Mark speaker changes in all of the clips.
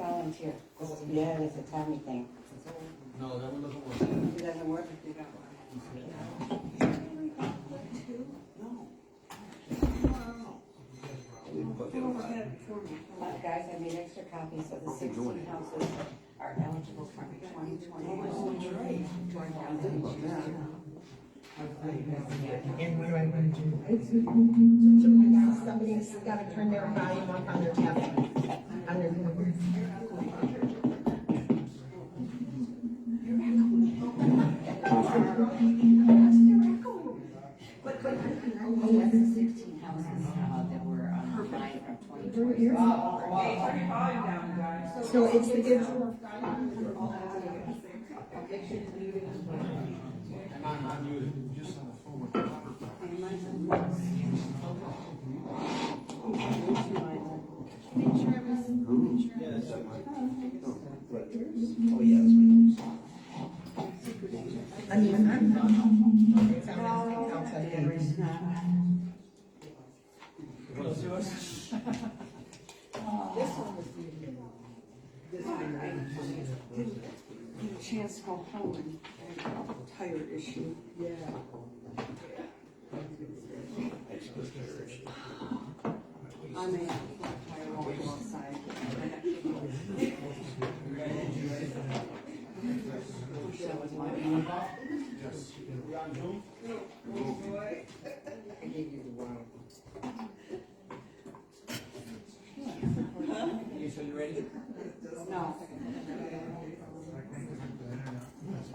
Speaker 1: volunteer. Yeah, it's a Tommy thing.
Speaker 2: No, that one doesn't work.
Speaker 1: It doesn't work if you don't want guys, I made extra copies of the 16 houses are eligible for 2021.
Speaker 3: And what do I want to do? Somebody's got to turn their volume up on their tablet. On their
Speaker 1: Oh, that's the 16 houses that were on the line from 2020.
Speaker 3: So it's the good.
Speaker 2: I'm muted, just on the phone with the
Speaker 4: Oh, yeah, that's my news.
Speaker 3: I mean, I'm not. It's on outside the ring.
Speaker 5: Get a chance to go home and a tire issue. Yeah. I may have to put a tire on the outside. That was my
Speaker 2: So you ready?
Speaker 5: No.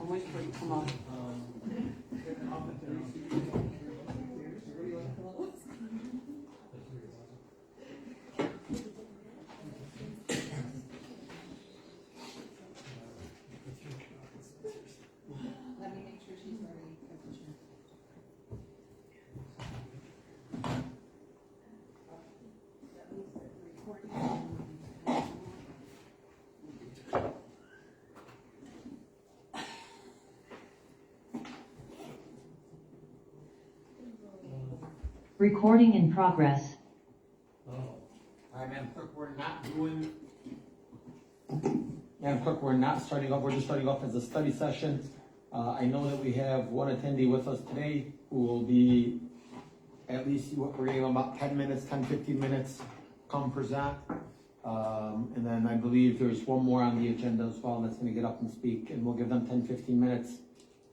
Speaker 5: I'm waiting for it to come up.
Speaker 6: Let me make sure she's ready.
Speaker 7: Recording in progress.
Speaker 2: All right, Madam Clerk, we're not doing. Madam Clerk, we're not starting off, we're just starting off as a study session. I know that we have one attendee with us today who will be at least, we're giving them about 10 minutes, 10, 15 minutes, come present. And then I believe there's one more on the agenda as well that's gonna get up and speak, and we'll give them 10, 15 minutes.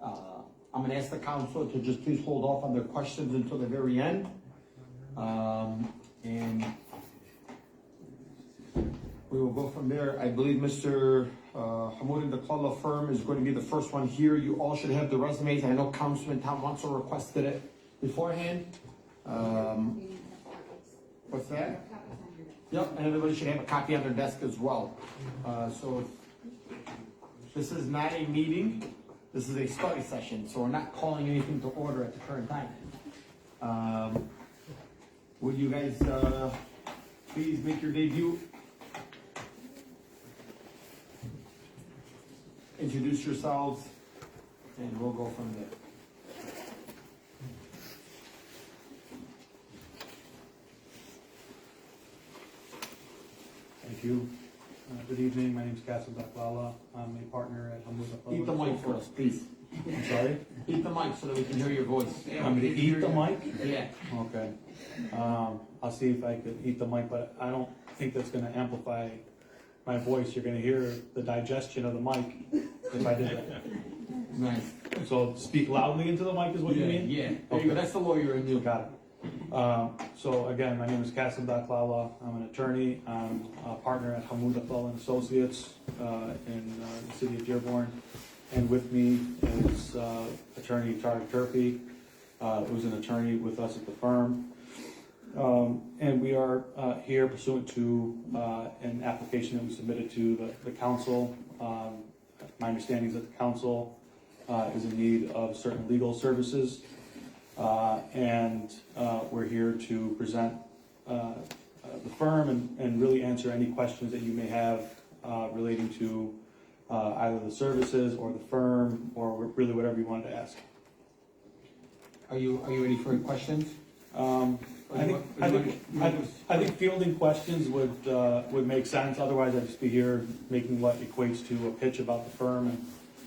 Speaker 2: I'm gonna ask the council to just please hold off on their questions until the very end. And we will go from there. I believe Mr. Hamoud and the Klala firm is going to be the first one here. You all should have the resumes. I know Councilman Tom Wanso requested it beforehand. What's that? Yep, and everybody should have a copy on their desk as well. So this is not a meeting. This is a study session, so we're not calling anything to order at the current time. Would you guys please make your debut? Introduce yourselves, and we'll go from there.
Speaker 8: Thank you. Good evening. My name is Kasim Daklala. I'm a partner at Hamuda.
Speaker 2: Eat the mic for us, please.
Speaker 8: I'm sorry?
Speaker 2: Eat the mic so that we can hear your voice.
Speaker 8: Want me to eat the mic?
Speaker 2: Yeah.
Speaker 8: Okay. I'll see if I could eat the mic, but I don't think that's gonna amplify my voice. You're gonna hear the digestion of the mic if I did that.
Speaker 2: Nice.
Speaker 8: So speak loudly into the mic is what you mean?
Speaker 2: Yeah. There you go. That's the lawyer in you.
Speaker 8: Got it. So again, my name is Kasim Daklala. I'm an attorney. I'm a partner at Hamuda and Associates in the city of Dearborn. And with me is attorney Charlie Turpey, who's an attorney with us at the firm. And we are here pursuant to an application that we submitted to the council. My understanding is that the council is in need of certain legal services. And we're here to present the firm and really answer any questions that you may have relating to either the services or the firm or really whatever you wanted to ask.
Speaker 2: Are you ready for any questions?
Speaker 8: I think fielding questions would make sense, otherwise I'd just be here making what equates to a pitch about the firm, and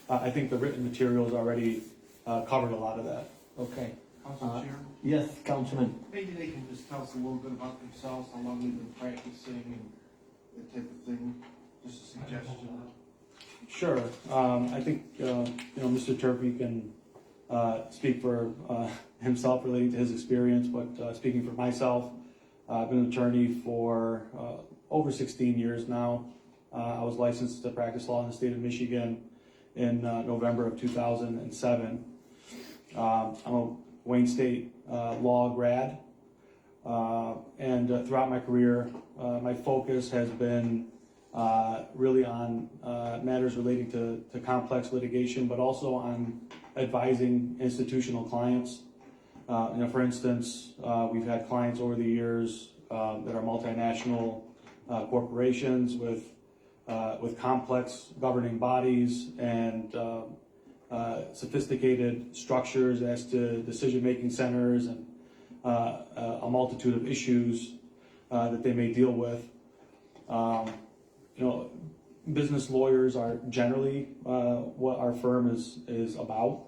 Speaker 8: I think the written materials already covered a lot of that.
Speaker 2: Okay.
Speaker 4: Council Chair,
Speaker 2: Yes, Councilman.
Speaker 4: maybe they can just tell us a little bit about themselves, how long they've been practicing and that type of thing, just a suggestion.
Speaker 8: Sure, I think, Mr. Turpey can speak for himself relating to his experience, but speaking for myself, I've been an attorney for over 16 years now. I was licensed to practice law in the state of Michigan in November of 2007. I'm a Wayne State law grad, and throughout my career, my focus has been really on matters relating to complex litigation, but also on advising institutional clients. For instance, we've had clients over the years that are multinational corporations with complex governing bodies and sophisticated structures as to decision-making centers and a multitude of issues that they may deal with. Business lawyers are generally what our firm is about,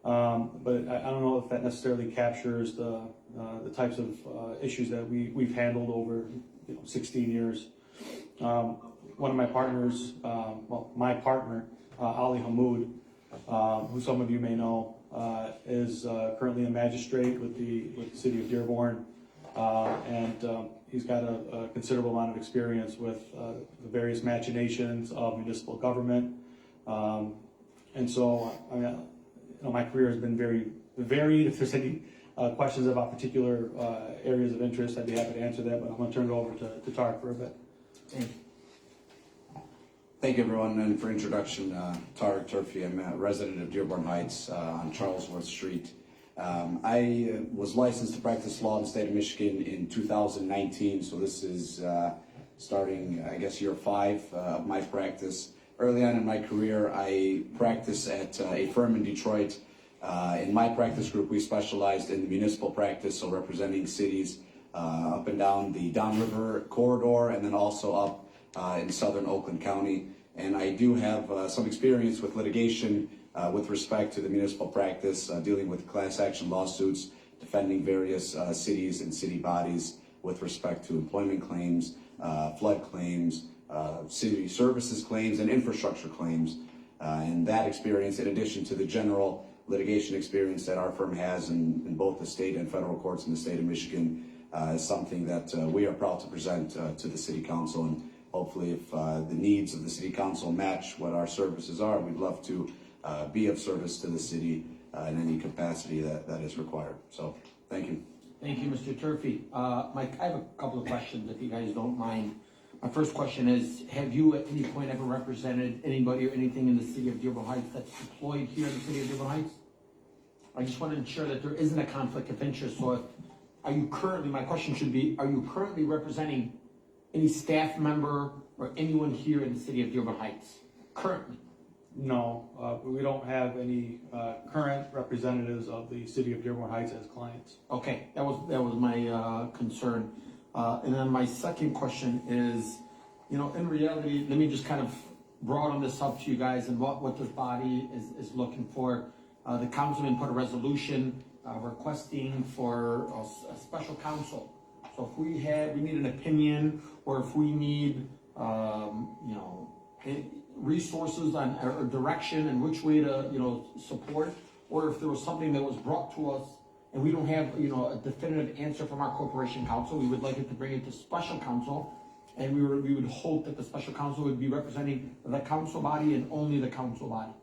Speaker 8: but I don't know if that necessarily captures the types of issues that we've handled over 16 years. One of my partners, my partner, Ali Hamoud, who some of you may know, is currently a magistrate with the city of Dearborn, and he's got a considerable amount of experience with the various machinations of municipal government, and so my career has been very varied. If there's any questions about particular areas of interest, I'd be happy to answer that, but I'm going to turn it over to Tarek for a bit.
Speaker 9: Thank you, everyone, and for introduction, Tarek Turpey. I'm a resident of Dearborn Heights on Charlesworth Street. I was licensed to practice law in the state of Michigan in 2019, so this is starting, I guess, year 5 of my practice. Early on in my career, I practiced at a firm in Detroit. In my practice group, we specialized in the municipal practice, so representing cities up and down the downriver corridor, and then also up in southern Oakland County. And I do have some experience with litigation with respect to the municipal practice, dealing with class action lawsuits, defending various cities and city bodies with respect to employment claims, flood claims, city services claims, and infrastructure claims. And that experience, in addition to the general litigation experience that our firm has in both the state and federal courts in the state of Michigan, is something that we are proud to present to the City Council. And hopefully, if the needs of the City Council match what our services are, we'd love to be of service to the city in any capacity that is required. So, thank you.
Speaker 2: Thank you, Mr. Turpey. Mike, I have a couple of questions, if you guys don't mind. My first question is, have you at any point ever represented anybody or anything in the city of Dearborn Heights that's deployed here in the city of Dearborn Heights? I just want to ensure that there isn't a conflict of interest. So my question should be, are you currently representing any staff member or anyone here in the city of Dearborn Heights? Currently?
Speaker 8: No, we don't have any current representatives of the city of Dearborn Heights as clients.
Speaker 2: Okay, that was my concern. And then my second question is, in reality, let me just kind of broaden this up to you guys and what this body is looking for. The councilman put a resolution requesting for a special counsel. So if we need an opinion, or if we need, resources or direction and which way to, support, or if there was something that was brought to us and we don't have, a definitive answer from our corporation counsel, we would like it to bring it to special counsel, and we would hope that the special counsel would be representing the council body and only the council body.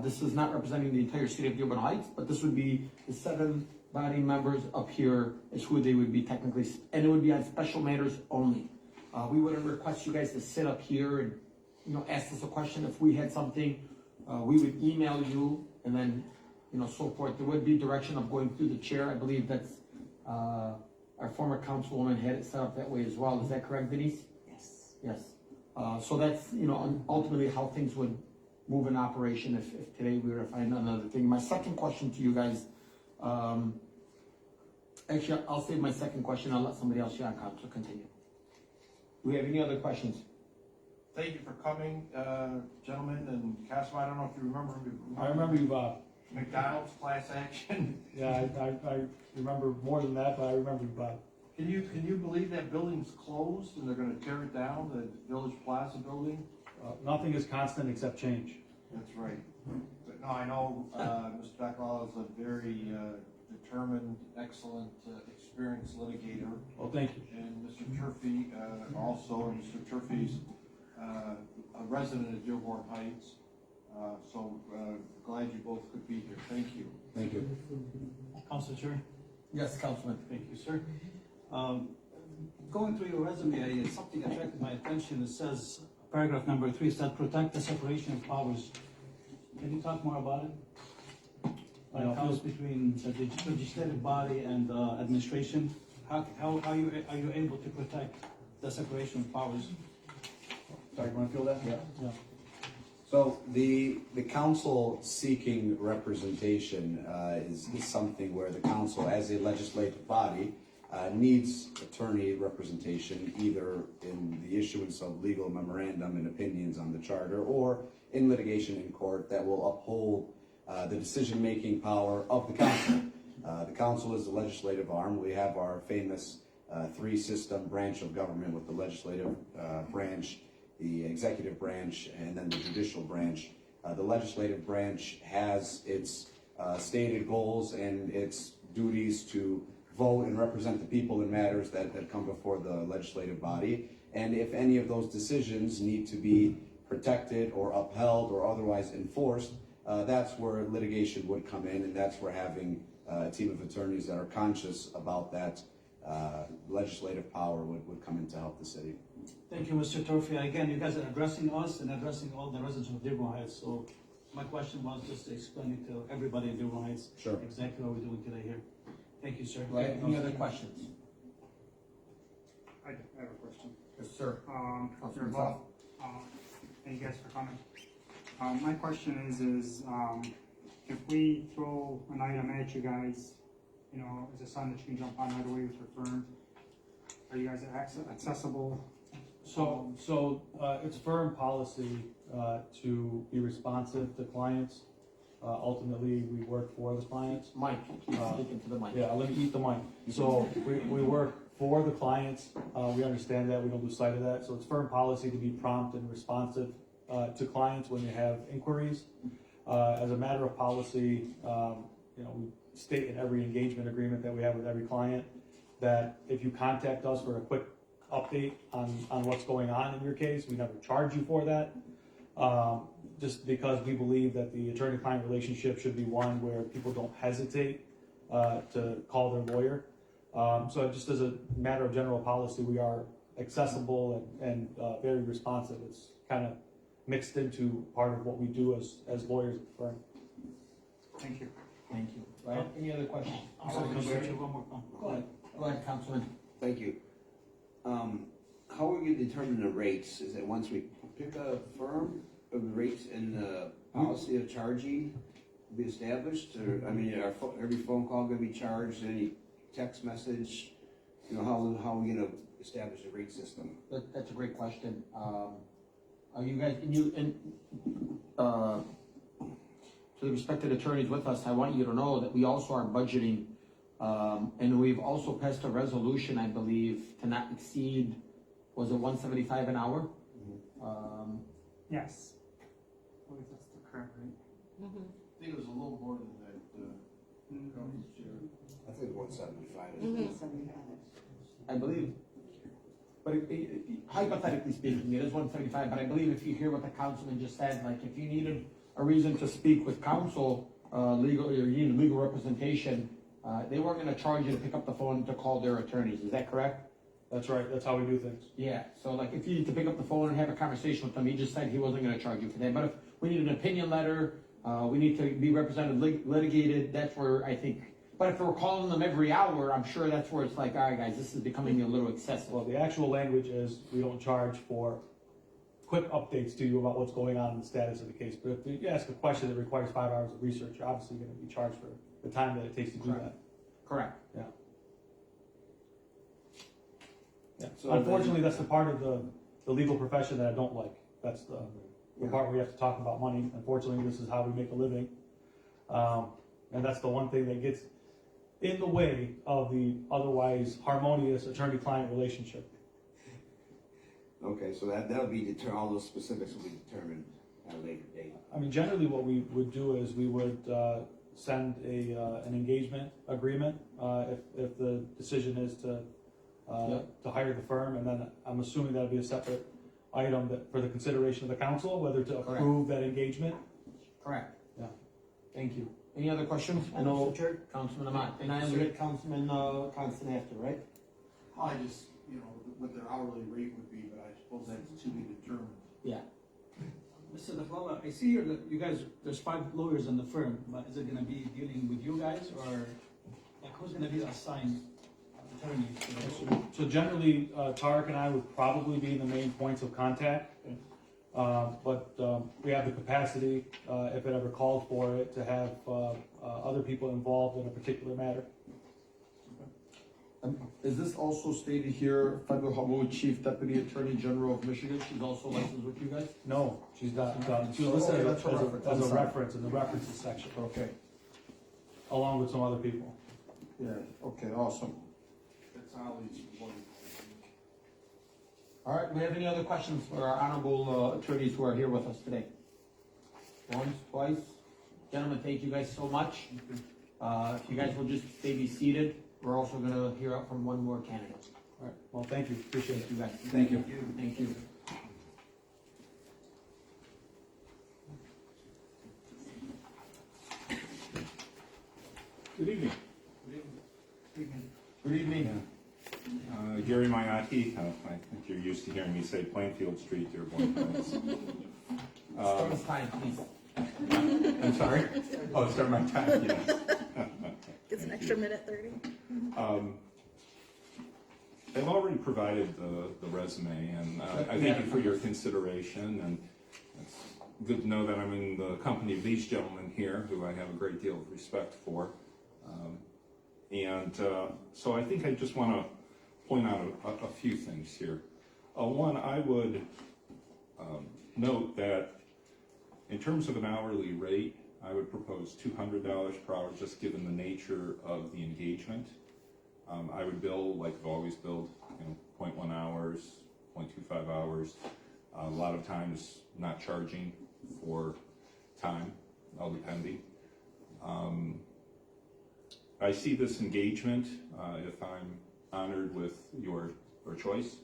Speaker 2: This is not representing the entire city of Dearborn Heights, but this would be the 7 body members up here is who they would be technically, and it would be on special matters only. We wouldn't request you guys to sit up here and, ask us a question. If we had something, we would email you, and then, so forth. There would be direction of going through the chair. I believe that's, our former councilwoman had it set up that way as well. Is that correct, Denise?
Speaker 1: Yes.
Speaker 2: Yes. So that's, ultimately how things would move in operation if today we were to find another thing. My second question to you guys, Actually, I'll save my second question, I'll let somebody else, John Council, continue. Do we have any other questions?
Speaker 4: Thank you for coming, gentlemen, and Cassim, I don't know if you remember.
Speaker 8: I remember you, Bob.
Speaker 4: McDonald's class action.
Speaker 8: Yeah, I remember more than that, but I remember you, Bob.
Speaker 4: Can you believe that building's closed and they're gonna tear it down, the Village Plaza building?
Speaker 8: Nothing is constant except change.
Speaker 4: That's right. But no, I know, Mr. Beckwell is a very, determined, excellent, experienced litigator.
Speaker 8: Well, thank you.
Speaker 4: And Mr. Turfy, also, and Mr. Turfy's, a resident of Dearborn Heights. So, glad you both could be here. Thank you.
Speaker 9: Thank you.
Speaker 10: Council Chair,
Speaker 2: Yes, Councilman.
Speaker 10: thank you, sir. Going through your resume, something attracted my attention. It says, paragraph number 3 said, protect the separation of powers. Can you talk more about it? When it comes between the legislative body and administration, how are you able to protect the separation of powers?
Speaker 8: Sorry, you wanna feel that?
Speaker 10: Yeah.
Speaker 9: So the council seeking representation is something where the council, as a legislative body, needs attorney representation either in the issuance of legal memorandum and opinions on the charter or in litigation in court that will uphold the decision-making power of the council. The council is the legislative arm. We have our famous three-system branch of government with the legislative branch, the executive branch, and then the judicial branch. The legislative branch has its stated goals and its duties to vote and represent the people in matters that come before the legislative body. And if any of those decisions need to be protected or upheld or otherwise enforced, that's where litigation would come in, and that's where having a team of attorneys that are conscious about that legislative power would come in to help the city.
Speaker 10: Thank you, Mr. Torfia. Again, you guys are addressing us and addressing all the residents of Dearborn Heights. So my question was just explaining to everybody in Dearborn Heights
Speaker 9: Sure.
Speaker 10: exactly what we're doing today here. Thank you, sir.
Speaker 2: Do I have any other questions?
Speaker 11: I have a question.
Speaker 2: Yes, sir.
Speaker 11: Councilman Saab. Thank you guys for coming. My question is if we throw an item at you guys, you know, is it something that you can jump on right away with your firm? Are you guys accessible?
Speaker 8: So it's firm policy to be responsive to clients. Ultimately, we work for the clients.
Speaker 2: Mike, please speak into the mic.
Speaker 8: Yeah, let me eat the mic. So we work for the clients. We understand that. We don't lose sight of that. So it's firm policy to be prompt and responsive to clients when they have inquiries. As a matter of policy, you know, we state in every engagement agreement that we have with every client that if you contact us for a quick update on what's going on in your case, we never charge you for that. Just because we believe that the attorney-client relationship should be one where people don't hesitate to call their lawyer. So just as a matter of general policy, we are accessible and very responsive. It's kind of mixed into part of what we do as lawyers at the firm.
Speaker 11: Thank you.
Speaker 2: Thank you. Do I have any other questions?
Speaker 10: I'm sorry, one more. Go ahead.
Speaker 2: Go ahead, Councilman.
Speaker 12: Thank you. How are we gonna determine the rates? Is it once we pick a firm, the rates and the policy of charging will be established? Or, I mean, every phone call gonna be charged, any text message? You know, how are we gonna establish a rate system?
Speaker 2: That's a great question. Are you guys, to the respected attorneys with us, I want you to know that we also are budgeting, and we've also passed a resolution, I believe, to not exceed, was it 175 an hour?
Speaker 11: Yes. I believe that's the correct rate.
Speaker 4: I think it was a little more than that, Council Chair.
Speaker 9: I think 175.
Speaker 2: I believe. But hypothetically speaking, it is 175, but I believe if you hear what the councilman just said, like if you needed a reason to speak with counsel, legal, or you needed legal representation, they weren't gonna charge you to pick up the phone to call their attorneys, is that correct?
Speaker 8: That's right. That's how we do things.
Speaker 2: Yeah, so like if you need to pick up the phone and have a conversation with them, he just said he wasn't gonna charge you for that. But if we need an opinion letter, we need to be represented, litigated, that's where I think. But if we're calling them every hour, I'm sure that's where it's like, all right, guys, this is becoming a little excessive.
Speaker 8: Well, the actual language is we don't charge for quick updates to you about what's going on in the status of the case. But if you ask a question that requires 5 hours of research, you're obviously going to be charged for the time that it takes to do that.
Speaker 2: Correct.
Speaker 8: Yeah. Yeah.
Speaker 12: So
Speaker 8: Unfortunately,
Speaker 12: then-
Speaker 8: that's the part of the legal profession that I don't like. That's the part where we have to talk about money. Unfortunately, this is how we make a living. And that's the one thing that gets in the way of the otherwise harmonious attorney-client relationship.
Speaker 12: Okay, so that'll be all those specifics will be determined at a later date.
Speaker 8: I mean, generally what we would do is we would send an engagement agreement if the decision is to hire the firm, and then I'm assuming that'll be a separate item for the consideration of the council, whether to approve that engagement.
Speaker 2: Correct.
Speaker 8: Yeah.
Speaker 2: Thank you. Any other questions? I know Councilman Ahmad.
Speaker 10: And I will get Councilman Constant after, right?
Speaker 4: I just, what their hourly rate would be, but I suppose that's to be determined.
Speaker 2: Yeah.
Speaker 10: Mr. DeFlava, I see here that you guys, there's 5 lawyers in the firm, but is it gonna be dealing with you guys, or like who's gonna be assigned attorney?
Speaker 8: So generally, Tarek and I would probably be the main points of contact. But we have the capacity, if it ever called for it, to have other people involved in a particular matter.
Speaker 2: Is this also stated here, Federal Hamud, Chief Deputy Attorney General of Michigan? She's also licensed with you guys?
Speaker 8: No, she's not. She was
Speaker 2: Okay,
Speaker 8: listed
Speaker 2: that's a reference.
Speaker 8: as
Speaker 2: I'm
Speaker 8: a
Speaker 2: sorry.
Speaker 8: reference in the references section,
Speaker 2: Okay.
Speaker 8: along with some other people.
Speaker 2: Yeah, okay, awesome.
Speaker 4: That's Ollie's one.
Speaker 2: All right, do we have any other questions for our honorable attorneys who are here with us today? Once, twice? Gentlemen, thank you guys so much. If you guys will just stay seated, we're also gonna hear out from one more candidate.
Speaker 8: All right, well, thank you, appreciate it.
Speaker 2: Thank you guys.
Speaker 9: Thank you.
Speaker 2: Thank you.
Speaker 13: Good evening.
Speaker 2: Good evening.
Speaker 13: Gary Maiati, I think you're used to hearing me say Plainfield Street, Dearborn Heights.
Speaker 2: Start time, please.
Speaker 13: I'm sorry? Oh, start my time, yes.
Speaker 5: It's an extra minute 30.
Speaker 13: I've already provided the resume, and I thank you for your consideration, and it's good to know that I'm in the company of these gentlemen here, who I have a great deal of respect for. So I think I just want to point out a few things here. One, I would note that in terms of an hourly rate, I would propose $200 per hour, just given the nature of the engagement. I would bill like I've always billed, 0.1 hours, 0.25 hours. A lot of times not charging for time, all depending. I see this engagement, if I'm honored with your choice,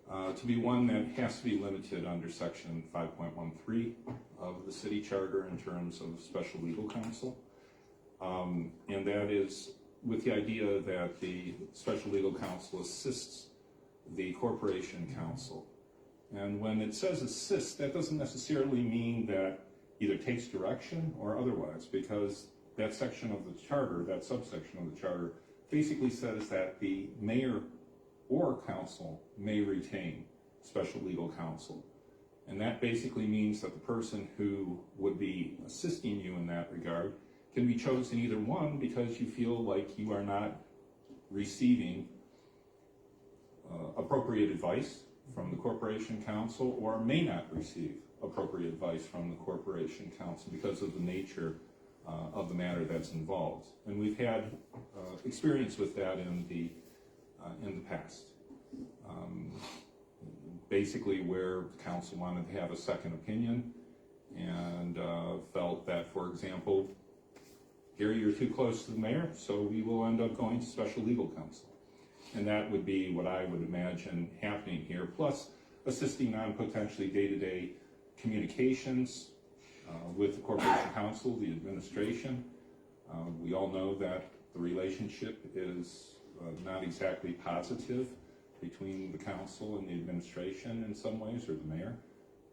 Speaker 13: to be one that has to be limited under section 5.13 of the city charter in terms of special legal counsel. And that is with the idea that the special legal counsel assists the corporation counsel. And when it says assist, that doesn't necessarily mean that either takes direction or otherwise, because that section of the charter, that subsection of the charter, basically says that the mayor or council may retain special legal counsel. And that basically means that the person who would be assisting you in that regard can be chosen either one because you feel like you are not receiving appropriate advice from the corporation counsel, or may not receive appropriate advice from the corporation counsel because of the nature of the matter that's involved. And we've had experience with that in the past. Basically where the council wanted to have a second opinion and felt that, for example, Gary, you're too close to the mayor, so we will end up going to special legal counsel. And that would be what I would imagine happening here, plus assisting on potentially day-to-day communications with the corporation counsel, the administration. We all know that the relationship is not exactly positive between the council and the administration in some ways, or the mayor.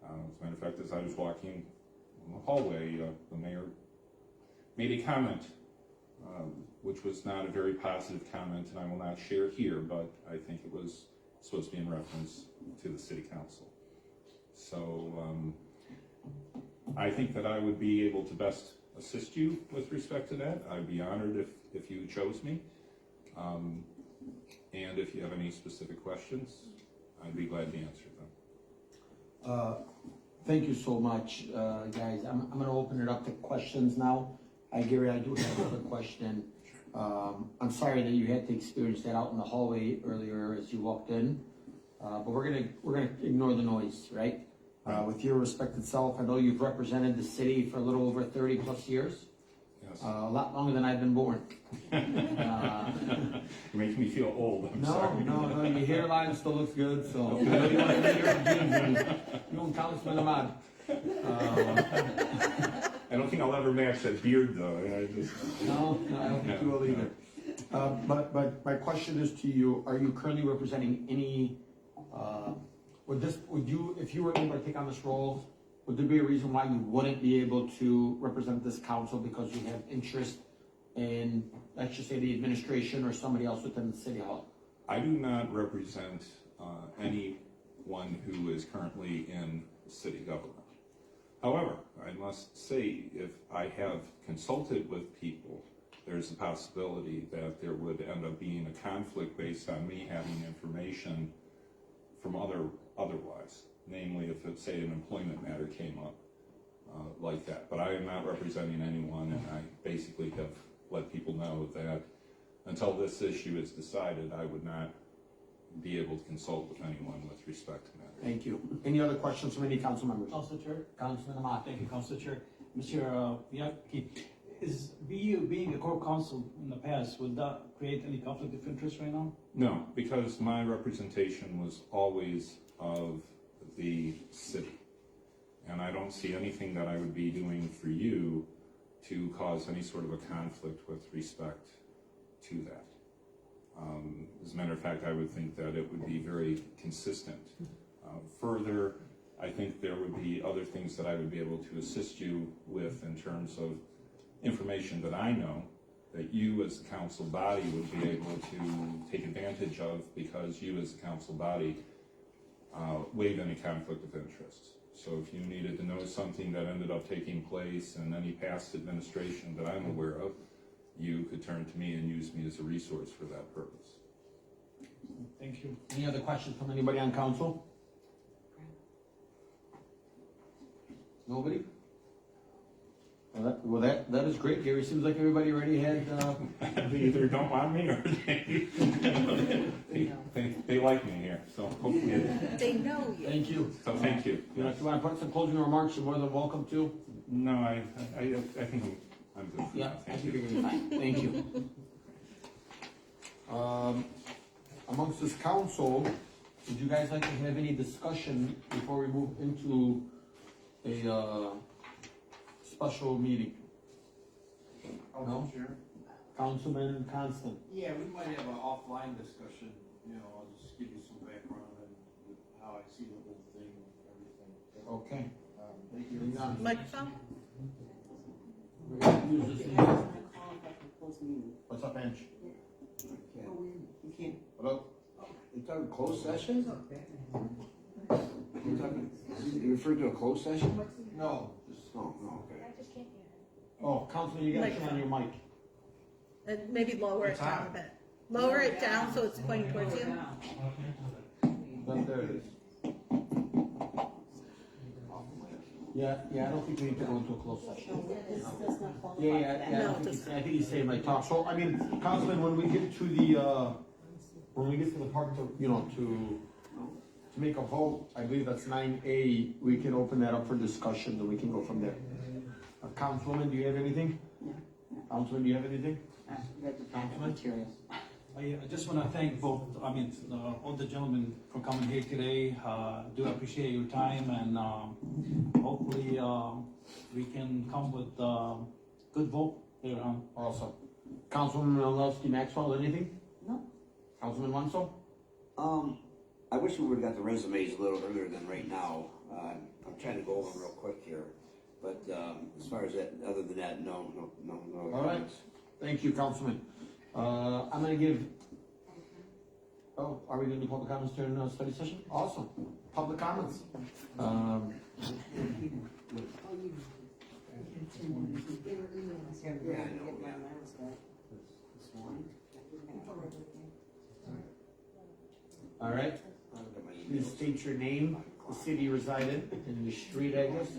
Speaker 13: As a matter of fact, as I was walking in the hallway, the mayor made a comment which was not a very positive comment, and I will not share here, but I think it was supposed to be in reference to the city council. So I think that I would be able to best assist you with respect to that. I'd be honored if you chose me. And if you have any specific questions, I'd be glad to answer them.
Speaker 2: Thank you so much, guys. I'm gonna open it up to questions now. Gary, I do have another question. I'm sorry that you had to experience that out in the hallway earlier as you walked in. But we're gonna ignore the noise, right? With your respected self, I know you've represented the city for a little over 30 plus years.
Speaker 13: Yes.
Speaker 2: A lot longer than I've been born.
Speaker 13: You're making me feel old, I'm
Speaker 2: No,
Speaker 13: sorry.
Speaker 2: no, your hairline still looks good, so. I know you want to be here, you and Councilman Ahmad.
Speaker 13: I don't think I'll ever match that beard, though. I just...
Speaker 2: No, I don't think you will either. But my question is to you, are you currently representing any, if you were able to take on this role, would there be a reason why you wouldn't be able to represent this council because you have interest in, let's just say, the administration or somebody else within the city hall?
Speaker 13: I do not represent anyone who is currently in city government. However, I must say, if I have consulted with people, there's a possibility that there would end up being a conflict based on me having information from otherwise. Namely, if it's, say, an employment matter came up like that. But I am not representing anyone, and I basically have let people know that until this issue is decided, I would not be able to consult with anyone with respect to matters.
Speaker 2: Thank you. Any other questions from any council members?
Speaker 10: Council Chair.
Speaker 2: Councilman Ahmad.
Speaker 10: Thank you, Council Chair. Mr. Yaki, is BU being a core council in the past, would that create any conflict of interest right now?
Speaker 13: No, because my representation was always of the city. And I don't see anything that I would be doing for you to cause any sort of a conflict with respect to that. As a matter of fact, I would think that it would be very consistent. Further, I think there would be other things that I would be able to assist you with in terms of information that I know that you as the council body would be able to take advantage of because you as the council body waive any conflict of interest. So if you needed to know something that ended up taking place in any past administration that I'm aware of, you could turn to me and use me as a resource for that purpose.
Speaker 10: Thank you.
Speaker 2: Any other questions from anybody on council? Nobody? Well, that is great, Gary. Seems like everybody already had,
Speaker 13: They either don't want me or they like me here, so hopefully.
Speaker 5: They know you.
Speaker 2: thank you.
Speaker 13: So thank you.
Speaker 2: You know, if you want to put some closing remarks, you're more than welcome to.
Speaker 13: No, I think I'm good for
Speaker 2: Yeah,
Speaker 13: now.
Speaker 2: I
Speaker 13: Thank
Speaker 2: think
Speaker 13: you.
Speaker 2: you're gonna be fine. Thank you. Amongst this council, would you guys like to have any discussion before we move into a, special meeting? No? Councilman Constant.
Speaker 4: Yeah, we might have an offline discussion, you know, I'll just give you some background and how I see the whole thing and everything.
Speaker 2: Okay.
Speaker 4: Thank you.
Speaker 5: Microphone?
Speaker 2: We're gonna use this meeting. What's up, Ange?
Speaker 12: You can't.
Speaker 2: Hello?
Speaker 12: You're talking closed session? You're talking, you referred to a closed session?
Speaker 4: No, just.
Speaker 12: Oh, okay.
Speaker 2: Oh, Councilman, you gotta turn on your mic.
Speaker 5: Maybe lower it down a bit. Lower it down so it's pointing towards you.
Speaker 2: There it is. Yeah, I don't think we need to go into a closed session. Yeah, I think he's saying like talk. So, I mean, Councilman, when we get to the part to, you know, to make a vote, I believe that's 9A, we can open that up for discussion, and we can go from there. Councilwoman, do you have anything?
Speaker 1: No.
Speaker 2: Councilman, do you have anything?
Speaker 1: I'm curious.
Speaker 10: I just want to thank both, all the gentlemen for coming here today. Do appreciate your time, and hopefully we can come with good vote later on.
Speaker 2: Awesome. Councilwoman Malowski Maxwell, anything?
Speaker 1: No.
Speaker 2: Councilman Wanso?
Speaker 12: I wish we would've got the resumes a little earlier than right now. I'm trying to go over them real quick here. But as far as that, other than that, no.
Speaker 2: All right. Thank you, Councilman. I'm gonna give, are we gonna do public comments during the study session? Awesome. Public comments.
Speaker 12: Yeah, I know, yeah.
Speaker 2: All right, please state your name, the city you reside in, and your street address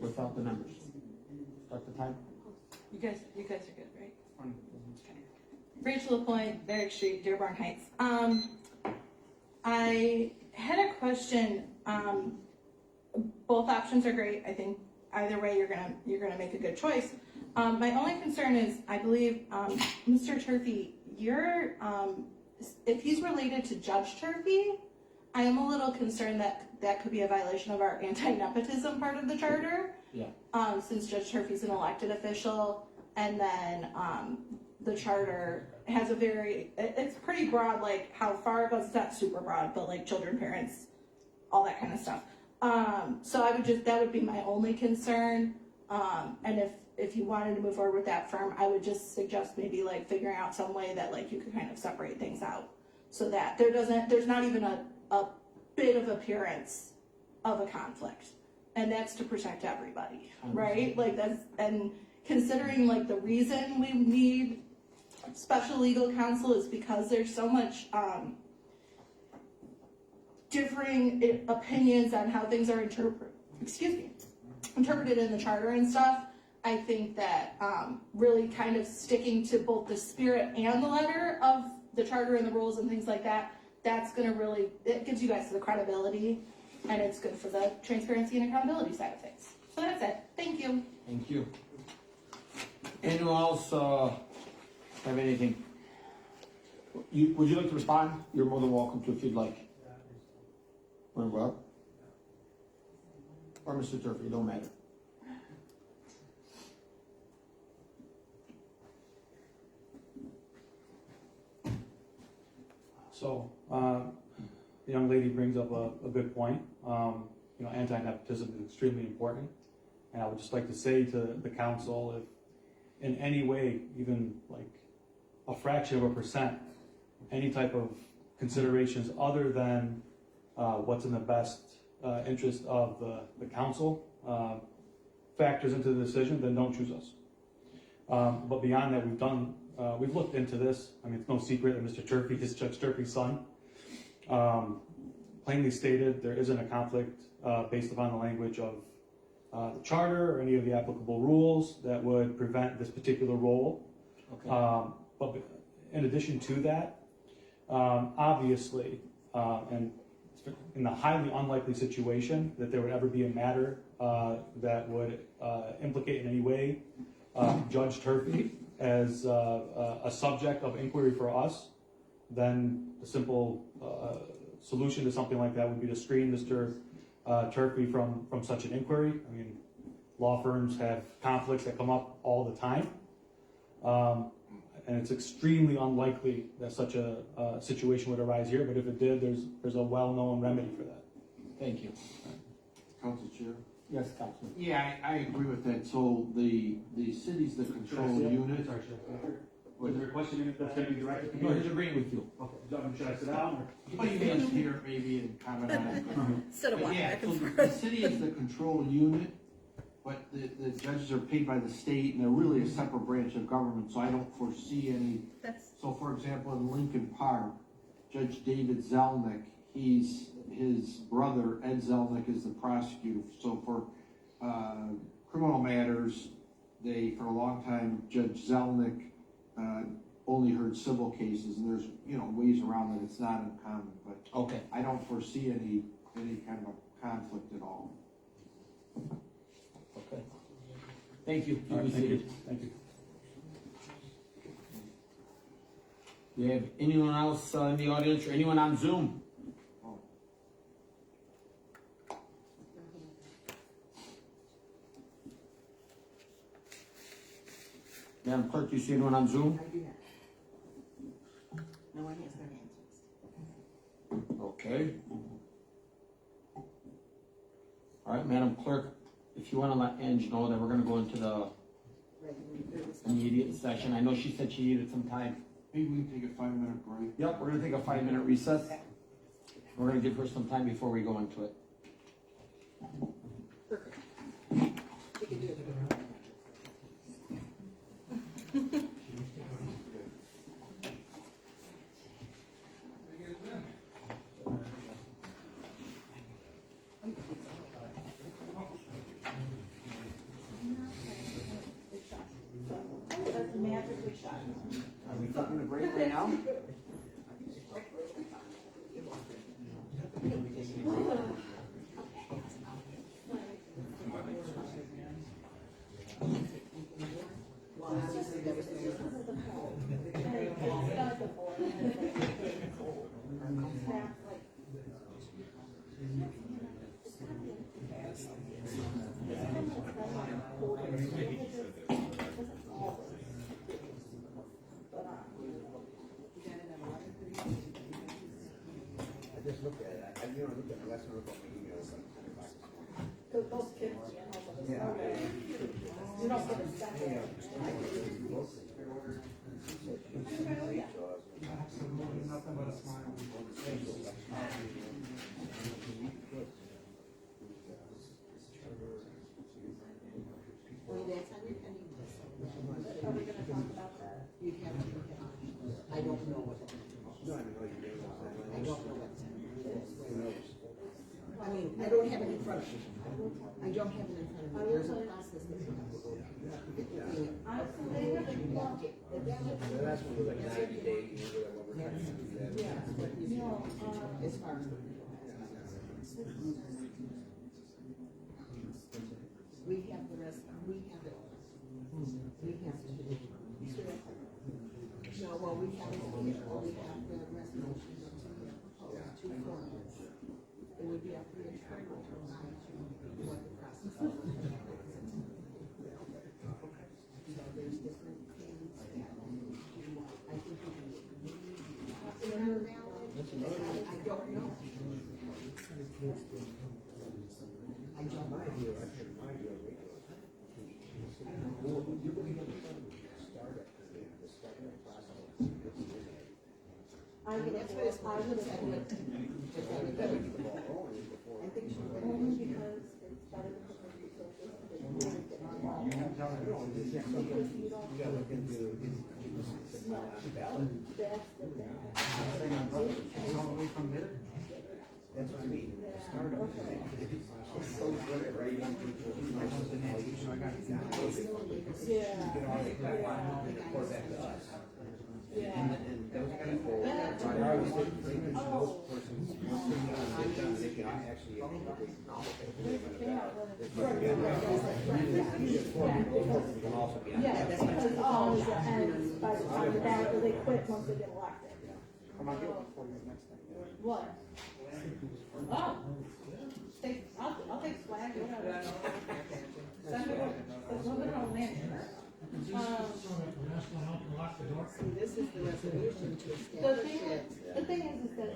Speaker 2: without the numbers. Start the time.
Speaker 6: You guys are good, right? Okay. Rachel LaPointe, Barrack Street, Dearborn Heights. I had a question. Both options are great. I think either way you're gonna make a good choice. My only concern is, I believe, Mr. Turfy, if he's related to Judge Turfy, I am a little concerned that that could be a violation of our anti-nepotism part of the charter.
Speaker 2: Yeah.
Speaker 6: Since Judge Turfy's an elected official, and then the charter has it's pretty broad, like how far it goes. It's not super broad, but like children, parents, all that kind of stuff. So that would be my only concern. And if you wanted to move forward with that firm, I would just suggest maybe like figuring out some way that like you could kind of separate things out so that there's not even a bit of appearance of a conflict. And that's to protect everybody, right? Like and considering like the reason we need special legal counsel is because there's so much, differing opinions on how things are interpreted in the charter and stuff. I think that really kind of sticking to both the spirit and the letter of the charter and the rules and things like that, that's gonna really, it gives you guys the credibility, and it's good for the transparency and accountability side of things. So that's it. Thank you.
Speaker 2: Thank you. Anyone else have anything? Would you like to respond? You're more than welcome to if you'd like. Or what? Or Mr. Turfy, it don't matter.
Speaker 8: So, the young lady brings up a good point. Anti-nepotism is extremely important. And I would just like to say to the council, if in any way, even like a fraction of a percent, any type of considerations other than what's in the best interest of the council factors into the decision, then don't choose us. But beyond that, we've looked into this. I mean, it's no secret that Mr. Turfy is Judge Turfy's son. Plainly stated, there isn't a conflict based upon the language of the charter or any of the applicable rules that would prevent this particular role.
Speaker 2: Okay.
Speaker 8: But in addition to that, obviously, and in the highly unlikely situation that there would ever be a matter that would implicate in any way Judge Turfy as a subject of inquiry for us, then the simple solution to something like that would be to screen Mr. Turfy from such an inquiry. I mean, law firms have conflicts that come up all the time. And it's extremely unlikely that such a situation would arise here, but if it did, there's a well-known remedy for that.
Speaker 2: Thank you.
Speaker 4: Council Chair?
Speaker 2: Yes, Councilman.
Speaker 4: Yeah, I agree with that. So the city's the control unit.
Speaker 8: Was there a question that's going to be directed to
Speaker 2: No,
Speaker 8: me?
Speaker 2: he's agreeing with you.
Speaker 8: Okay, should I sit down or?
Speaker 4: Well, you can hear maybe and comment on it.
Speaker 5: Instead of
Speaker 4: But
Speaker 5: walking
Speaker 4: yeah,
Speaker 5: back
Speaker 4: so
Speaker 5: and
Speaker 4: the
Speaker 5: forth.
Speaker 4: city is the control unit, but the judges are paid by the state, and they're really a separate branch of government, so I don't foresee any. So for example, in Lincoln Park, Judge David Zelnick, his brother, Ed Zelnick, is the prosecutor. So for criminal matters, for a long time, Judge Zelnick only heard civil cases, and there's, ways around that. It's not uncommon, but
Speaker 2: Okay.
Speaker 4: I don't foresee any kind of a conflict at all.
Speaker 2: Okay. Thank you.
Speaker 8: All right, thank you. Thank you.
Speaker 2: Do you have anyone else in the audience or anyone on Zoom? Madam Clerk, do you see anyone on Zoom?
Speaker 5: I do not. No one has their hands raised.
Speaker 2: Okay. All right, Madam Clerk, if you want to let Ange know that we're going to go into the immediate session. I know she said she needed some time.
Speaker 4: Maybe we can take a 5-minute break.
Speaker 2: Yep, we're going to take a 5-minute recess. We're going to give her some time before we go into it.
Speaker 5: Perfect. We can do it.
Speaker 12: Are we taking a break right now?
Speaker 4: I just looked at it, I looked at the last one, I looked at my emails,
Speaker 6: Cause those kids can't help it. You don't get a second.
Speaker 11: Absolutely nothing but a smile.
Speaker 3: Well, that's on your pending list.
Speaker 6: Are we gonna talk about that?
Speaker 3: You'd have to look at it. I don't know what it is.
Speaker 4: No, I mean, like,
Speaker 3: I don't know what's in it. I mean, I don't have it in front of me. I don't have it in front of me. There's a process that you have to go through.
Speaker 4: the last one was like 90 days, you know, what we're trying to do that.
Speaker 3: Yeah, but you know, as far as. We have the rest, we have it. We have to. No, well, we have it, we have the resolution that we have proposed, two formats. It would be up to the attorney to decide what the process is. So there's different things that I think we can. I don't know. I don't know.
Speaker 6: I would have, I would have said it.
Speaker 3: I think she would.
Speaker 6: Only because it's better to put the resources to the really get involved. Because you don't.
Speaker 4: You gotta look into,
Speaker 6: No, that's the thing.
Speaker 11: It's all the way from there.
Speaker 4: that's what I mean, startup.
Speaker 6: Okay.
Speaker 4: It's so good at writing people.
Speaker 6: Yeah.
Speaker 4: And report back to us.
Speaker 6: Yeah.
Speaker 4: And those kind of goals, I always think those persons, once they're done, they can actually.
Speaker 6: Yeah, because all the ends by the time that they quit once they get elected.
Speaker 11: I'm gonna get one for you next time.
Speaker 6: What? Oh. I'll take swag, whatever. Send it over. There's no good old man.
Speaker 3: See, this is the resolution to
Speaker 6: The
Speaker 3: establish
Speaker 6: thing,
Speaker 3: it.
Speaker 6: the thing is that,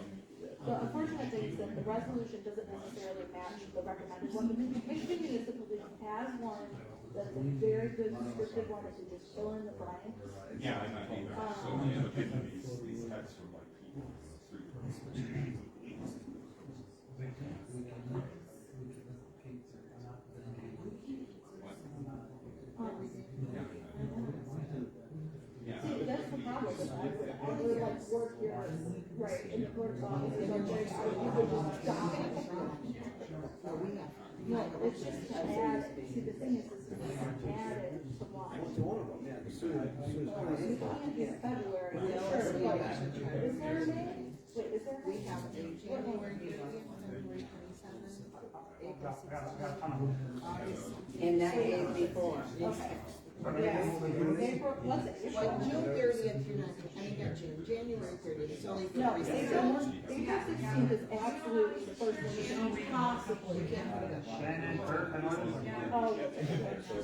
Speaker 6: the unfortunate thing is that the resolution doesn't necessarily match the recommended one. The Michigan Municipal League has one that's a very good descriptive one that you just fill in the blanks.
Speaker 13: Yeah, I'm not either. So, yeah, but these texts are like people through.
Speaker 6: See, that's the problem, is I would like work here, right, in the clerk's office, and then you would just stop it. No, it's just to add, see, the thing is to add it to law.
Speaker 4: It's one of them, yeah, as soon as
Speaker 6: It can't be February, sure, but is there a May? Wait, is there a
Speaker 3: We
Speaker 6: May?
Speaker 3: have a January meeting, February 27th, April 16th, August.
Speaker 1: And that is before.
Speaker 6: Okay. Yeah. April, what's it?
Speaker 3: Well, June 30th, you're not, I mean, not June, January 30th, it's only for
Speaker 6: No,
Speaker 3: three
Speaker 6: April
Speaker 3: seconds.
Speaker 6: 16th is absolutely the first thing you possibly
Speaker 3: Can't put it up.
Speaker 11: Shannon, Kurt, and I.
Speaker 6: Oh,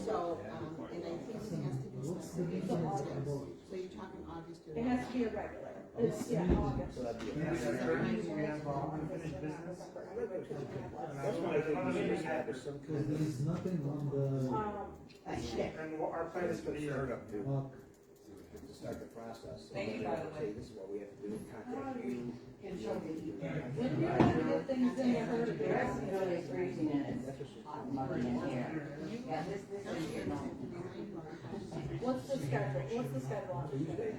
Speaker 3: So, and I think it has to be specific to August. So you're talking August or.
Speaker 6: it has to be a regular. It's, yeah, August.
Speaker 11: We have unfinished business.
Speaker 4: That's why I think we should establish some kind of.
Speaker 10: There's nothing on the,
Speaker 11: And what our plan is for the year.
Speaker 4: Startup to start the process.
Speaker 1: Thank you, by the way.
Speaker 4: Say, this is what we have to do, contact you.
Speaker 6: When you're trying to get things in there, hurt
Speaker 1: It's really freezing and it's hot and muggy in here. Yeah, this is, you know.
Speaker 6: what's the schedule? What's the schedule on
Speaker 4: Tuesday.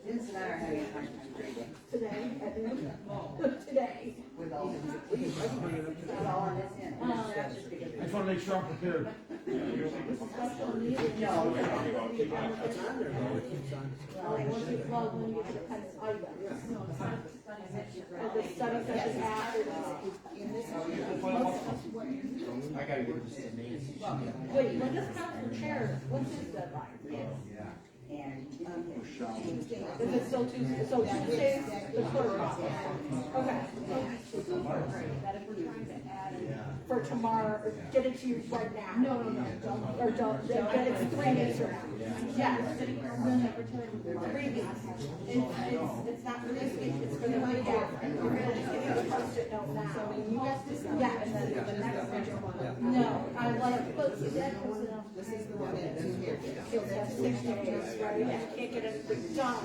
Speaker 1: Vince and I are having a conference
Speaker 6: today? At noon? Today.
Speaker 1: with all, with all on this end. That's just because.
Speaker 2: wanna make sure I'm prepared.
Speaker 4: I gotta give this to Nancy.
Speaker 6: Wait, when does council chair, what's his deadline? Is it still Tuesday, so Tuesday, the clerk office? Okay. That if we're trying to add it for tomorrow, or get it to you right now. No, don't, or don't, get it 3 weeks from now. Yeah. 3 weeks. It's not for this week, it's for the week after. We're gonna just give you the post-it note now. So you guys decide. Yeah, and then the next one. No, I like, but see, that was enough.
Speaker 3: This is the one that's in here.
Speaker 6: You'll have 6 days, right? You can't get anything done.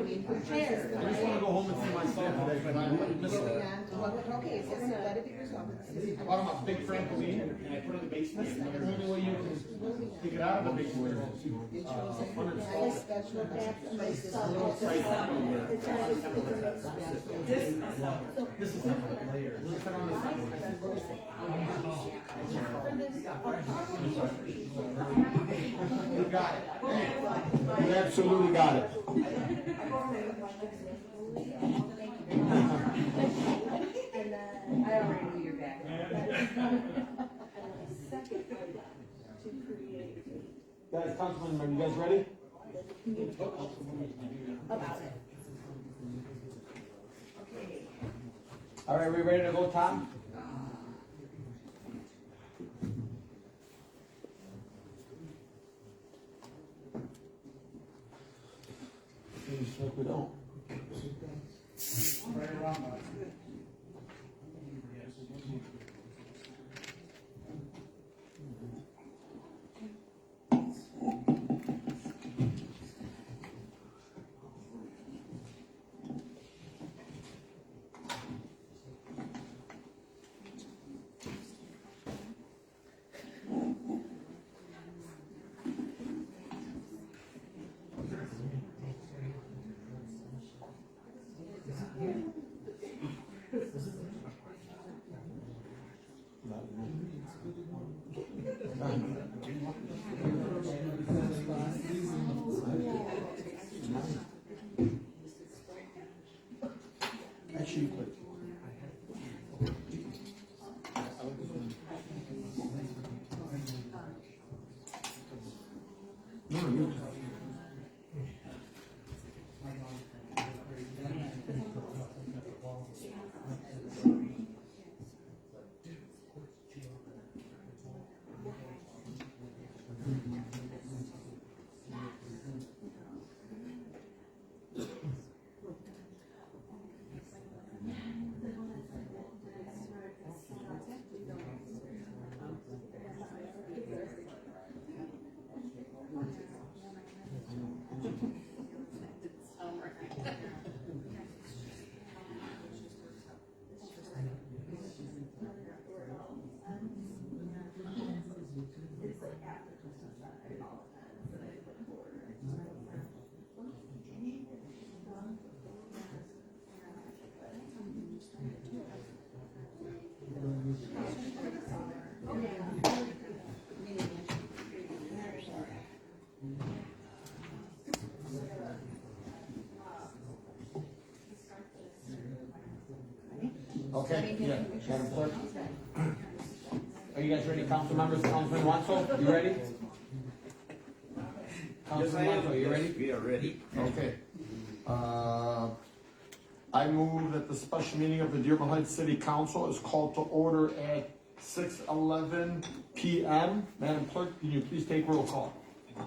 Speaker 2: I just wanna go home and see my son today, but I missed it.
Speaker 3: Okay, so let it be resolved.
Speaker 2: I bought him a big trampoline and I put it in the basement. And the only way you can take it out of the basement is to,
Speaker 3: Special
Speaker 2: This is a layer. Look at on the side. You got it. You absolutely got it.
Speaker 6: And then, I already knew you're back. And then second, to create
Speaker 2: Guys, Councilman, are you guys ready?
Speaker 6: about it.
Speaker 2: All right, we ready to go, Tom? Seems like we don't. Actually, you could. No, you. Okay, yeah, Madam Clerk. Are you guys ready, council members? Councilman Wanso, you ready? Councilman Wanso, you ready?
Speaker 12: We are ready.
Speaker 2: Okay. I move that the special meeting of the Dearborn Heights City Council is called to order at 6:11 p.m. Madam Clerk, can you please take roll call?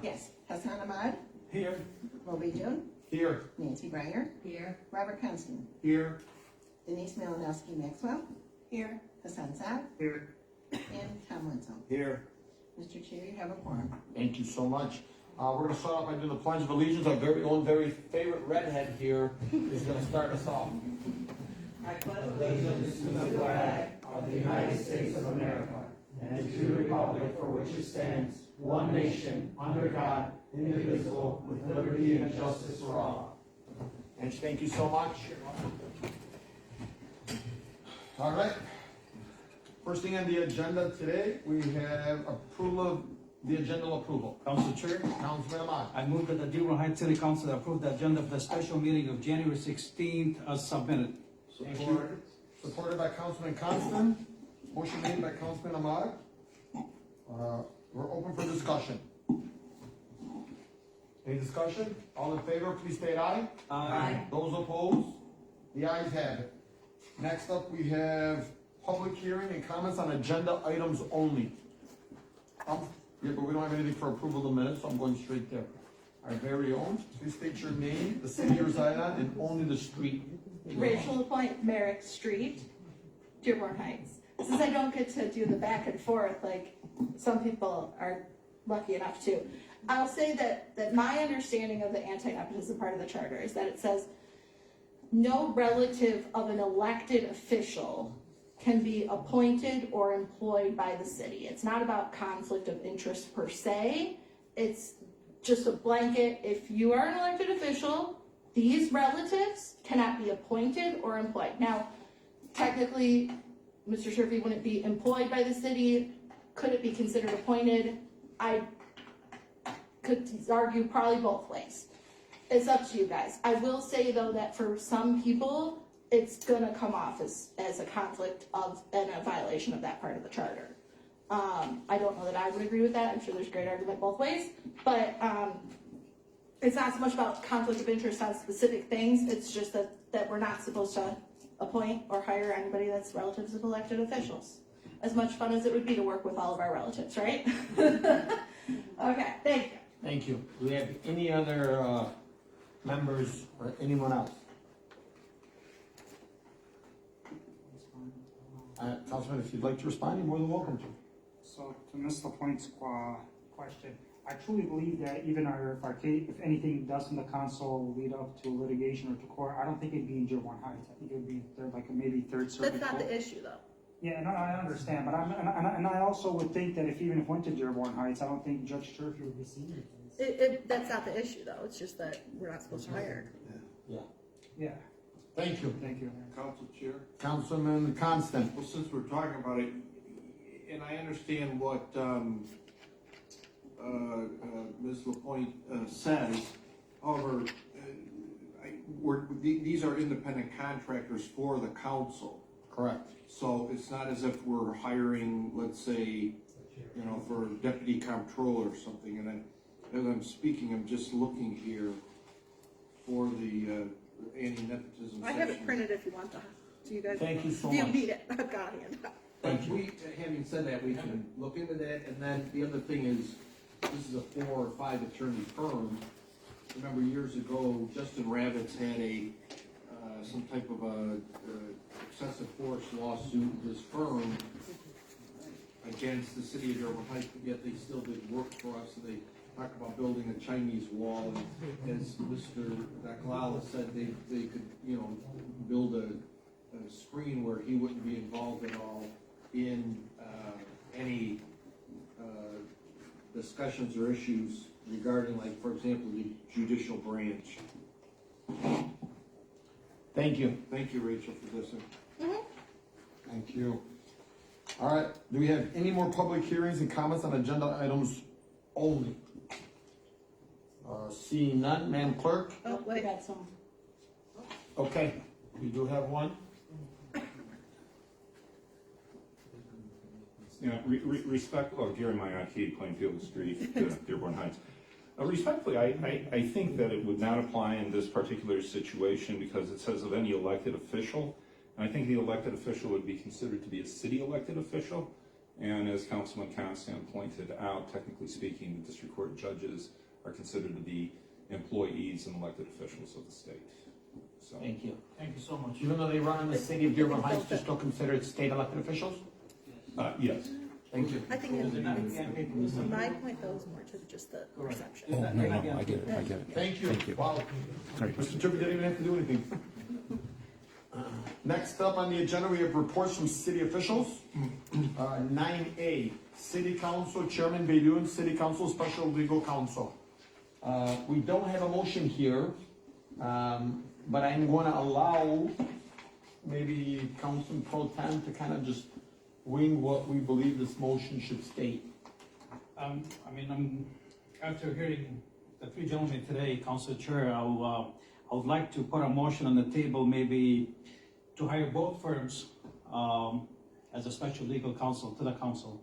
Speaker 3: Yes, Hassan Ahmad,
Speaker 2: Here.
Speaker 3: Roby June,
Speaker 2: Here.
Speaker 3: Nancy Breyer,
Speaker 6: Here.
Speaker 3: Robert Constant,
Speaker 2: Here.
Speaker 3: Denise Malinowski Maxwell,
Speaker 6: Here.
Speaker 3: Hassan Saab,
Speaker 11: Here.
Speaker 3: and Tom Wenzel.
Speaker 12: Here.
Speaker 3: Mr. Chair, you have a quorum.
Speaker 2: Thank you so much. We're gonna start off by doing the Pledge of Allegiance. Our very own, very favorite redhead here is gonna start us off.
Speaker 14: I pledge allegiance to the flag of the United States of America and to the republic for which it stands, one nation, under God, indivisible, with liberty and justice for all.
Speaker 2: And thank you so much. All right. First thing on the agenda today, we have approval of the agenda approval.
Speaker 10: Council Chair,
Speaker 2: Councilman Ahmad.
Speaker 10: I move that the Dearborn Heights City Council approve the agenda for the special meeting of January 16th as submitted.
Speaker 2: Supported by Councilman Constant. Motion made by Councilman Ahmad. We're open for discussion. Any discussion? All in favor, please state aye.
Speaker 10: Aye.
Speaker 2: Those opposed? The ayes have it. Next up, we have public hearing and comments on agenda items only. Yeah, but we don't have anything for approval of the minutes, so I'm going straight there. Our very own, please state your name, the city you reside on, and only the street.
Speaker 6: Rachel LaPointe, Merrick Street, Dearborn Heights. Since I don't get to do the back and forth like some people are lucky enough to, I'll say that my understanding of the anti-nepotism part of the charter is that it says no relative of an elected official can be appointed or employed by the city. It's not about conflict of interest per se. It's just a blanket. If you are an elected official, these relatives cannot be appointed or employed. Now, technically, Mr. Sherfy wouldn't be employed by the city. Could it be considered appointed? I could argue probably both ways. It's up to you guys. I will say though that for some people, it's gonna come off as a conflict of and a violation of that part of the charter. I don't know that I would agree with that. I'm sure there's great argument both ways, but it's not so much about conflict of interest on specific things. It's just that we're not supposed to appoint or hire anybody that's relatives of elected officials. As much fun as it would be to work with all of our relatives, right? Okay, thank you.
Speaker 2: Thank you. Do we have any other members or anyone else? Councilman, if you'd like to respond, you're more than welcome to.
Speaker 11: So to Ms. LaPointe's question, I truly believe that even if anything does in the council lead up to litigation or to court, I don't think it'd be in Dearborn Heights. I think it would be maybe Third Circuit.
Speaker 6: That's not
Speaker 11: Court.
Speaker 6: the issue though.
Speaker 11: Yeah, no, I understand, but I also would think that if even if it went to Dearborn Heights, I don't think Judge Turfy would be seeing it.
Speaker 6: That's not the issue though. It's just that we're not supposed to hire.
Speaker 11: Yeah.
Speaker 2: Thank you.
Speaker 11: Thank you.
Speaker 4: Council Chair?
Speaker 2: Councilman Constant.
Speaker 4: Well, since we're talking about it, and I understand what, Ms. LaPointe, says, however, these are independent contractors for the council.
Speaker 2: Correct.
Speaker 4: So it's not as if we're hiring, let's say, for deputy comptroller or something, and then, as I'm speaking, I'm just looking here for the, anti-nepotism
Speaker 6: I have it
Speaker 4: section.
Speaker 6: printed if you want to. Do you guys?
Speaker 2: Thank you so
Speaker 6: Do you
Speaker 2: much.
Speaker 6: need it? I've got it.
Speaker 4: But having said that, we can look into that, and then the other thing is, this is a 4 or 5 attorney firm. Remember years ago, Justin Ravitz had some type of a excessive force lawsuit with his firm against the city of Dearborn Heights, but yet they still did work for us, and they talked about building a Chinese wall, and as Mr. Daklala said, they could, build a screen where he wouldn't be involved at all in any discussions or issues regarding, like, for example, the judicial branch.
Speaker 2: Thank you.
Speaker 4: Thank you, Rachel, for this.
Speaker 2: Thank you. All right, do we have any more public hearings and comments on agenda items only? Seeing none, Madam Clerk?
Speaker 6: Oh, wait. I got some.
Speaker 2: Okay, we do have one.
Speaker 13: Yeah, Gary Mayaki, Plainfield Street, Dearborn Heights. Respectfully, I think that it would not apply in this particular situation because it says of any elected official. And I think the elected official would be considered to be a city elected official. And as Councilman Constant pointed out, technically speaking, the district court judges are considered to be employees and elected officials of the state. So.
Speaker 2: Thank you.
Speaker 10: Thank you so much.
Speaker 2: Even though they run in the city of Dearborn Heights, they're still considered state elected officials?
Speaker 13: Yes.
Speaker 2: Thank you.
Speaker 6: I think it's, my point though is more to just the perception.
Speaker 10: Oh, no,
Speaker 9: I get it.
Speaker 2: Thank you. Wow. Mr. Turpin didn't even have to do anything. Next up on the agenda, we have reports from city officials. 9A, City Council, Chairman Beidoun, City Council Special Legal Counsel. We don't have a motion here, but I'm going to allow maybe Councilman Pro Tem to kind of just wing what we believe this motion should state.
Speaker 10: After hearing the three gentlemen today, Council Chair, I would like to put a motion on the table, maybe to hire both firms as a special legal counsel to the council.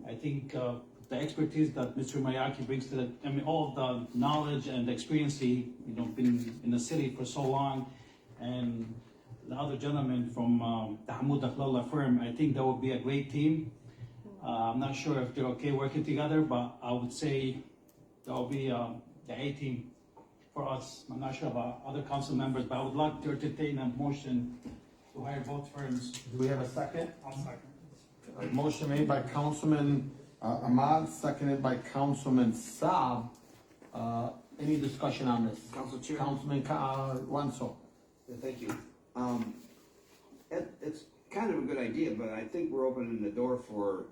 Speaker 10: I think the expertise that Mr. Mayaki brings to all of the knowledge and experience he, been in the city for so long, and the other gentleman from the Hamoud Akhlala firm, I think that would be a great team. I'm not sure if they're okay working together, but I would say that will be the A team for us. I'm not sure about other council members, but I would like to entertain a motion to hire both firms.
Speaker 2: Do we have a second?
Speaker 11: I'll second.
Speaker 2: A motion made by Councilman Ahmad, seconded by Councilman Saab. Any discussion on this?
Speaker 12: Council Chair?
Speaker 2: Councilman Wanso.
Speaker 12: Thank you. It's kind of a good idea, but I think we're opening the door for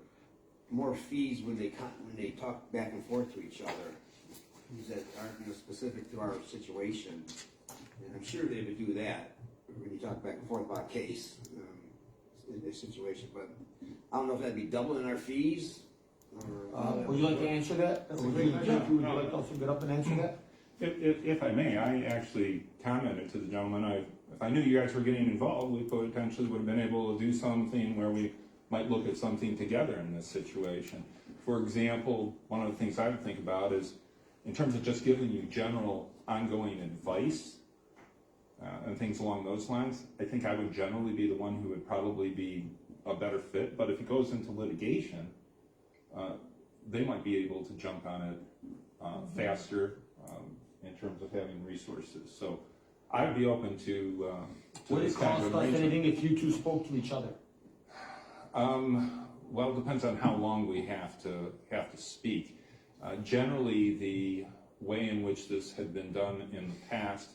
Speaker 12: more fees when they talk back and forth to each other, that aren't specific to our situation. And I'm sure they would do that when you talk back and forth about a case in this situation, but I don't know if that'd be doubling our fees or.
Speaker 2: Would you like to answer that? Would you like to also get up and answer that?
Speaker 13: If I may, I actually commented to the gentleman, if I knew you guys were getting involved, we potentially would have been able to do something where we might look at something together in this situation. For example, one of the things I would think about is, in terms of just giving you general ongoing advice, and things along those lines, I think I would generally be the one who would probably be a better fit, but if it goes into litigation, they might be able to jump on it faster in terms of having resources. So I'd be open to
Speaker 2: Would it
Speaker 13: this kind
Speaker 2: cost
Speaker 13: of
Speaker 2: us
Speaker 13: arrangement.
Speaker 2: anything if you two spoke to each other?
Speaker 13: Well, it depends on how long we have to speak. Generally, the way in which this had been done in the past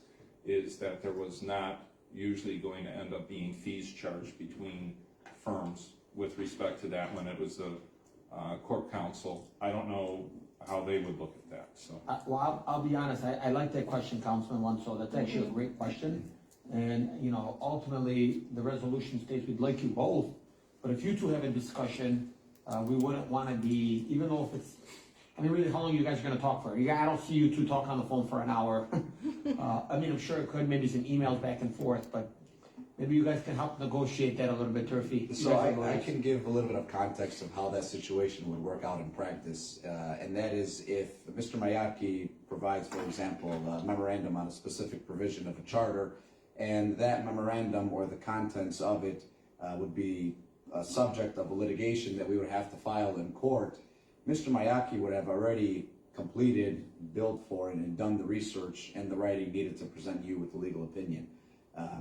Speaker 13: is that there was not usually going to end up being fees charged between firms with respect to that when it was a corp counsel. I don't know how they would look at that, so.
Speaker 2: Well, I'll be honest, I like that question, Councilman Wanso. That's actually a great question. And, ultimately, the resolution states we'd like you both, but if you two have a discussion, we wouldn't want to be, even though if it's, really, how long you guys are going to talk for? I don't see you two talking on the phone for an hour. I'm sure it could, maybe some emails back and forth, but maybe you guys can help negotiate that a little bit, Turfy.
Speaker 9: So I can give a little bit of context of how that situation would work out in practice, and that is if Mr. Mayaki provides, for example, a memorandum on a specific provision of a charter, and that memorandum or the contents of it would be a subject of a litigation that we would have to file in court, Mr. Mayaki would have already completed, billed for, and done the research and the writing needed to present you with the legal opinion.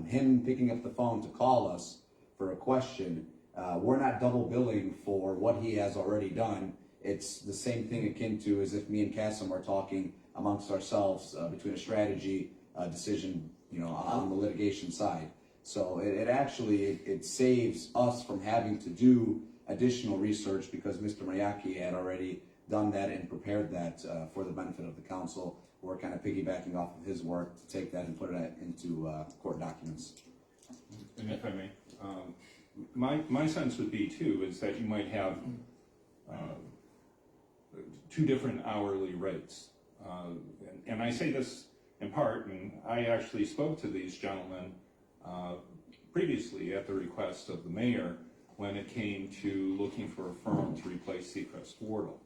Speaker 9: Him picking up the phone to call us for a question, we're not double billing for what he has already done. It's the same thing akin to as if me and Kassim are talking amongst ourselves between a strategy decision, on the litigation side. So it actually saves us from having to do additional research because Mr. Mayaki had already done that and prepared that for the benefit of the council. We're kind of piggybacking off of his work to take that and put it into court documents.
Speaker 13: And if I may, my sense would be too, is that you might have two different hourly rates. And I say this in part, and I actually spoke to these gentlemen previously at the request of the mayor when it came to looking for a firm to replace Seacrest Wardle.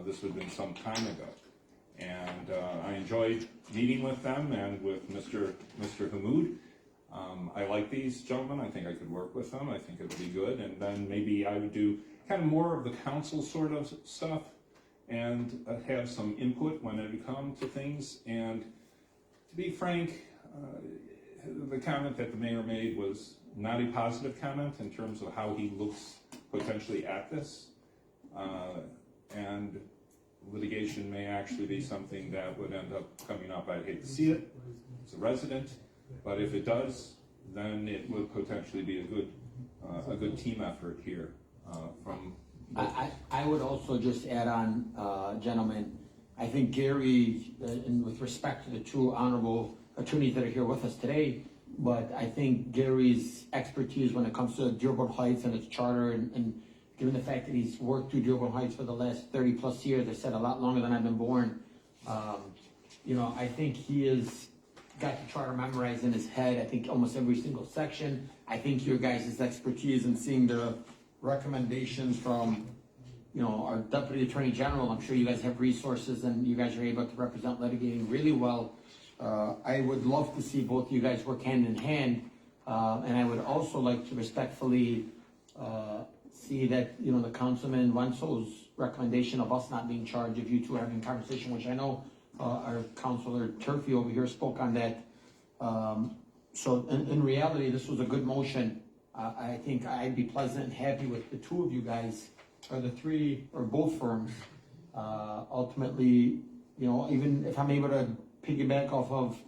Speaker 13: This would have been some time ago. And I enjoyed meeting with them and with Mr. Hamoud. I like these gentlemen. I think I could work with them. I think it would be good. And then maybe I would do kind of more of the council sort of stuff and have some input when it comes to things. And to be frank, the comment that the mayor made was not a positive comment in terms of how he looks potentially at this. And litigation may actually be something that would end up coming up. I'd hate to see it as a resident, but if it does, then it would potentially be a good team effort here from.
Speaker 2: I would also just add on, gentlemen, I think Gary, and with respect to the two honorable attorneys that are here with us today, But I think Gary's expertise when it comes to Dearborn Heights and its charter and given the fact that he's worked through Dearborn Heights for the last 30+ years, I said a lot longer than I've been born. You know, I think he has got the charter memorized in his head. I think almost every single section. I think your guys' expertise in seeing the recommendations from, you know, our Deputy Attorney General, I'm sure you guys have resources and you guys are able to represent litigating really well. I would love to see both of you guys work hand in hand. And I would also like to respectfully see that, you know, the Councilman Wenzel's recommendation of us not being charged of you two having a conversation, which I know our Councilor Turfy over here spoke on that. So in reality, this was a good motion. I think I'd be pleasant and happy with the two of you guys, or the three, or both firms. Ultimately, you know, even if I'm able to piggyback off of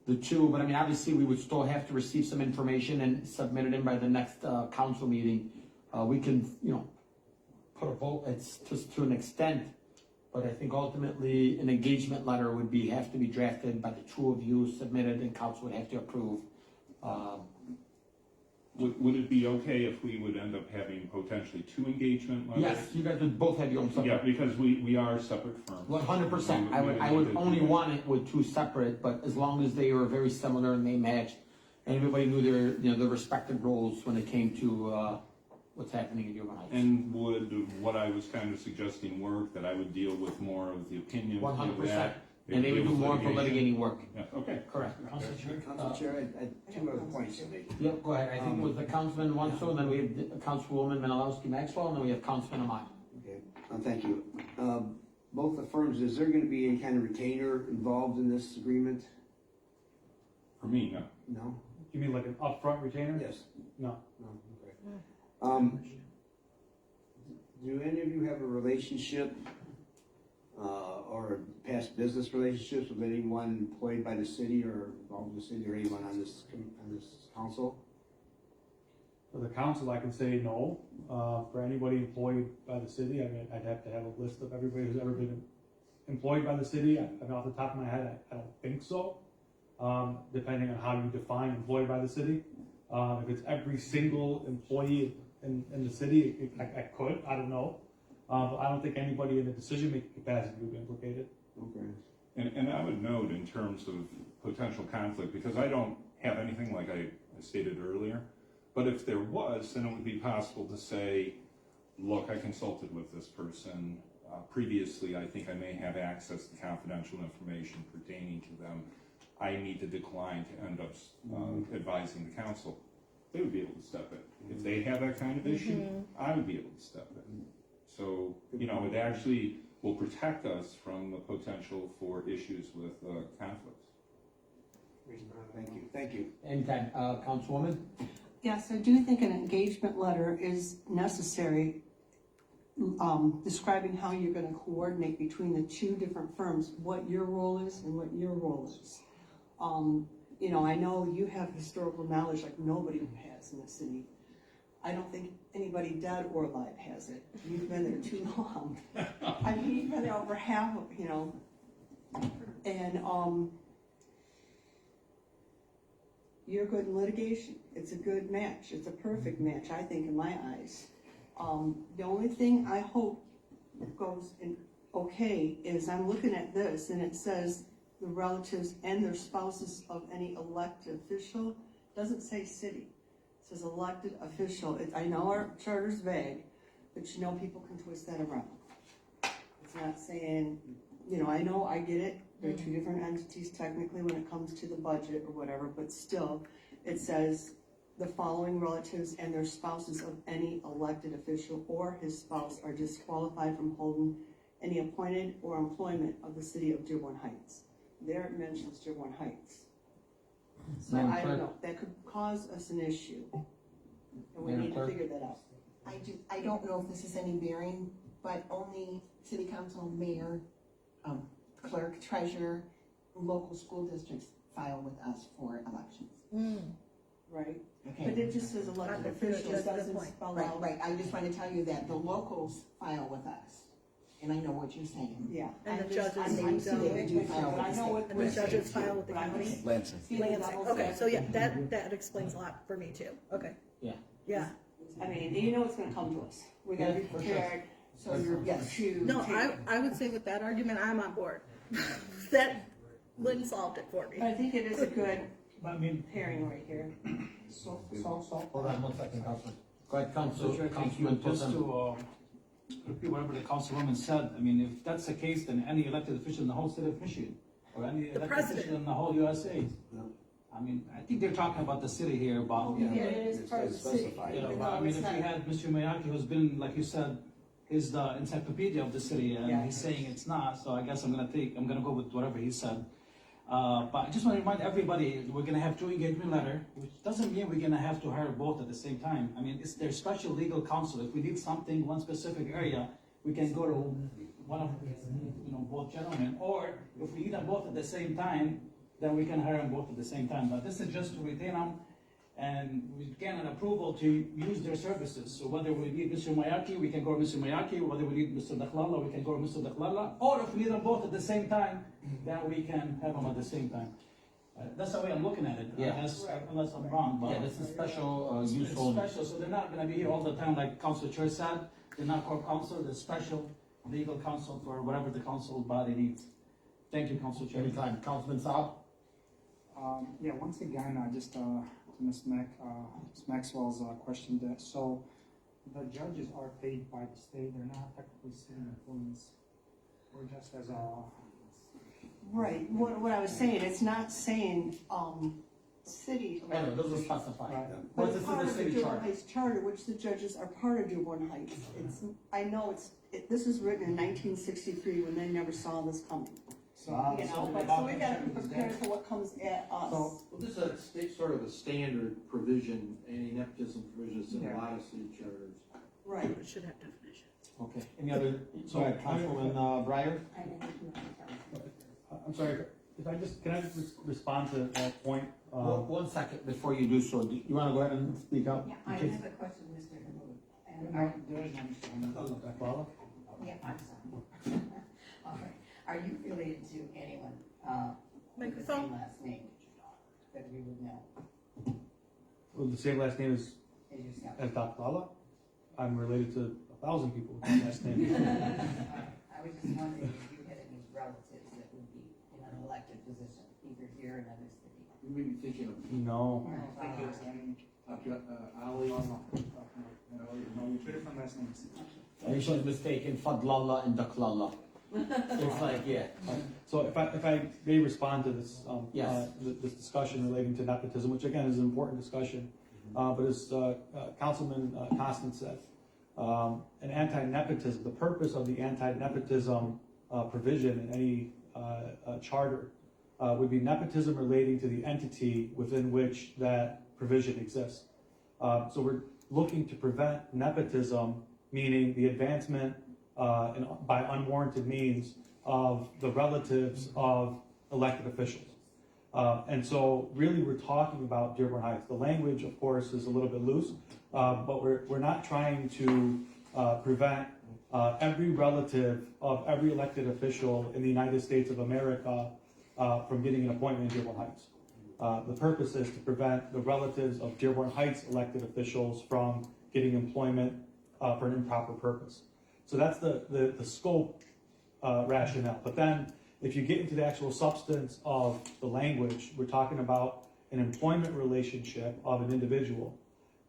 Speaker 2: the two, but I mean, obviously, we would still have to receive some information and submit it in by the next council meeting. We can, you know, put a vote, it's just to an extent, but I think ultimately an engagement letter would have to be drafted by the two of you, submitted, and council would have to approve.
Speaker 13: Would it be okay if we would end up having potentially two engagement letters?
Speaker 2: Yes, you guys would both have your own separate.
Speaker 13: Yeah, because we are separate firms.
Speaker 2: 100%. I would only want it with two separate, but as long as they were very similar and they matched, and everybody knew their, you know, their respective roles when it came to what's happening in Dearborn Heights.
Speaker 13: And would what I was kind of suggesting work, that I would deal with more of the opinions of
Speaker 2: 100%.
Speaker 13: that?
Speaker 2: And they would do more of the litigating work.
Speaker 13: Yeah, okay.
Speaker 2: Correct.
Speaker 12: Council Chair, I have two other points to make.
Speaker 2: Yep, go ahead. I think it was the Councilman Wenzel, then we have Councilwoman Menalowski Maxwell, and then we have Councilman Ahmad.
Speaker 12: Okay, thank you. Both the firms, is there gonna be any kind of retainer involved in this agreement?
Speaker 13: For me, no.
Speaker 12: No?
Speaker 8: You mean like an upfront retainer?
Speaker 12: Yes.
Speaker 8: No.
Speaker 12: No, okay. Do any of you have a relationship, or past business relationships with anyone employed by the city or involved in the city or anyone on this council?
Speaker 8: For the council, I can say no. For anybody employed by the city, I mean, I'd have to have a list of everybody who's ever been employed by the city. I mean, off the top of my head, I don't think so. Depending on how you define employed by the city. If it's every single employee in the city, I could, I don't know. But I don't think anybody in the decision-making capacity would be implicated.
Speaker 12: Okay.
Speaker 13: And I would note in terms of potential conflict, because I don't have anything like I stated earlier, but if there was, then it would be possible to say, look, I consulted with this person previously. I think I may have access to confidential information pertaining to them. I need to decline to end up advising the council. They would be able to step in. If they have that kind of issue, I would be able to step in. So, you know, it actually will protect us from the potential for issues with conflicts.
Speaker 12: Thank you, thank you.
Speaker 2: Anytime, Councilwoman?
Speaker 5: Yes, I do think an engagement letter is necessary, describing how you're gonna coordinate between the two different firms, what your role is and what your role is. You know, I know you have historical knowledge like nobody has in the city. I don't think anybody dead or alive has it. You've been there too long. I mean, you've been there over half of, you know, and, you're good in litigation. It's a good match. It's a perfect match, I think, in my eyes. The only thing I hope goes in okay is I'm looking at this and it says the relatives and their spouses of any elected official. Doesn't say city. It says elected official. I know our charter's vague, but you know people can twist that around. It's not saying, you know, I get it. They're two different entities technically when it comes to the budget or whatever, but still, it says the following relatives and their spouses of any elected official or his spouse are disqualified from holding any appointed or employment of the city of Dearborn Heights. There it mentions Dearborn Heights. So I don't know, that could cause us an issue. And we need to figure that out.
Speaker 3: I don't know if this is any bearing, but only city council, mayor, clerk, treasurer, local school districts file with us for elections.
Speaker 5: Right.
Speaker 3: Okay.
Speaker 5: But it just says elected officials, doesn't spell out.
Speaker 3: Right, I just want to tell you that the locals file with us. and I know what you're saying.
Speaker 5: Yeah.
Speaker 6: And the
Speaker 3: I'm just-
Speaker 6: judges
Speaker 3: I'm
Speaker 6: need
Speaker 3: seeing
Speaker 6: to-
Speaker 3: you do file
Speaker 5: But I know what.
Speaker 6: And the judges file with the
Speaker 5: but I'm
Speaker 6: county?
Speaker 5: just
Speaker 9: Lansing.
Speaker 5: feeling
Speaker 6: Lansing,
Speaker 5: devil's
Speaker 6: okay, so yeah,
Speaker 5: advocate.
Speaker 6: that explains a lot for me too, okay.
Speaker 2: Yeah.
Speaker 6: Yeah,
Speaker 5: I mean, you know it's gonna come to us. We gotta be
Speaker 2: Yeah, for sure.
Speaker 5: prepared, so you're,
Speaker 3: Yes.
Speaker 5: to.
Speaker 6: no,
Speaker 5: take-
Speaker 6: I would say with that argument, I'm on board. That Lynn solved it for me.
Speaker 5: I think it is a good
Speaker 10: But I mean,
Speaker 5: pairing right here.
Speaker 2: Hold on one second, Councilman. Go ahead,
Speaker 10: so Chair, thank you,
Speaker 2: Councilman.
Speaker 10: just
Speaker 2: Wilson.
Speaker 10: to, repeat whatever the councilwoman said, I mean, if that's the case, then any elected official in the whole state of Michigan, or any elected
Speaker 6: president.
Speaker 10: official in the whole USA. I mean, I think they're talking about the city here, about,
Speaker 5: Yeah, it is part of the city.
Speaker 10: you know,
Speaker 5: even
Speaker 10: I
Speaker 5: though
Speaker 10: mean,
Speaker 5: it's
Speaker 10: if
Speaker 5: not-
Speaker 10: we had Mr. Miyake, who's been, like you said, is the encyclopedia of the city, and
Speaker 5: Yeah.
Speaker 10: he's saying it's not, so I guess I'm gonna go with whatever he said. But I just wanna remind everybody, we're gonna have 2 engagement letter, which doesn't mean we're gonna have to hire both at the same time. I mean, it's their special legal counsel. If we need something, one specific area, we can go to one of, you know, both gentlemen, or if we need them both at the same time, then we can hire them both at the same time. But this is just to retain them, and we get an approval to use their services. So whether we need Mr. Mayaki, we can go to Mr. Mayaki, whether we need Mr. Dakhlala, we can go to Mr. Dakhlala, or if we need them both at the same time, then we can have them at the same time. That's the way I'm looking at it,
Speaker 2: Yeah.
Speaker 10: unless I'm wrong, but.
Speaker 2: Yeah, this is special,
Speaker 10: It's
Speaker 2: use only.
Speaker 10: special, so they're not gonna be here all the time, like Council Chair said, they're not corp counsel, they're special legal counsel for whatever the council body needs. Thank you, Council Chair.
Speaker 2: Anytime, Councilman Saab?
Speaker 11: Yeah, once again, just, to Ms. Maxwell's, question that, so the judges are paid by the state, they're not technically city employees. Or just as a,
Speaker 5: Right, what I was saying, it's not saying, city.
Speaker 2: I know, those are specified.
Speaker 11: Right.
Speaker 5: But
Speaker 2: But
Speaker 5: it's
Speaker 2: this is
Speaker 5: part
Speaker 2: the
Speaker 5: of the
Speaker 2: city
Speaker 5: Dearborn
Speaker 2: charter.
Speaker 5: Heights Charter, which the judges are part of Dearborn Heights. It's, I know this was written in 1963 when they never saw this coming.
Speaker 11: so,
Speaker 5: You know, but so we gotta be prepared for what comes at us.
Speaker 11: So-
Speaker 4: Well, this is a state, sort of a standard provision, anti-nepotism provisions in a lot of city charters.
Speaker 5: Right.
Speaker 6: It should have definitions.
Speaker 2: Okay, any other, go ahead, Councilman, Breyer?
Speaker 8: I'm sorry, can I just respond to that point?
Speaker 2: One second before you do so, do you wanna go ahead and speak up?
Speaker 1: Yeah, I
Speaker 2: Okay.
Speaker 1: have a question, Mr. Hamud. And
Speaker 11: no,
Speaker 1: are,
Speaker 11: there is no Mr. Hamud.
Speaker 1: yeah, I'm sorry. All right, are you related to anyone, with the
Speaker 6: Microphone?
Speaker 1: same last name that we would know
Speaker 8: Well, the same last name as
Speaker 1: as yourself?
Speaker 8: Dr. Lala. I'm related to 1,000 people with that last name.
Speaker 1: I was just wondering if you had any relatives that would be in an elected position, either here or another city.
Speaker 4: You may be thinking of,
Speaker 8: No.
Speaker 11: I think it's,
Speaker 4: Ali.
Speaker 11: two different last names.
Speaker 2: And she's mistaken, Fadlallah and Daklalla. It's like, yeah.
Speaker 8: So if I may respond to this,
Speaker 2: Yes.
Speaker 8: this discussion relating to nepotism, which again is an important discussion, but as Councilman Constant said, an anti-nepotism, the purpose of the anti-nepotism provision in any charter would be nepotism relating to the entity within which that provision exists. So we're looking to prevent nepotism, meaning the advancement by unwarranted means of the relatives of elected officials. And so really we're talking about Dearborn Heights. The language, of course, is a little bit loose, but we're not trying to prevent every relative of every elected official in the United States of America from getting an appointment in Dearborn Heights. The purpose is to prevent the relatives of Dearborn Heights elected officials from getting employment for an improper purpose. So that's the scope rationale. But then if you get into the actual substance of the language, we're talking about an employment relationship of an individual,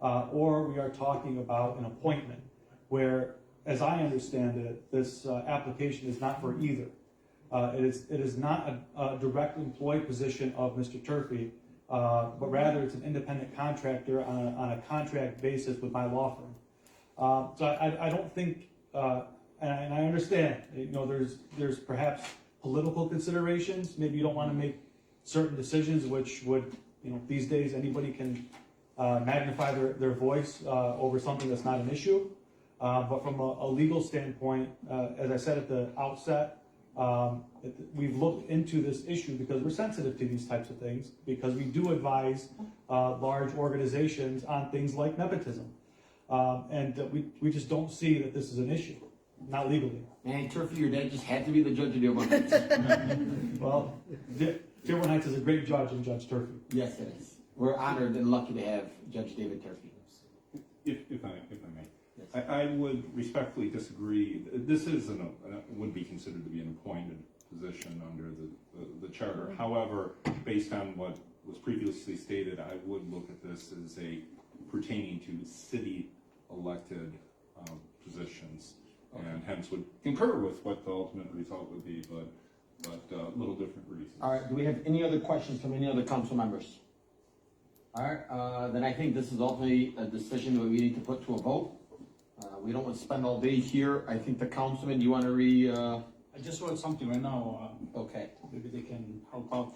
Speaker 8: or we are talking about an appointment where, as I understand it, this application is not for either. It is not a direct employee position of Mr. Turfy, but rather it's an independent contractor on a contract basis with my law firm. So I don't think, and I understand, there's perhaps political considerations. Maybe you don't want to make certain decisions, which would, these days anybody can magnify their voice over something that's not an issue. But from a legal standpoint, as I said at the outset, we've looked into this issue because we're sensitive to these types of things, because we do advise large organizations on things like nepotism. And we just don't see that this is an issue. not legally.
Speaker 2: Man, Turfy, your dad just had to be the judge of Dearborn Heights.
Speaker 8: Well, Dearborn Heights is a great judge in Judge Turfy.
Speaker 2: Yes, it is. We're honored and lucky to have Judge David Turfy.
Speaker 13: If I may, I would respectfully disagree. This is would be considered to be an appointed position under the charter. However, based on what was previously stated, I would look at this as pertaining to city elected positions, and hence would concur with what the ultimate result would be, but little different reasons.
Speaker 2: All right, do we have any other questions from any other council members? All right, then I think this is ultimately a decision that we need to put to a vote. We don't want to spend all day here. I think the councilman, you want to
Speaker 10: I just wrote something right now.
Speaker 2: Okay.
Speaker 10: Maybe they can help out.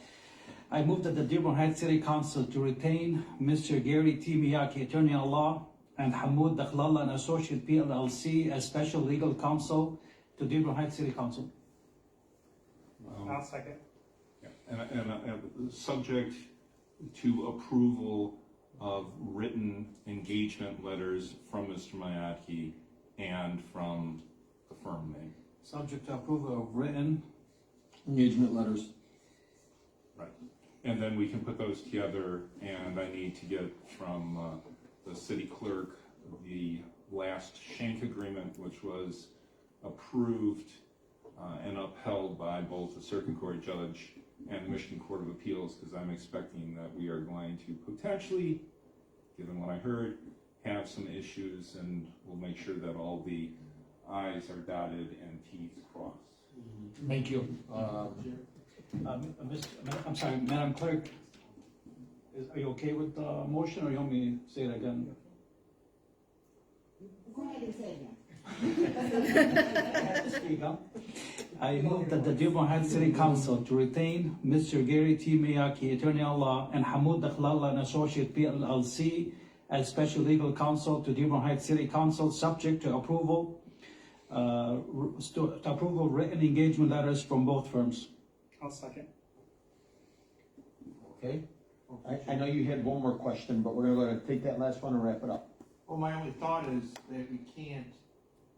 Speaker 10: I move that the Dearborn Heights City Council to retain Mr. Gary T. Miyake, attorney at law, and Hamoud Dakhlala and Associate PLLC as special legal counsel to Dearborn Heights City Council.
Speaker 11: I'll second.
Speaker 13: Yeah, and subject to approval of written engagement letters from Mr. Mayatki and from the firm name.
Speaker 10: Subject to approval of written
Speaker 2: engagement letters.
Speaker 13: Right. And then we can put those together, and I need to get from the city clerk the last Shank agreement, which was approved and upheld by both the Circuit Court judge and the Michigan Court of Appeals, because I'm expecting that we are going to potentially, given what I heard, have some issues, and we'll make sure that all the I's are dotted and T's crossed.
Speaker 2: Thank you.
Speaker 10: I'm sorry, Madam Clerk, are you okay with the motion, or you want me to say it again?
Speaker 3: Go ahead and say it again.
Speaker 10: Speak up. I move that the Dearborn Heights City Council to retain Mr. Gary T. Miyake, attorney at law, and Hamoud Dakhlala and Associate PLLC as special legal counsel to Dearborn Heights City Council, subject to approval written engagement letters from both firms.
Speaker 11: I'll second.
Speaker 2: Okay. I know you had one more question, but we're gonna go ahead and take that last one and wrap it up.
Speaker 4: Well, my only thought is that we can't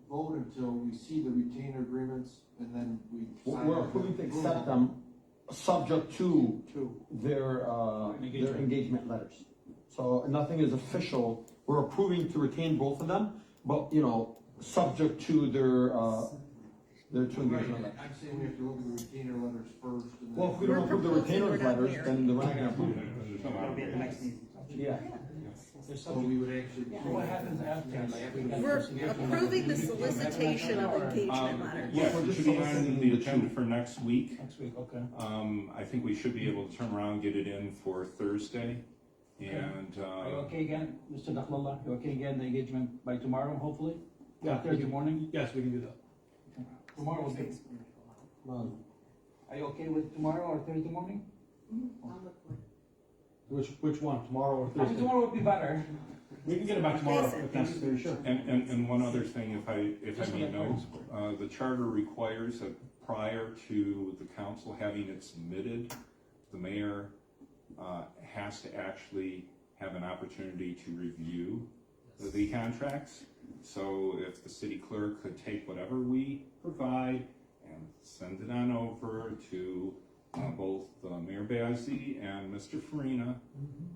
Speaker 4: vote until we see the retainer agreements and then we sign.
Speaker 2: We're approving to accept them, subject to their engagement letters. So nothing is official. We're approving to retain both of them, but, subject to their two engagement letters.
Speaker 4: I'm saying we have to look at the retainer letters first. And then
Speaker 2: Well, if we don't approve the retainer letters, then we're not gonna approve it.
Speaker 11: It'll be at the next meeting.
Speaker 2: Yeah.
Speaker 4: So we would actually.
Speaker 10: What happens after?
Speaker 15: We're approving the solicitation of engagement letters.
Speaker 13: Yes, it should be on the agenda for next week.
Speaker 10: Next week, okay.
Speaker 13: I think we should be able to turn around and get it in for Thursday. And,
Speaker 10: Are you okay again, Mr. Dakhlala? You okay again, the engagement by tomorrow, hopefully?
Speaker 8: Yeah.
Speaker 10: Thursday morning?
Speaker 8: Yes, we can do that.
Speaker 10: Tomorrow will be. Are you okay with tomorrow or Thursday morning?
Speaker 3: I'll look for it.
Speaker 8: Which one, tomorrow or
Speaker 10: I
Speaker 8: Thursday?
Speaker 10: mean, tomorrow would be better.
Speaker 8: We can get it back tomorrow if necessary, sure.
Speaker 13: and one other thing, if I may note, the charter requires that prior to the council having it submitted, the mayor has to actually have an opportunity to review the contracts. So if the city clerk could take whatever we provide and send it on over to both Mayor Bazzi and Mr. Farina,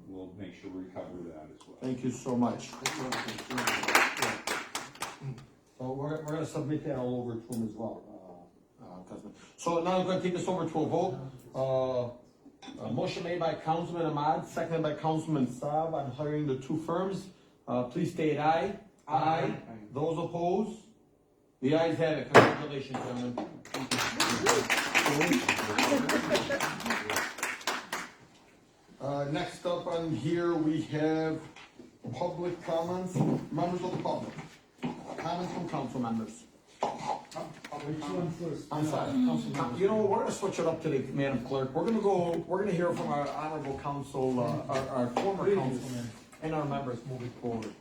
Speaker 13: we'll make sure we cover that as well.
Speaker 2: Thank you so much. So we're gonna submit that all over to him as well, Councilman. So now we're gonna take this over to a vote. A motion made by Councilman Ahmad, seconded by Councilman Saab on hiring the two firms. Please state aye. Aye. Those opposed? The ayes have it. Congratulations, gentlemen. Next up on here, we have public comments, members of the public. Comments from council members. I'm sorry. We're gonna switch it up today, Madam Clerk. We're gonna hear from our honorable council, our former councilmen and our members moving forward.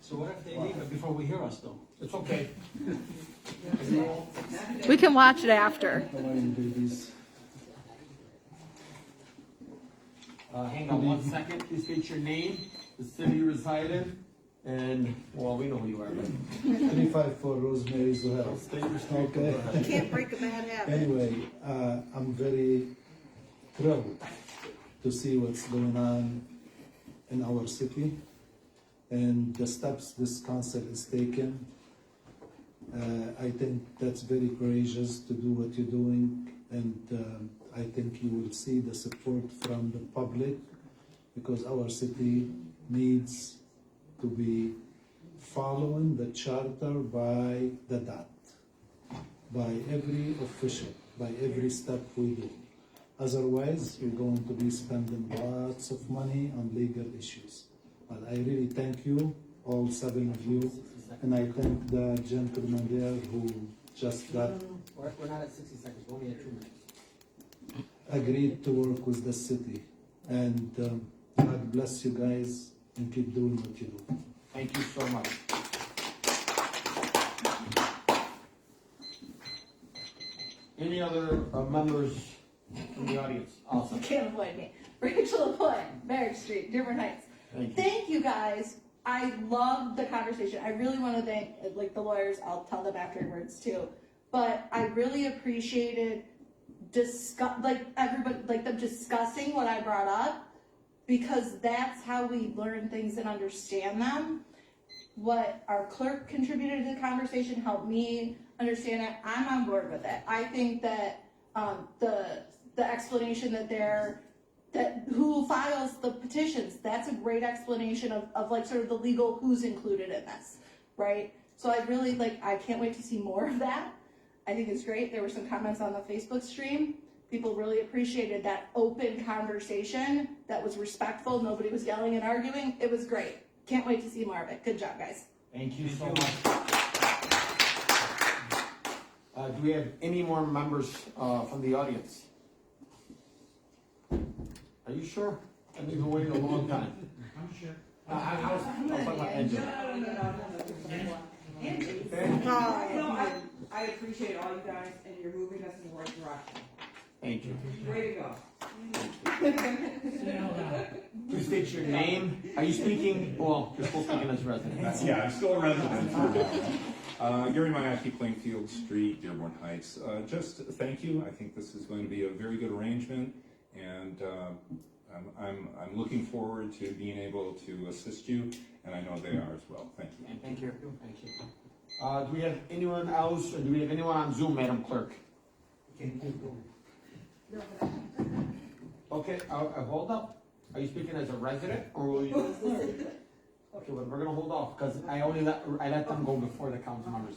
Speaker 10: So what if they leave it before we hear us, though?
Speaker 2: It's okay.
Speaker 15: We can watch it after.
Speaker 2: Hang on 1 second. Please state your name, the city you reside in. And, well, we know who you are, but
Speaker 16: 354 Rosemary Zuhair. Okay.
Speaker 15: You can't break a bad habit.
Speaker 16: Anyway, I'm very thrilled to see what's going on in our city and the steps this council is taking. I think that's very courageous to do what you're doing, and I think you will see the support from the public because our city needs to be following the charter by the dot, by every official, by every step we do. Otherwise, we're going to be spending lots of money on legal issues. But I really thank you, all 7 of you, and I thank the gentleman there who just got
Speaker 2: we're not at 60 seconds, we're only at 2 minutes.
Speaker 16: agreed to work with the city. And God bless you guys and keep doing what you do.
Speaker 2: Thank you so much. Any other members from the audience? Awesome.
Speaker 6: Can't avoid me. Rachel LaPointe, Merrick Street, Dearborn Heights. Thank you guys. I loved the conversation. I really want to thank like the lawyers. I'll tell them afterwards too. But I really appreciated them discussing what I brought up, because that's how we learn things and understand them. What our clerk contributed to the conversation helped me understand it. I'm on board with it. I think that the explanation that who files the petitions, that's a great explanation of like sort of the legal who's included in this, right? So I really I can't wait to see more of that. I think it's great. There were some comments on the Facebook stream. People really appreciated that open conversation that was respectful. Nobody was yelling and arguing. It was great. Can't wait to see more of it. Good job, guys.
Speaker 2: Thank you so much. Do we have any more members from the audience? Are you sure? I think we're waiting a long time.
Speaker 14: I'm sure.
Speaker 2: I was talking about Angela.
Speaker 17: I appreciate all you guys, and you're moving us in the right direction.
Speaker 2: Thank you.
Speaker 17: Way to go.
Speaker 2: Please state your name. Are you speaking? Well, you're still speaking as a resident.
Speaker 13: Yeah, I'm still a resident. Gary Mayaki, Plainfield Street, Dearborn Heights. Just thank you. I think this is going to be a very good arrangement, and I'm looking forward to being able to assist you, and I know they are as well. Thank you.
Speaker 2: Thank you. Thank you. Do we have anyone else, or do we have anyone on Zoom, Madam Clerk? Okay, hold up. Are you speaking as a resident, or will you? Okay, well, we're gonna hold off, because I let them go before the council members.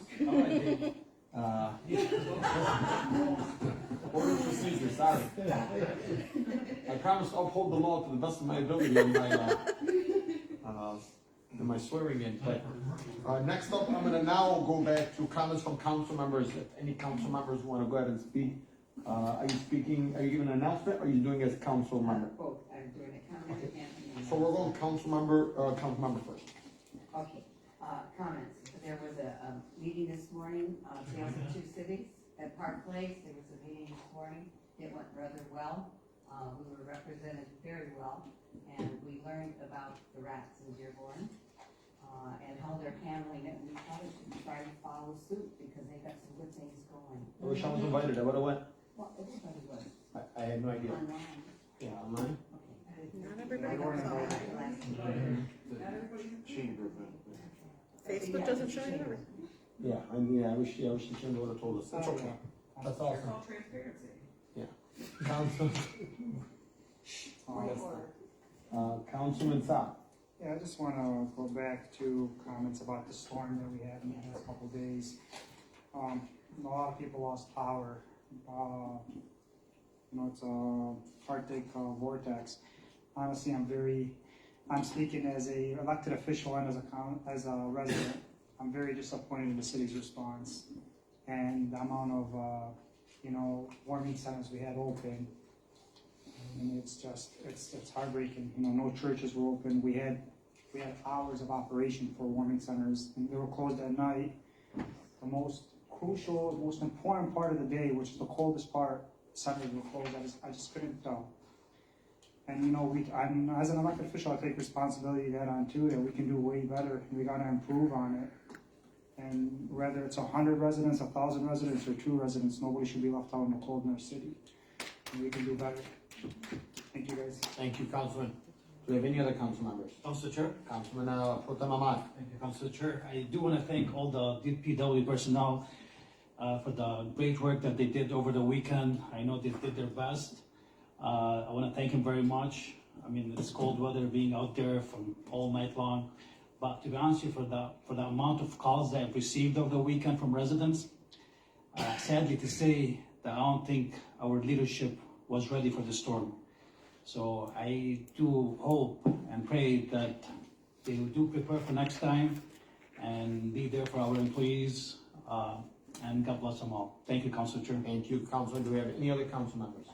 Speaker 2: Order of procedure, sorry. I promise to uphold the law to the best of my ability in my swearing in, but next up, I'm gonna now go back to comments from council members. If any council members wanna go ahead and speak. Are you giving an announcement, or are you doing it as council member?
Speaker 1: Both, I'm doing a comment and.
Speaker 2: So we're going council member first.
Speaker 1: Okay, comments. There was a meeting this morning, Tales of Two Cities at Park Place. There was a meeting this morning. It went rather well. We were represented very well, and we learned about the rats in Dearborn, and how they're handling it. And we probably should try to follow suit, because they got some good things going.
Speaker 2: I wish I was invited, I would've went.
Speaker 1: Well, everybody was.
Speaker 2: I had no idea.
Speaker 1: Online.
Speaker 2: Yeah, online?
Speaker 15: Not everybody goes online.
Speaker 4: Chamber,
Speaker 15: Facebook doesn't show you everything.
Speaker 2: Yeah, I wish the chamber would've told us. That's okay. That's awesome.
Speaker 17: It's all transparency.
Speaker 2: Yeah. Council. Councilman Saab.
Speaker 11: Yeah, I just want to go back to comments about the storm that we had in the last couple of days. A lot of people lost power. It's a Arctic vortex. Honestly, I'm speaking as a elected official and as a resident. I'm very disappointed in the city's response and the amount of warming centers we had open. And it's heartbreaking. No churches were open. We had hours of operation for warming centers, and they were closed at night. The most crucial, most important part of the day, which is the coldest part, centers were closed. I just couldn't And, you know, as an elected official, I take responsibility of that on too, that we can do way better, and we gotta improve on it. And whether it's 100 residents, 1,000 residents, or 2 residents, nobody should be left out in the cold in our city. And we can do better. Thank you, guys.
Speaker 2: Thank you, Councilman. Do we have any other council members?
Speaker 10: Council Chair.
Speaker 2: Councilman Pro Tem Ahmad.
Speaker 10: Thank you, Council Chair. I do want to thank all the DPW personnel for the great work that they did over the weekend. I know they did their best. I want to thank them very much. I mean, it's cold weather being out there from all night long. But to be honest with you, for the amount of calls that I've received over the weekend from residents, sadly to say that I don't think our leadership was ready for the storm. So I do hope and pray that they will do prepare for next time and be there for our employees, and God bless them all. Thank you, Council Chair.
Speaker 2: Thank you, Councilman. Do we have any other council members?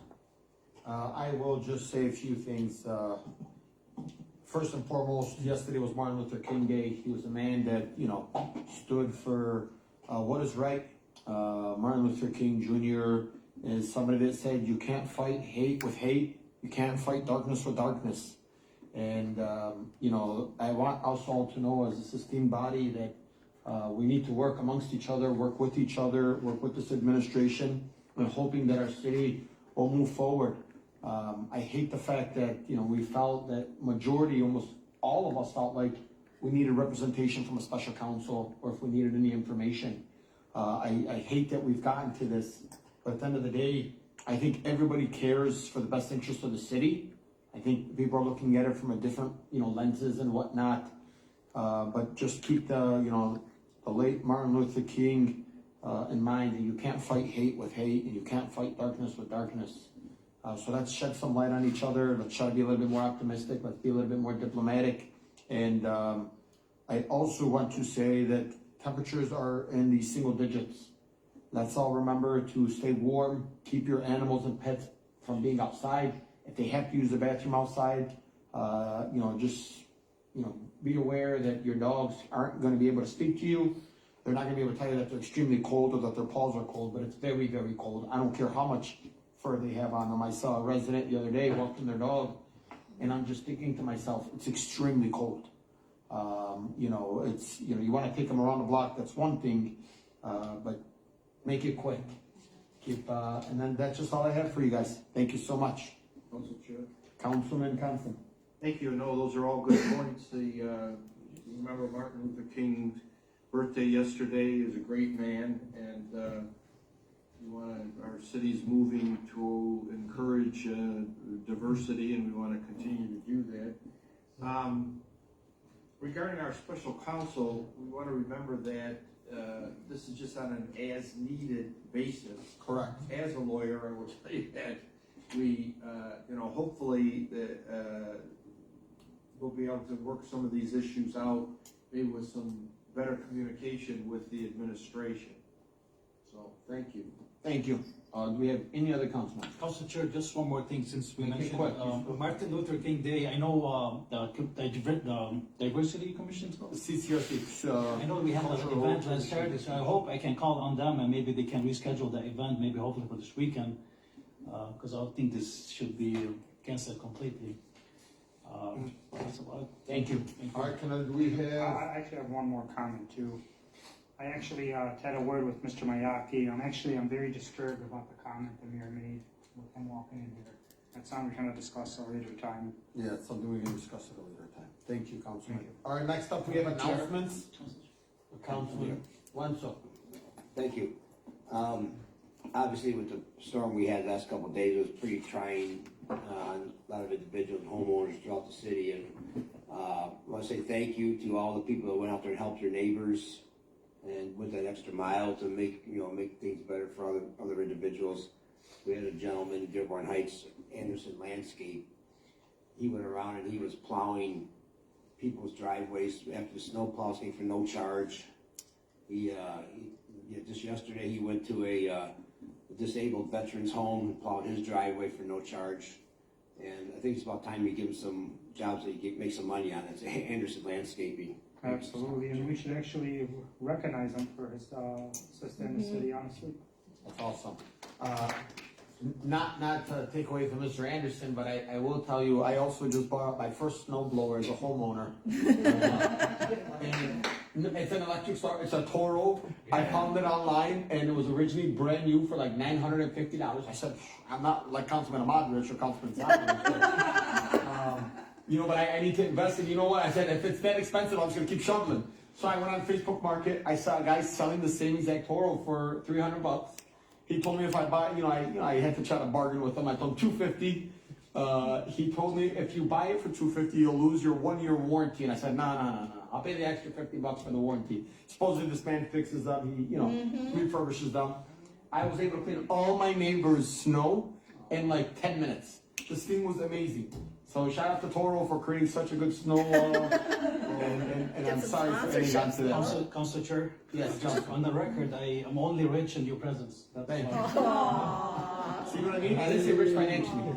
Speaker 2: I will just say a few things. First and foremost, yesterday was Martin Luther King Day. He was a man that, you know, stood for what is right. Martin Luther King Jr. is somebody that said you can't fight hate with hate. You can't fight darkness with darkness. And, you know, I want us all to know as a esteemed body that we need to work amongst each other, work with each other, work with this administration, and hoping that our city will move forward. I hate the fact that, you know, we felt that majority, almost all of us felt like we needed representation from a special counsel or if we needed any information. I hate that we've gotten to this, but at the end of the day, I think everybody cares for the best interest of the city. I think people are looking at it from a different, you know, lenses and whatnot. But just keep the, you know, the late Martin Luther King in mind, that you can't fight hate with hate and you can't fight darkness with darkness. So let's shed some light on each other. Let's try to be a little bit more optimistic. Let's be a little bit more diplomatic. And I also want to say that temperatures are in the single digits. Let's all remember to stay warm, keep your animals and pets from being outside. If they have to use the bathroom outside, you know, just, you know, be aware that your dogs aren't going to be able to speak to you. They're not going to be able to tell you that they're extremely cold or that their paws are cold, but it's very, very cold. I don't care how much fur they have on them. I saw a resident the other day walking their dog, and I'm just thinking to myself, it's extremely cold. You know, it's, you know, you want to take them around the block, that's one thing, but make it quick. Keep, and then that's just all I have for you guys. Thank you so much.
Speaker 4: Council Chair.
Speaker 2: Councilman Constant.
Speaker 4: Thank you. No, those are all good points. Remember Martin Luther King's birthday yesterday. He was a great man, and our city's moving to encourage diversity, and we want to continue to do that. Regarding our special counsel, we want to remember that this is just on an as-needed basis.
Speaker 2: Correct.
Speaker 4: As a lawyer, I will tell you that we, you know, hopefully we'll be able to work some of these issues out, maybe with some better communication with the administration. So, thank you.
Speaker 2: Thank you. Do we have any other councilmen?
Speaker 10: Council Chair, just one more thing since we
Speaker 2: Make it
Speaker 10: mentioned
Speaker 2: quick.
Speaker 10: Martin Luther King Day. I know the Diversity Commission.
Speaker 2: CCRC.
Speaker 10: I know we had an event last Saturday, so I hope I can call on them and maybe they can reschedule the event, maybe hopefully for this weekend, because I think this should be canceled completely. That's about it.
Speaker 2: Thank you. All right, do we have?
Speaker 11: I actually have one more comment too. I actually had a word with Mr. Mayaki. I'm very disturbed about the comment the mayor made with him walking in here. That's something we're going to discuss at a later time.
Speaker 2: Yeah, it's something we can discuss at a later time. Thank you, Councilman. All right, next up we have announcements. Councilman Wenzel.
Speaker 12: Thank you. Obviously with the storm we had the last couple of days, it was pretty trying on a lot of individuals and homeowners throughout the city. And I want to say thank you to all the people that went out there and helped their neighbors and went that extra mile to make things better for other individuals. We had a gentleman in Dearborn Heights, Anderson Landscape. He went around and he was plowing people's driveways after the snow plows came for no charge. Just yesterday he went to a disabled veteran's home and plowed his driveway for no charge. And I think it's about time we give him some jobs that he can make some money on. It's Anderson Landscaping.
Speaker 11: Absolutely, and we should actually recognize him for his assist in the city, honestly.
Speaker 2: That's awesome. Not to take away from Mr. Anderson, but I will tell you, I also just bought my first snow blower as a homeowner. And it's an electric start, it's a Toro. I found it online and it was originally brand new for like $950. I said, I'm not like Councilman Amadrich or Councilman Sadler. You know, but I need to invest, and you know what? I said, if it's that expensive, I'm just gonna keep shoveling. So I went on Facebook Market, I saw a guy selling the same exact Toro for $300. He told me if I buy, I had to try to bargain with him. I told him $250. He told me if you buy it for $250, you'll lose your 1-year warranty. And I said, no. I'll pay the extra $50 for the warranty. Supposedly this man fixes them, he, refurbishes them. I was able to clean all my neighbors' snow in like 10 minutes. This thing was amazing. So shout out to Toro for creating such a good snow and I'm sorry for any done to that.
Speaker 10: Council Chair?
Speaker 2: Yes, Council.
Speaker 10: On the record, I am only rich in your presence.
Speaker 2: Thank you.
Speaker 15: Aww.
Speaker 2: See what I mean? I didn't say rich financially.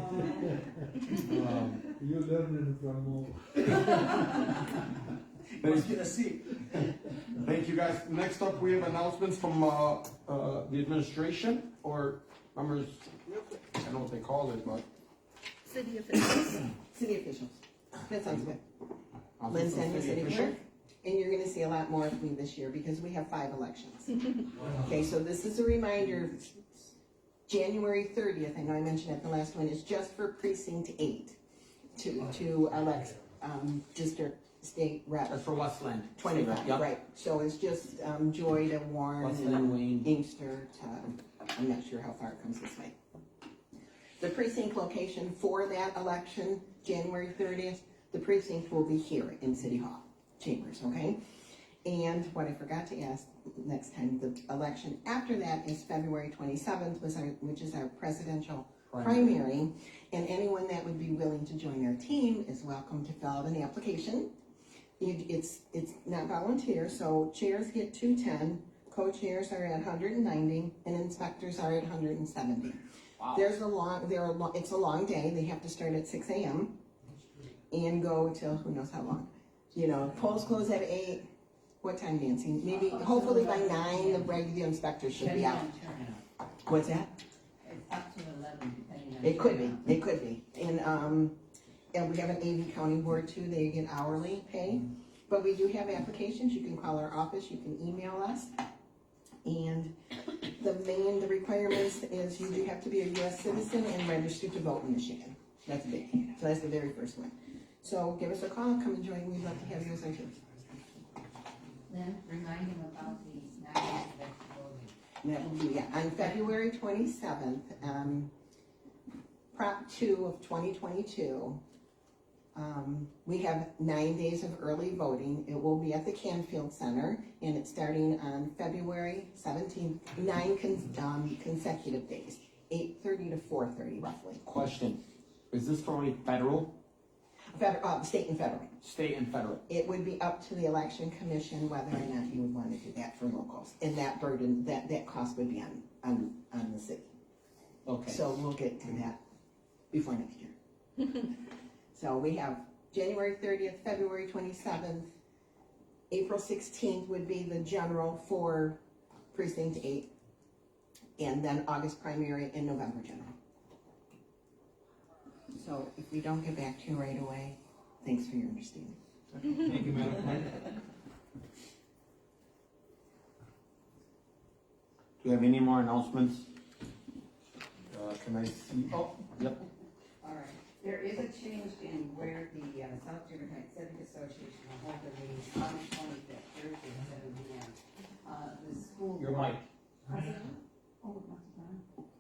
Speaker 16: You learn it from more.
Speaker 2: Thank you guys. Next up, we have announcements from the administration or members. I don't know what they call it, but.
Speaker 15: City officials.
Speaker 3: City officials. That sounds good. Lynn, send your city clerk, and you're gonna see a lot more of me this year because we have 5 elections. Okay, so this is a reminder, January 30th, I know I mentioned at the last one, is just for precinct 8 to elect, district, state rep.
Speaker 2: That's for Westland.
Speaker 3: 25,
Speaker 2: Yep.
Speaker 3: right. So it's just, Joy to Warren
Speaker 2: Westland,
Speaker 3: and
Speaker 2: Wayne.
Speaker 3: Inkster to, I'm not sure how far it comes this way. The precinct location for that election, January 30th, the precinct will be here in City Hall chambers, okay? And what I forgot to ask next time, the election after that is February 27th, which is our presidential primary. And anyone that would be willing to join our team is welcome to fill out an application. It's not volunteer, so chairs get 210, co-chairs are at 190, and inspectors are at 170.
Speaker 2: Wow.
Speaker 3: It's a long day. They have to start at 6 a.m. and go till who knows how long. Polls close at 8. What time, Nancy? Maybe, hopefully by 9, the regular inspectors should be out. What's that?
Speaker 1: It's up to 11, depending on.
Speaker 3: It could be. And we have an AV County Board too. They get hourly pay. But we do have applications. You can call our office. You can email us. And the requirements is you do have to be a U.S. citizen and registered to vote in Michigan. That's big. So that's the very first one. So give us a call, come and join. We'd love to have you as our team.
Speaker 1: Lynn, remind him about the 9 days of voting.
Speaker 3: That will be, on February 27th, Prop 2 of 2022. We have 9 days of early voting. It will be at the Canfield Center, and it's starting on February 17th, 9 consecutive days, 8:30 to 4:30 roughly.
Speaker 2: Question, is this for only federal?
Speaker 3: State and federal.
Speaker 2: State and federal.
Speaker 3: It would be up to the election commission whether or not you would want to do that for locals. And that burden, that cost would be on the city.
Speaker 2: Okay.
Speaker 3: So we'll get to that before next year. So we have January 30th, February 27th, April 16th would be the general for precinct 8, and then August primary and November general. So if we don't get back to you right away, thanks for your understanding.
Speaker 10: Thank you, Madam.
Speaker 2: Do you have any more announcements? Can I see? Oh, yep.
Speaker 1: All right, there is a change in where the South Dearborn Heights Civic Association will hold their meetings on the 25th, Thursday at 7 p.m. The school.
Speaker 2: Your mic.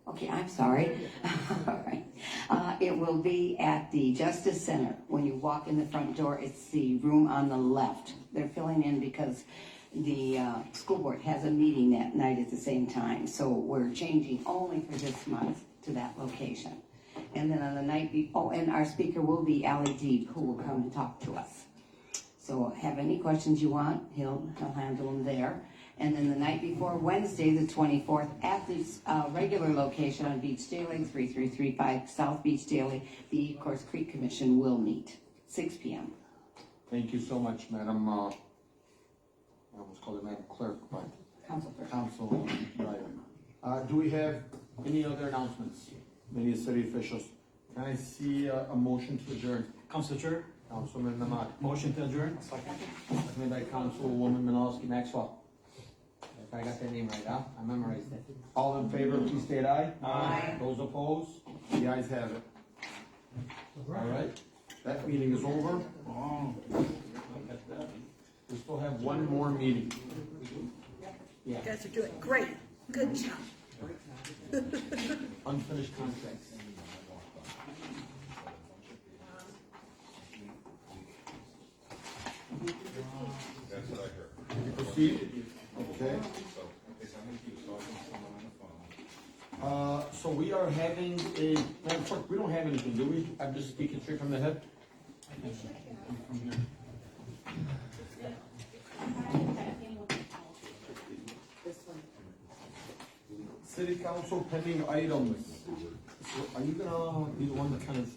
Speaker 18: Okay, I'm sorry. All right. It will be at the Justice Center. When you walk in the front door, it's the room on the left. They're filling in because the school board has a meeting that night at the same time. So we're changing only for this month to that location. And then on the night and our speaker will be Allie Deeb, who will come and talk to us. So have any questions you want, he'll handle them there. And then the night before, Wednesday, the 24th, at this regular location on Beach Daily, 3335 South Beach Daily, the Course Creek Commission will meet, 6 p.m.
Speaker 2: Thank you so much, Madam, I almost called her Madam Clerk, but
Speaker 18: Council Clerk.
Speaker 2: Council Breyer. Do we have any other announcements? many city officials. Can I see a motion to adjourn?
Speaker 10: Council Chair,
Speaker 2: Councilman Ahmad.
Speaker 10: motion to adjourn.
Speaker 2: Seconded by Councilwoman Menalowski Maxwell. If I got that name right, huh? I memorized it. All in favor, please state aye.
Speaker 15: Aye.
Speaker 2: Those opposed? The ayes have it. All right, that meeting is over.
Speaker 10: Oh,
Speaker 2: We still have one more meeting. Yeah,
Speaker 15: You guys are doing great. Good job.
Speaker 2: unfinished contracts.
Speaker 13: That's what I heard.
Speaker 2: Can you proceed? Okay.
Speaker 13: So, I think he was talking to someone on the phone.
Speaker 2: So we are having a, Madam Clerk, we don't have anything, do we? I'm just speaking straight from the hip. City Council pending items. So are you gonna be the one that kind of?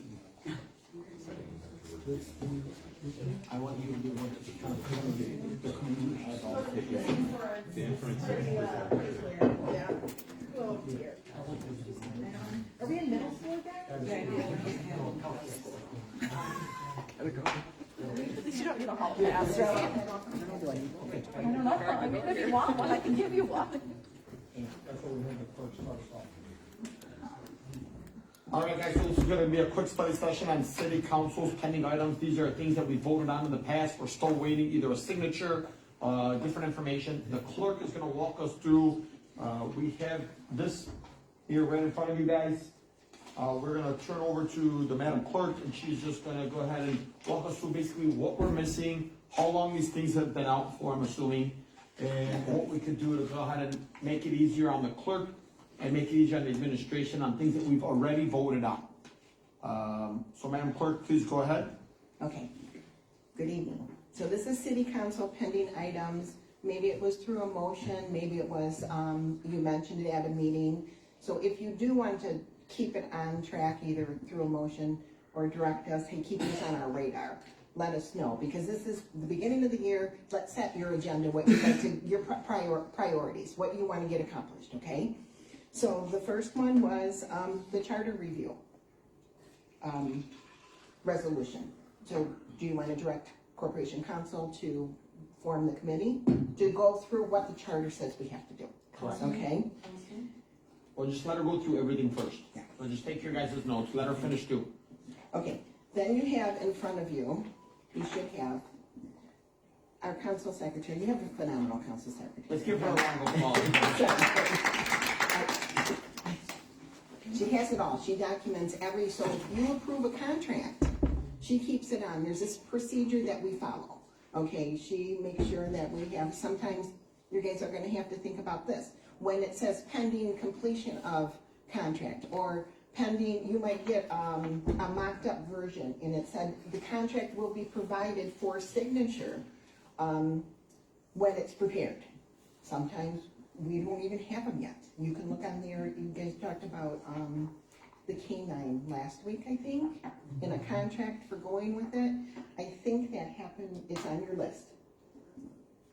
Speaker 2: I want you to be the one that kind
Speaker 15: Are we in middle school again? At least you don't need a hall pass, right? I don't know. I mean, if you want one, I can give you one.
Speaker 2: That's what we have the clerk start us off. All right, guys, so this is gonna be a quick study session on city council's pending items. These are things that we voted on in the past. We're still waiting either a signature, different information. The clerk is gonna walk us through, we have this here right in front of you guys. We're gonna turn over to the Madam Clerk, and she's just gonna go ahead and walk us through basically what we're missing, how long these things have been out for, I'm assuming, and what we could do to go ahead and make it easier on the clerk and make it easier on the administration on things that we've already voted on. So Madam Clerk, please go ahead.
Speaker 3: Okay, good evening. So this is city council pending items. Maybe it was through a motion, maybe it was, you mentioned it at a meeting. So if you do want to keep it on track, either through a motion or direct us, hey, keep this on our radar, let us know, because this is the beginning of the year. Let's set your agenda, what you'd like to, your priorities, what you want to get accomplished, okay? So the first one was, the charter review, resolution. So do you want to direct Corporation Council to form the committee to go through what the charter says we have to do?
Speaker 2: Correct.
Speaker 3: Okay?
Speaker 2: Or just let her go through everything first. Or just take your guys' notes, let her finish too.
Speaker 3: Okay, then you have in front of you, you should have our council secretary. You have a phenomenal council secretary.
Speaker 2: Let's give her a round of applause.
Speaker 3: She has it all. She documents every, so if you approve a contract, she keeps it on. There's this procedure that we follow. Okay, she makes sure that we have, sometimes you guys are gonna have to think about this. When it says pending completion of contract, or pending, you might get a mocked up version, and it said the contract will be provided for signature when it's prepared. Sometimes we don't even have them yet. You can look on there, you guys talked about the K-9 last week, I think, in a contract for going with it. I think that happened, it's on your list.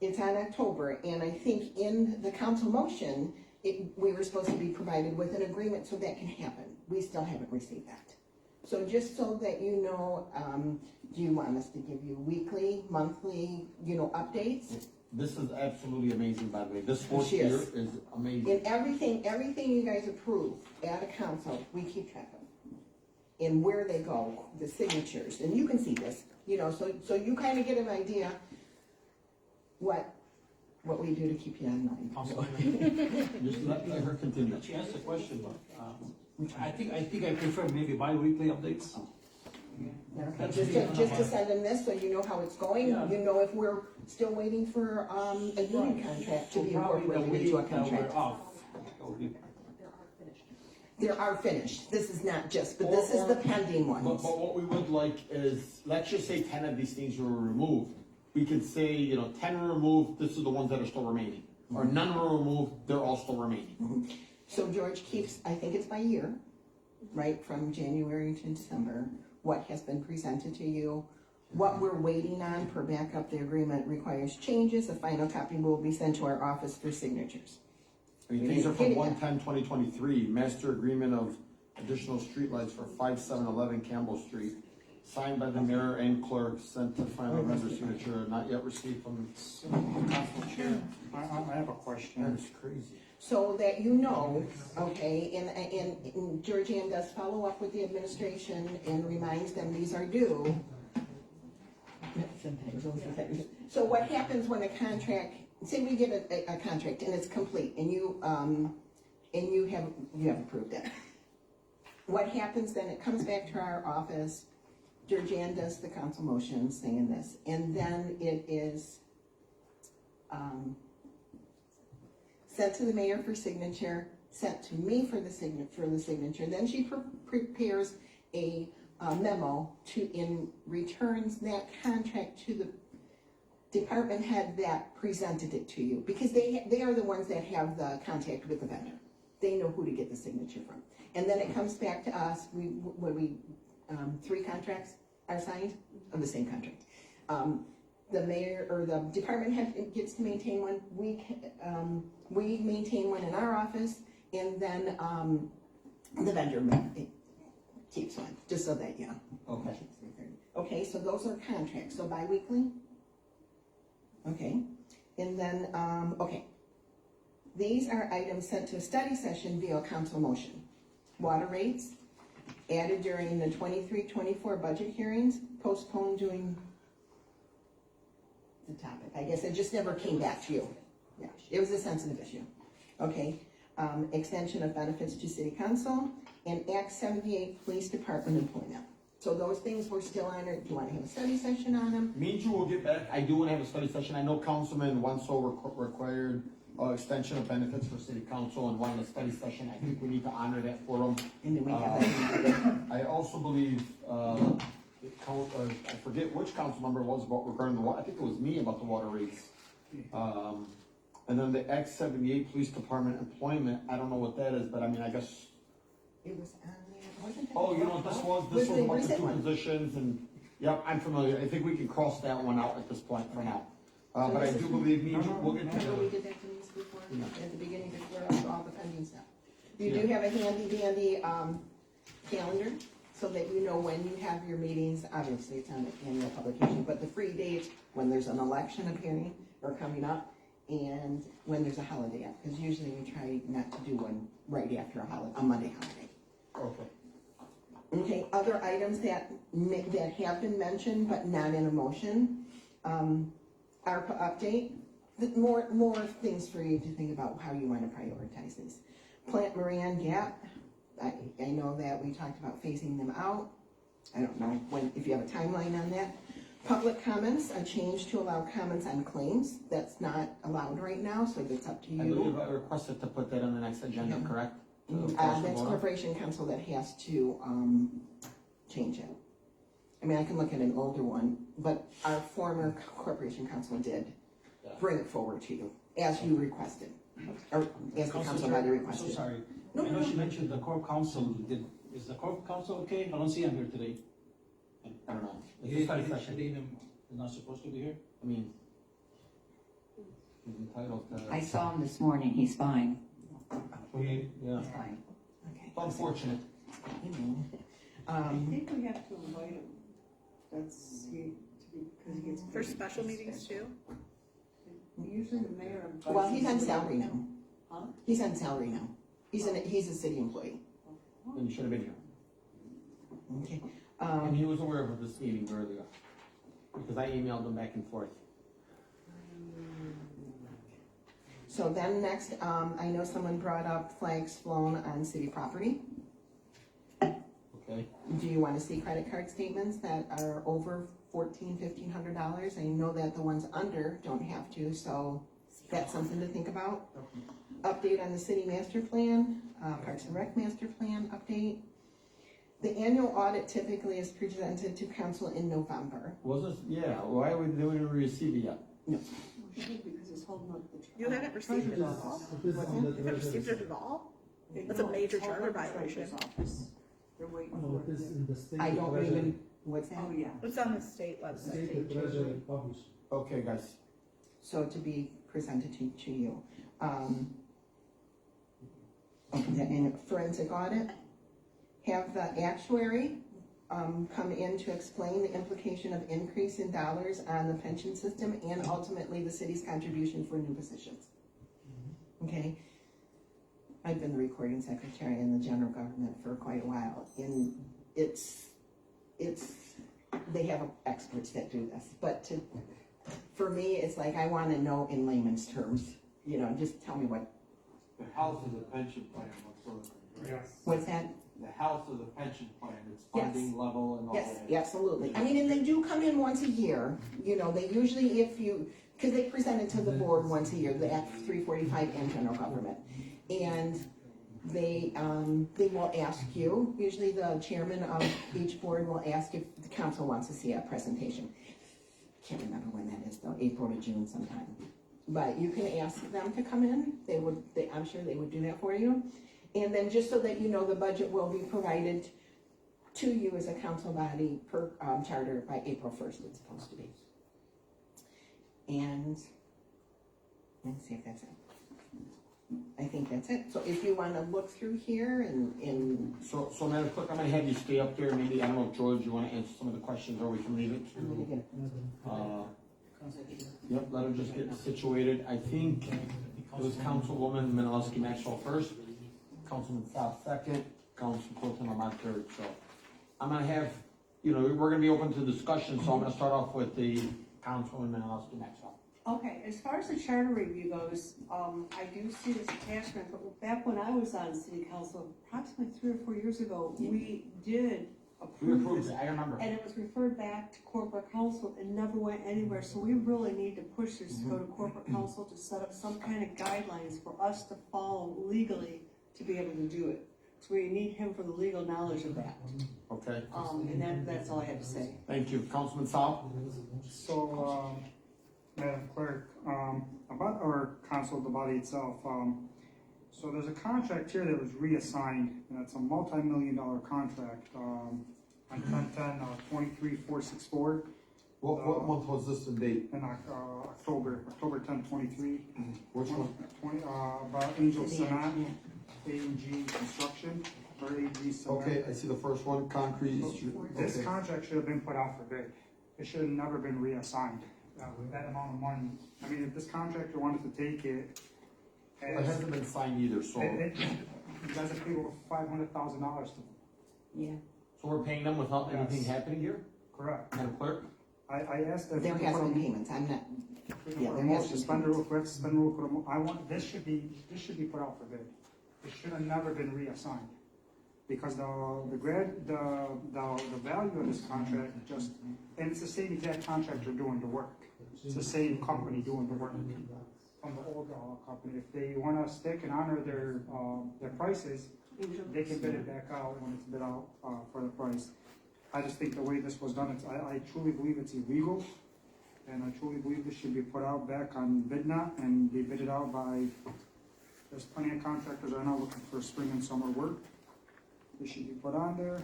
Speaker 3: It's on October, and I think in the council motion, we were supposed to be provided with an agreement so that can happen. We still haven't received that. So just so that you know, do you want us to give you weekly, monthly, updates?
Speaker 2: This is absolutely amazing, by the way. This fourth
Speaker 3: She
Speaker 2: year
Speaker 3: is.
Speaker 2: is amazing.
Speaker 3: And everything you guys approve at a council, we keep track of. And where they go, the signatures, and you can see this, so you kind of get an idea what we do to keep you in line.
Speaker 2: Just let her continue.
Speaker 10: She asked a question, but, I think I prefer maybe bi-weekly updates.
Speaker 3: Just to send them this, so you know how it's going, you know if we're still waiting for, a union contract to be incorporated into a contract. There are finished, this is not just, but this is the pending
Speaker 2: But
Speaker 3: ones.
Speaker 2: what we would like is, let's just say 10 of these things were removed. We could say, 10 were removed, this is the ones that are still remaining. Or none were removed, they're all still remaining.
Speaker 3: So George keeps, I think it's by year, right, from January to December, what has been presented to you, what we're waiting on per backup. The agreement requires changes, a final copy will be sent to our office for signatures.
Speaker 2: I mean, things are from 1/10/2023, master agreement of additional streetlights for 5711 Campbell Street, signed by the mayor and clerk, sent to final member signature, not yet received from Council Chair.
Speaker 11: I have a question.
Speaker 2: That is crazy.
Speaker 3: So that you know, okay, and Georgianne does follow up with the administration and reminds them these are due. So what happens when a contract, say we get a contract and it's complete and you have approved it. What happens then, it comes back to our office, Georgianne does the council motion saying this, and then it is, sent to the mayor for signature, sent to me for the signature, then she prepares a memo returns that contract to the department head that presented it to you, because they are the ones that have the contact with the vendor. They know who to get the signature from. And then it comes back to us, three contracts are signed of the same contract. The mayor or the department head gets to maintain one, we maintain one in our office, and then the vendor keeps one, just so that, yeah.
Speaker 2: Okay.
Speaker 3: Okay, so those are contracts, so bi-weekly? Okay, and then, okay. These are items sent to a study session via council motion. Water rates, added during the 23-24 budget hearings, postponed during the topic. I guess it just never came back to you. Yeah, it was a sensitive issue. Okay, extension of benefits to city council, and Act 78 Police Department employment. So those things were still on, or do you want to have a study session on them?
Speaker 2: Me and you will get back. I do want to have a study session. I know Councilman Wenzel required extension of benefits for city council and wanted a study session. I think we need to honor that for them.
Speaker 3: And then we have that.
Speaker 2: I also believe, I forget which council member it was about regarding the water. I think it was me about the water rates. And then the Act 78 Police Department employment, I don't know what that is, but I mean, I guess.
Speaker 3: It was on there, wasn't it?
Speaker 2: Oh, you know what this was? This was about the two positions and, yep, I'm familiar. I think we can cross that one out at this point for now. But I do believe we'll get to
Speaker 3: remember we did that to these before, at the beginning, before all the pending stuff. You do have a handy dandy, calendar, so that you know when you have your meetings. Obviously, it's on the annual publication, but the free dates, when there's an election appearing or coming up, and when there's a holiday, because usually we try not to do one right after a Monday holiday.
Speaker 2: Okay.
Speaker 3: Okay, other items that have been mentioned but not in a motion, ARPA update, more things for you to think about how you want to prioritize these. Plant Moran Gap, I know that we talked about phasing them out. I don't know if you have a timeline on that. Public comments, a change to allow comments on claims. That's not allowed right now, so it's up to you.
Speaker 2: I believe I requested to put that on the next agenda, correct?
Speaker 3: That's Corporation Council that has to change it. I mean, I can look at an older one, but our former Corporation Council did bring it forward to you, as you requested, or as the council body requested.
Speaker 10: I'm so sorry.
Speaker 3: No,
Speaker 10: I know she mentioned the Corp Council is the Corp Council okay? I don't see him here today.
Speaker 2: I don't know. It's
Speaker 10: He
Speaker 2: a study session.
Speaker 10: is not supposed to be here?
Speaker 2: I mean, he's entitled to.
Speaker 18: I saw him this morning, he's fine.
Speaker 2: Yeah.
Speaker 18: He's fine.
Speaker 3: Okay.
Speaker 2: It's unfortunate.
Speaker 5: I think we have to invite him. That's, because he gets.
Speaker 6: For special meetings too?
Speaker 5: Usually the mayor invites.
Speaker 3: Well, he's on salary now.
Speaker 5: Huh?
Speaker 3: He's on salary now. He's a city employee.
Speaker 2: And you should have been here.
Speaker 3: Okay.
Speaker 2: And he was aware of this meeting earlier, because I emailed him back and forth.
Speaker 3: So then next, I know someone brought up flags flown on city property.
Speaker 2: Okay.
Speaker 3: Do you want to see credit card statements that are over $1,500? I know that the ones under don't have to, so that's something to think about. Update on the city master plan, Parks and Rec master plan update. The annual audit typically is presented to council in November.
Speaker 2: Was this, yeah, why would they didn't receive it yet?
Speaker 3: No.
Speaker 5: Because it's holding up the.
Speaker 6: You haven't received it at all? You haven't received it at all? That's a major charter violation.
Speaker 5: They're waiting
Speaker 16: No,
Speaker 5: for
Speaker 16: it is in the state.
Speaker 3: I don't
Speaker 16: treasury.
Speaker 3: even, what's that?
Speaker 5: Oh, yeah.
Speaker 6: It's on the state website.
Speaker 16: State treasury published.
Speaker 2: Okay, guys.
Speaker 3: So to be presented to you. Okay, and forensic audit, have the actuary come in to explain the implication of increase in dollars on the pension system and ultimately the city's contribution for new positions. Okay? I've been the recording secretary in the general government for quite a while, and they have experts that do this, but for me, it's like, I wanna know in layman's terms, you know, just tell me what.
Speaker 4: The health of the pension plan,
Speaker 3: What's that?
Speaker 4: The health of the pension plan, its funding level and all
Speaker 3: Yes,
Speaker 4: that.
Speaker 3: absolutely. I mean, and they do come in once a year, you know, they usually, because they present it to the board once a year, the Act 345 and general government. And they will ask you, usually the chairman of each board will ask if the council wants to see a presentation. Can't remember when that is though, April to June sometime. But you can ask them to come in, I'm sure they would do that for you. And then just so that you know, the budget will be provided to you as a council body per charter by April 1st, it's supposed to be. And let's see if that's it. I think that's it. So if you want to look through here and
Speaker 2: So Madam Clerk, I'm gonna have you stay up there, maybe, I don't know if George, you wanna answer some of the questions, or we can leave it to, yep, let her just get situated. I think it was Councilwoman Menalowski Maxwell first, Councilman South second, Councilman Colton Lamont third, so. I'm gonna have, you know, we're gonna be open to discussion, so I'm gonna start off with the Councilwoman Menalowski Maxwell.
Speaker 5: Okay, as far as the charter review goes, I do see this attachment, but back when I was on city council, approximately 3 or 4 years ago, we did
Speaker 2: We
Speaker 5: approve
Speaker 2: approved
Speaker 5: this.
Speaker 2: it, I remember.
Speaker 5: And it was referred back to corporate council and never went anywhere, so we really need to push this to go to corporate council to set up some kind of guidelines for us to follow legally to be able to do it. So we need him for the legal knowledge of that.
Speaker 2: Okay.
Speaker 5: And that's all I have to say.
Speaker 2: Thank you. Councilman South?
Speaker 11: So, Madam Clerk, about our council, the body itself, so there's a contract here that was reassigned, and it's a multi-million-dollar contract, on 10/10/23/464.
Speaker 4: What month was this in date?
Speaker 11: In October 10, 23.
Speaker 4: Which one?
Speaker 11: About Angel Cement, A&G Construction, or A&G Cement.
Speaker 4: Okay, I see the first one, concrete.
Speaker 11: This
Speaker 4: Okay.
Speaker 11: contract should have been put out for bid. It should have never been reassigned, that amount of money. I mean, if this contractor wanted to take it.
Speaker 2: Well, it hasn't been signed either, so.
Speaker 11: You guys have paid over $500,000 to them.
Speaker 3: yeah,
Speaker 2: So we're paying them without anything happening here?
Speaker 11: Correct.
Speaker 2: Madam Clerk?
Speaker 11: I asked that.
Speaker 3: there has been payments, I'm not, yeah, there has been
Speaker 11: Suspend the rule, correct, suspend the rule, I want, this should be put out for bid. It should have never been reassigned. Because the value of this contract just, and it's the same exact contractor doing the work. It's the same company doing the work from the old company. If they wanna stick and honor their prices, they can bid it back out when it's bid out, for the price. I just think the way this was done, I truly believe it's illegal, and I truly believe this should be put out back on BidNet and be bidded out by, there's plenty of contractors that are now looking for spring and summer work. This should be put on there.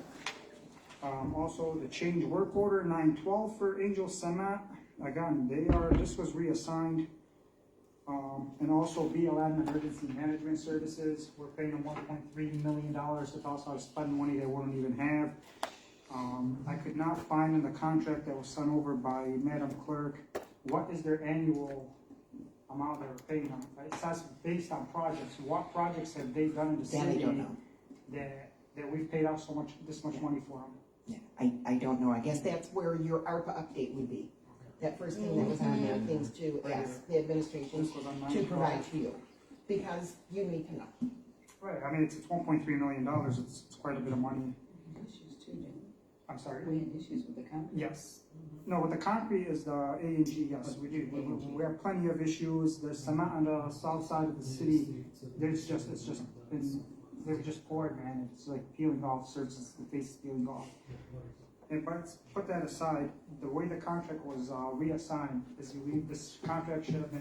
Speaker 11: Also, the change work order 912 for Angel Cement, again, this was reassigned. And also BLM Emergency Management Services, we're paying them $1.3 million to tell us how to spend money they wouldn't even have. I could not find in the contract that was sent over by Madam Clerk, what is their annual amount they're paying them. It says based on projects, what projects have they done in the
Speaker 3: that I
Speaker 11: city
Speaker 3: don't know.
Speaker 11: that we've paid out this much money for them?
Speaker 3: Yeah, I don't know, I guess that's where your ARPA update would be. That first thing that was on there, things to ask the administration
Speaker 11: This was on
Speaker 3: to
Speaker 11: 9/12.
Speaker 3: provide to you, because you need to know.
Speaker 11: Right, I mean, it's $1.3 million, it's quite a bit of money.
Speaker 1: Issues too, didn't we?
Speaker 11: I'm sorry?
Speaker 1: We had issues with the company.
Speaker 11: Yes. No, with the concrete is the A&G, yes, we do. We have plenty of issues. There's cement on the south side of the city. They've just poured, man. It's like peeling off, the face is peeling off. And but put that aside, the way the contract was reassigned is this contract should have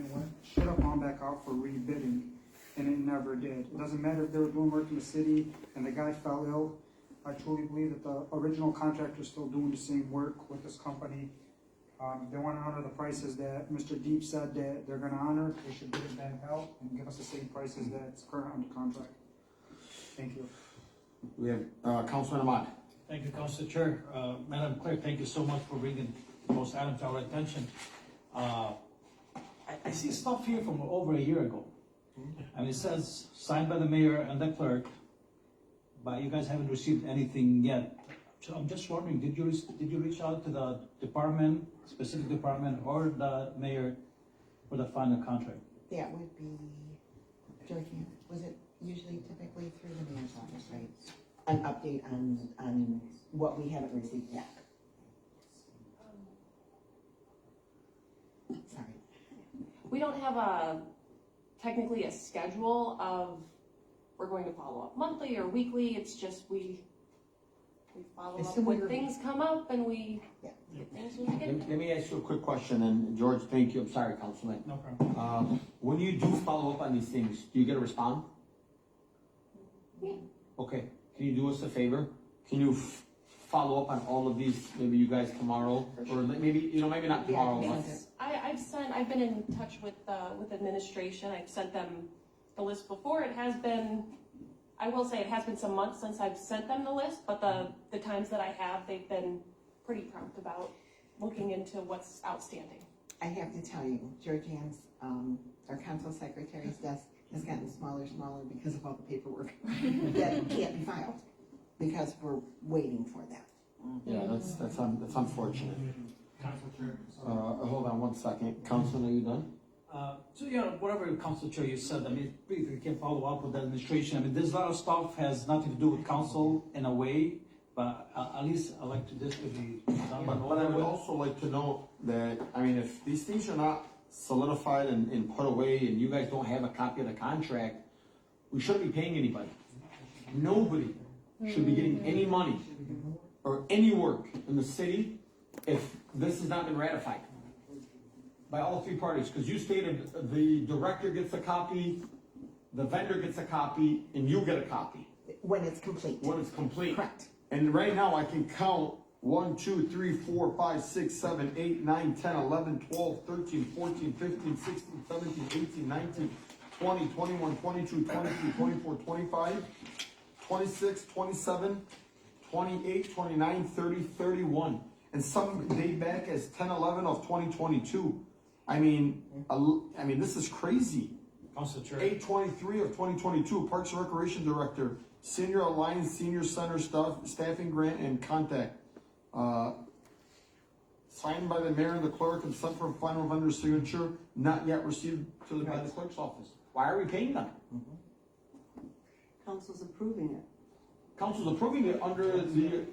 Speaker 11: gone back out for rebidding, and it never did. It doesn't matter if they were doing work in the city and the guy fell ill. I truly believe that the original contractor is still doing the same work with this company. They want to honor the prices that Mr. Deep said that they're going to honor. They should bid it back out and give us the same prices that's current under contract. Thank you.
Speaker 2: We have, Councilman Ahmad.
Speaker 10: Thank you, Council Chair. Madam Clerk, thank you so much for bringing those items to our attention. I see stuff here from over a year ago. And it says signed by the mayor and the clerk, but you guys haven't received anything yet. So I'm just wondering, did you reach out to the department, specific department, or the mayor for the final contract?
Speaker 3: That would be, Georgina, was it usually typically through the mayor's office, right? An update on what we haven't received yet. Sorry.
Speaker 15: We don't have technically a schedule of, we're going to follow up monthly or weekly, it's just we follow up when things come up and we get things when we get them.
Speaker 2: Let me ask you a quick question, and George, thank you, I'm sorry, Councilman.
Speaker 10: No problem.
Speaker 2: When you do follow up on these things, do you get a response?
Speaker 15: Yeah.
Speaker 2: Okay, can you do us a favor? Can you follow up on all of these, maybe you guys tomorrow, or maybe, maybe not tomorrow, but.
Speaker 15: I've been in touch with administration, I've sent them the list before, it has been, I will say it has been some months since I've sent them the list, but the times that I have, they've been pretty prompt about looking into what's outstanding.
Speaker 3: I have to tell you, Georgianne's, our council secretary's desk has gotten smaller because of all the paperwork that can't be filed, because we're waiting for that.
Speaker 2: Yeah, that's unfortunate.
Speaker 10: Council Chair.
Speaker 2: Hold on one second. Councilman, are you done?
Speaker 10: So, whatever Council Chair you said, I mean, if you can follow up with the administration, I mean, there's a lot of stuff has nothing to do with council in a way, but at least I like this to be done.
Speaker 2: But I would also like to know that, I mean, if these things are not solidified and put away, and you guys don't have a copy of the contract, we shouldn't be paying anybody. Nobody should be getting any money or any work in the city if this has not been ratified by all three parties, because you stated the director gets a copy, the vendor gets a copy, and you get a copy.
Speaker 3: When it's complete.
Speaker 2: When it's complete.
Speaker 3: Correct.
Speaker 2: And right now I can count 1, 2, 3, 4, 5, 6, 7, 8, 9, 10, 11, 12, 13, 14, 15, 16, 17, 18, 19, 20, 21, 22, 23, 24, 25, 26, 27, 28, 29, 30, 31. And some date back as 10/11 of 2022. I mean, this is crazy.
Speaker 10: Council Chair.
Speaker 2: 8/23 of 2022, Parks and Recreation Director, Senior Alliance, Senior Center staffing grant and contact. Signed by the mayor and the clerk and sent for final vendor signature, not yet received by the clerk's office. Why are we paying them?
Speaker 5: Council's approving it.
Speaker 2: Council's approving it under the,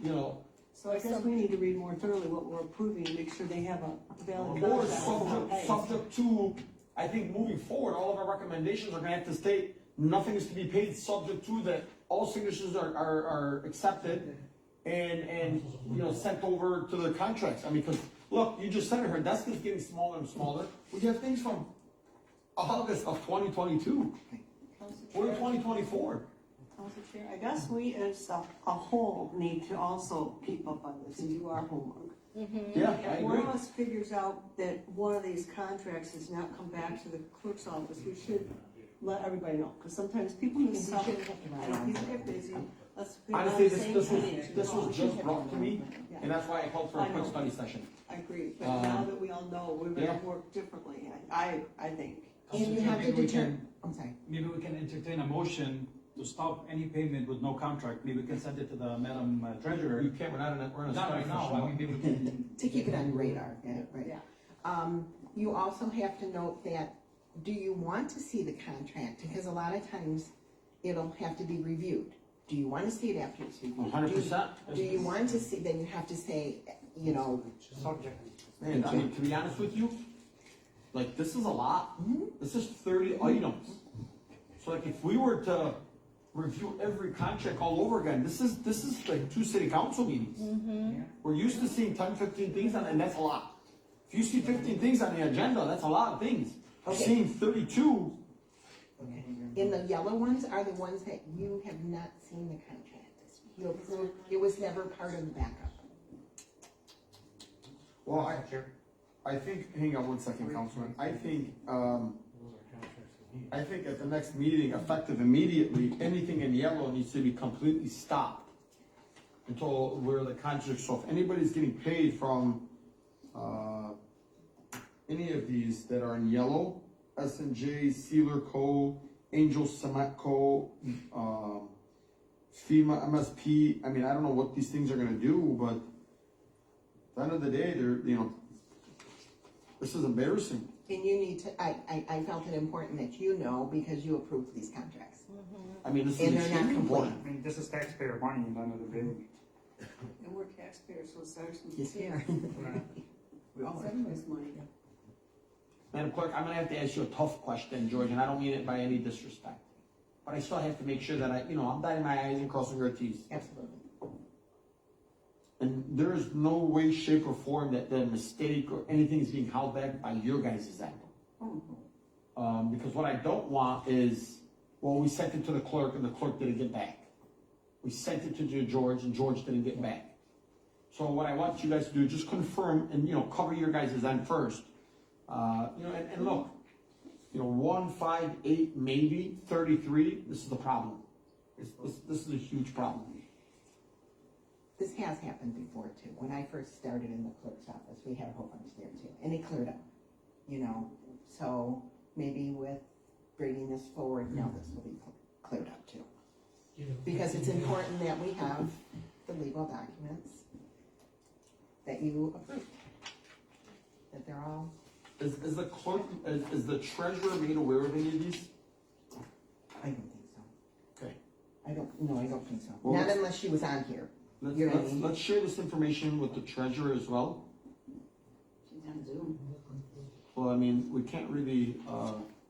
Speaker 5: So I guess we need to read more thoroughly what we're approving, make sure they have a valid
Speaker 2: or
Speaker 5: contract.
Speaker 2: subject to, I think moving forward, all of our recommendations are gonna have to state, nothing is to be paid subject to that all signatures are accepted and sent over to the contracts. I mean, because, look, you just said it, her desk is getting smaller and smaller. We have things from August of 2022. We're in 2024.
Speaker 5: Council Chair, I guess we as a whole need to also keep up on this and do our homework.
Speaker 2: Yeah, I
Speaker 5: If one
Speaker 2: agree.
Speaker 5: of us figures out that one of these contracts has not come back to the clerk's office, we should let everybody know, because sometimes people miss stuff. People get busy. Let's figure out
Speaker 2: Honestly,
Speaker 5: the same
Speaker 2: this
Speaker 5: thing.
Speaker 2: was just brought to me,
Speaker 5: Yeah.
Speaker 2: and that's why I called for a quick study session.
Speaker 5: I agree, but now that we all know, we're gonna work differently, I think.
Speaker 3: And you have to determine, I'm sorry.
Speaker 10: Maybe we can entertain a motion to stop any payment with no contract. Maybe we can send it to the Madam Treasurer.
Speaker 2: You can't, we're not in a
Speaker 10: Not
Speaker 2: study
Speaker 10: right now,
Speaker 2: session.
Speaker 10: I mean, maybe we can.
Speaker 3: To keep it on your radar, yeah, right.
Speaker 5: Yeah.
Speaker 3: You also have to note that, do you want to see the contract? Because a lot of times, it'll have to be reviewed. Do you want to see it after it's reviewed?
Speaker 2: 100%.
Speaker 3: Do you want to see, then you have to say,
Speaker 2: Man, I mean, to be honest with you, like, this is a lot. This is 30 items. So like, if we were to review every contract all over again, this is like 2 city council meetings. We're used to seeing 10, 15 things, and that's a lot. If you see 15 things on the agenda, that's a lot of things.
Speaker 3: Okay.
Speaker 2: Seeing 32,
Speaker 3: in the yellow ones are the ones that you have not seen the contract. You approved, it was never part of the backup.
Speaker 2: well, I think, hang on one second, Councilman. I think, I think at the next meeting, effective immediately, anything in yellow needs to be completely stopped until we're the contract. So if anybody's getting paid from, any of these that are in yellow, S&J, Sealer Co., Angel Cement Co., FEMA, MSP, I mean, I don't know what these things are gonna do, but at the end of the day, this is embarrassing.
Speaker 3: And you need to, I felt it important that you know, because you approved these contracts.
Speaker 2: I mean, this
Speaker 3: And
Speaker 2: is
Speaker 3: they're not
Speaker 2: extremely
Speaker 3: complete.
Speaker 2: important.
Speaker 11: I mean, this is taxpayer money at the end of the day.
Speaker 5: And we're taxpayers, so it's actually.
Speaker 3: Yes, we are.
Speaker 5: We all have this money.
Speaker 2: Madam Clerk, I'm gonna have to ask you a tough question, George, and I don't mean it by any disrespect. But I still have to make sure that I'm dotting my i's and crossing your t's.
Speaker 3: Absolutely.
Speaker 2: And there is no way, shape, or form that the mistake or anything is being held back by your guys' end. Because what I don't want is, well, we sent it to the clerk and the clerk didn't get back. We sent it to George and George didn't get back. So what I want you guys to do, just confirm and, cover your guys' end first. And look, 1, 5, 8, maybe 33, this is a problem. This is a huge problem.
Speaker 3: This has happened before too. When I first started in the clerk's office, we had a whole bunch there too, and it cleared up, So maybe with bringing this forward, now this will be cleared up too. Because it's important that we have the legal documents that you approved. That they're all.
Speaker 2: Is the clerk, is the treasurer made aware of any of these?
Speaker 3: I don't think so.
Speaker 2: Okay.
Speaker 3: I don't think so.
Speaker 2: Well,
Speaker 3: Not unless she was on here.
Speaker 2: Let's share this information with the treasurer as well.
Speaker 18: She's on Zoom.
Speaker 2: Well, I mean, we can't really,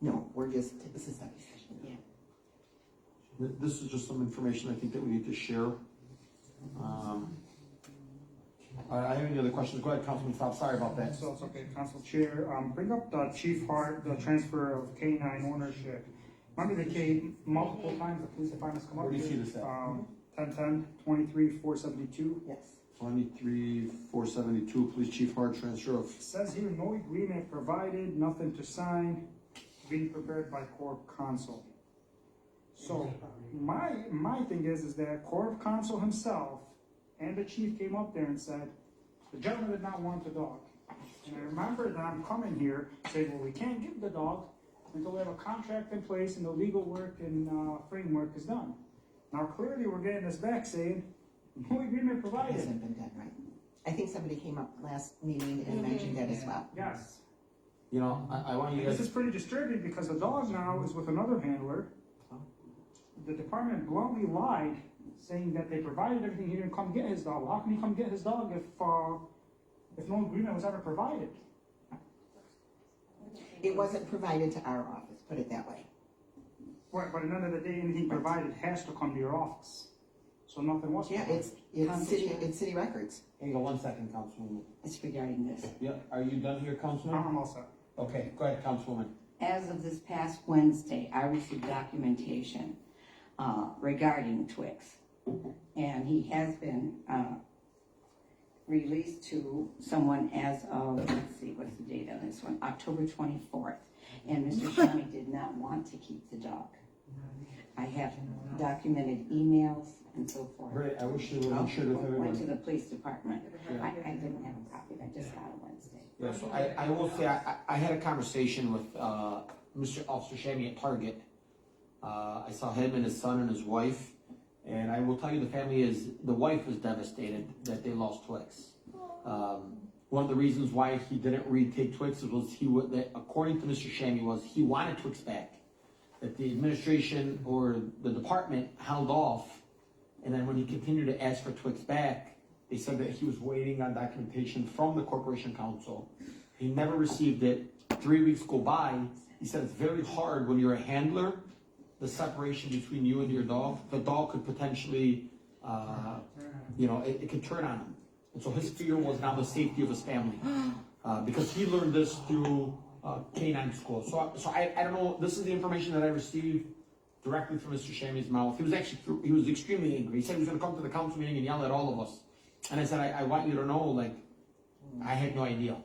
Speaker 3: No, this is a study session.
Speaker 18: Yeah.
Speaker 2: this is just some information I think that we need to share. I have any other questions? Go ahead, Councilman Saab, sorry about that.
Speaker 11: So it's okay, Council Chair, bring up the Chief Hart, the transfer of K-9 ownership. Remember they came multiple times, the police department's come up
Speaker 2: Where
Speaker 11: with.
Speaker 2: do you see this at?
Speaker 11: 1010, 23-472.
Speaker 3: Yes.
Speaker 2: 23-472, Police Chief Hart, transfer of.
Speaker 11: It says here, no agreement provided, nothing to sign, being prepared by Corp Counsel. So, my thing is that Corp Counsel himself and the chief came up there and said, the gentleman did not want the dog. And I remember that I'm coming here saying, well, we can't give the dog until we have a contract in place and the legal work and framework is done. Now clearly we're getting this back saying, no agreement
Speaker 3: It
Speaker 11: provided.
Speaker 3: hasn't been done right. I think somebody came up last meeting and mentioned that as well.
Speaker 11: Yes.
Speaker 2: I want you
Speaker 11: And this
Speaker 2: guys,
Speaker 11: is pretty disturbing because the dog now is with another handler. The department bluntly lied, saying that they provided everything, he didn't come get his dog. Well, how can he come get his dog if no agreement was ever provided?
Speaker 3: It wasn't provided to our office, put it that way.
Speaker 11: Right, but at the end of the day, anything provided has to come to your office. So nothing was
Speaker 3: Yeah,
Speaker 11: provided.
Speaker 3: it's city records.
Speaker 2: hang on 1 second, Councilwoman.
Speaker 18: It's regarding this.
Speaker 2: Yeah, are you done here, Councilman?
Speaker 11: I'm all set.
Speaker 2: Okay, go ahead, Councilwoman.
Speaker 18: As of this past Wednesday, I received documentation regarding Twix. And he has been released to someone as of, let's see, what's the date on this one? October 24th. And Mr. Shami did not want to keep the dog. I have documented emails and so forth.
Speaker 2: Great, I wish you would have shared with
Speaker 18: Went to
Speaker 2: everyone.
Speaker 18: the police department. I didn't have a copy, I just got it Wednesday.
Speaker 2: Yeah, so I will say, I had a conversation with, Mr. Officer Shami at Target. I saw him and his son and his wife, and I will tell you the wife is devastated that they lost Twix. One of the reasons why he didn't retake Twix was according to Mr. Shami, he wanted Twix back. That the administration or the department held off, and then when he continued to ask for Twix back, they said that he was waiting on documentation from the Corporation Counsel. He never received it. 3 weeks go by. He said it's very hard when you're a handler, the separation between you and your dog. The dog could potentially, it could turn on him. And so his fear was now the safety of his family. Because he learned this through K-9 school. So I don't know, this is the information that I received directly from Mr. Shami's mouth. He was extremely angry. He said he was gonna come to the council meeting and yell at all of us. And I said, I want you to know, I had no idea.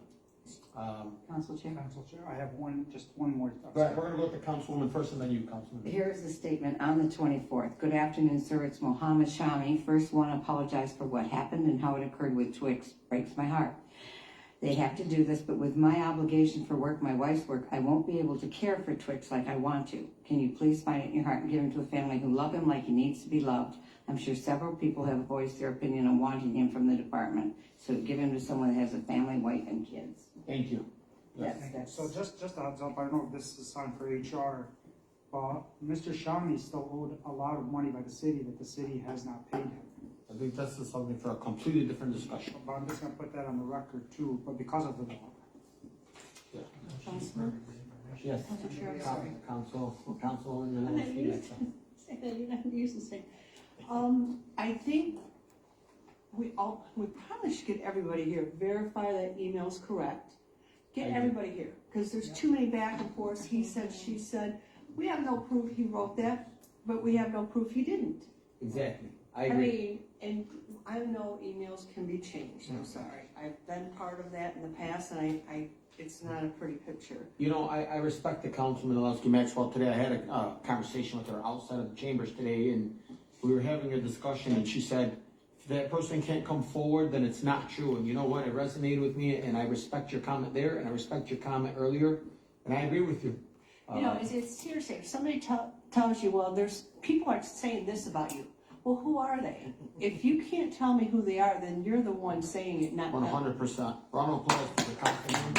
Speaker 1: Council Chair.
Speaker 11: Council Chair, I have just one more.
Speaker 2: We're gonna go with the councilwoman first and then you, councilman.
Speaker 18: Here is the statement on the 24th. Good afternoon, sir. It's Mohammed Shami. First, want to apologize for what happened and how it occurred with Twix. Breaks my heart. They have to do this, but with my obligation for work, my wife's work, I won't be able to care for Twix like I want to. Can you please find it in your heart and give him to a family who love him like he needs to be loved? I'm sure several people have voiced their opinion on wanting him from the department. So give him to someone that has a family, wife, and kids.
Speaker 2: Thank you.
Speaker 18: That's
Speaker 11: So just a heads up, I don't know if this is time for HR, but Mr. Shami is still owed a lot of money by the city that the city has not paid him.
Speaker 2: I think this is something for a completely different discussion.
Speaker 11: But I'm just gonna put that on the record too, but because of the law.
Speaker 18: Councilman?
Speaker 2: Yes.
Speaker 18: Council Chair, I'm sorry.
Speaker 2: Council, and then we'll see next time.
Speaker 5: Say that, you're not used to saying. I think we probably should get everybody here, verify that email's correct. Get everybody here, because there's too many back and forths, he said, she said. We have no proof he wrote that, but we have no proof he didn't.
Speaker 2: Exactly. I
Speaker 5: I
Speaker 2: agree.
Speaker 5: mean, and I know emails can be changed, I'm sorry. I've been part of that in the past, and it's not a pretty picture.
Speaker 2: You know, I respect the Councilman Alowski Maxwell today. I had a conversation with her outside of the chambers today, and we were having a discussion, and she said, if that person can't come forward, then it's not true. And you know what? It resonated with me, and I respect your comment there, and I respect your comment earlier, and I agree with you.
Speaker 5: You know, it's hearsay. If somebody tells you, well, there's people are saying this about you. Well, who are they? If you can't tell me who they are, then you're the one saying it, not them.
Speaker 2: 100%. Round of applause for the Councilman.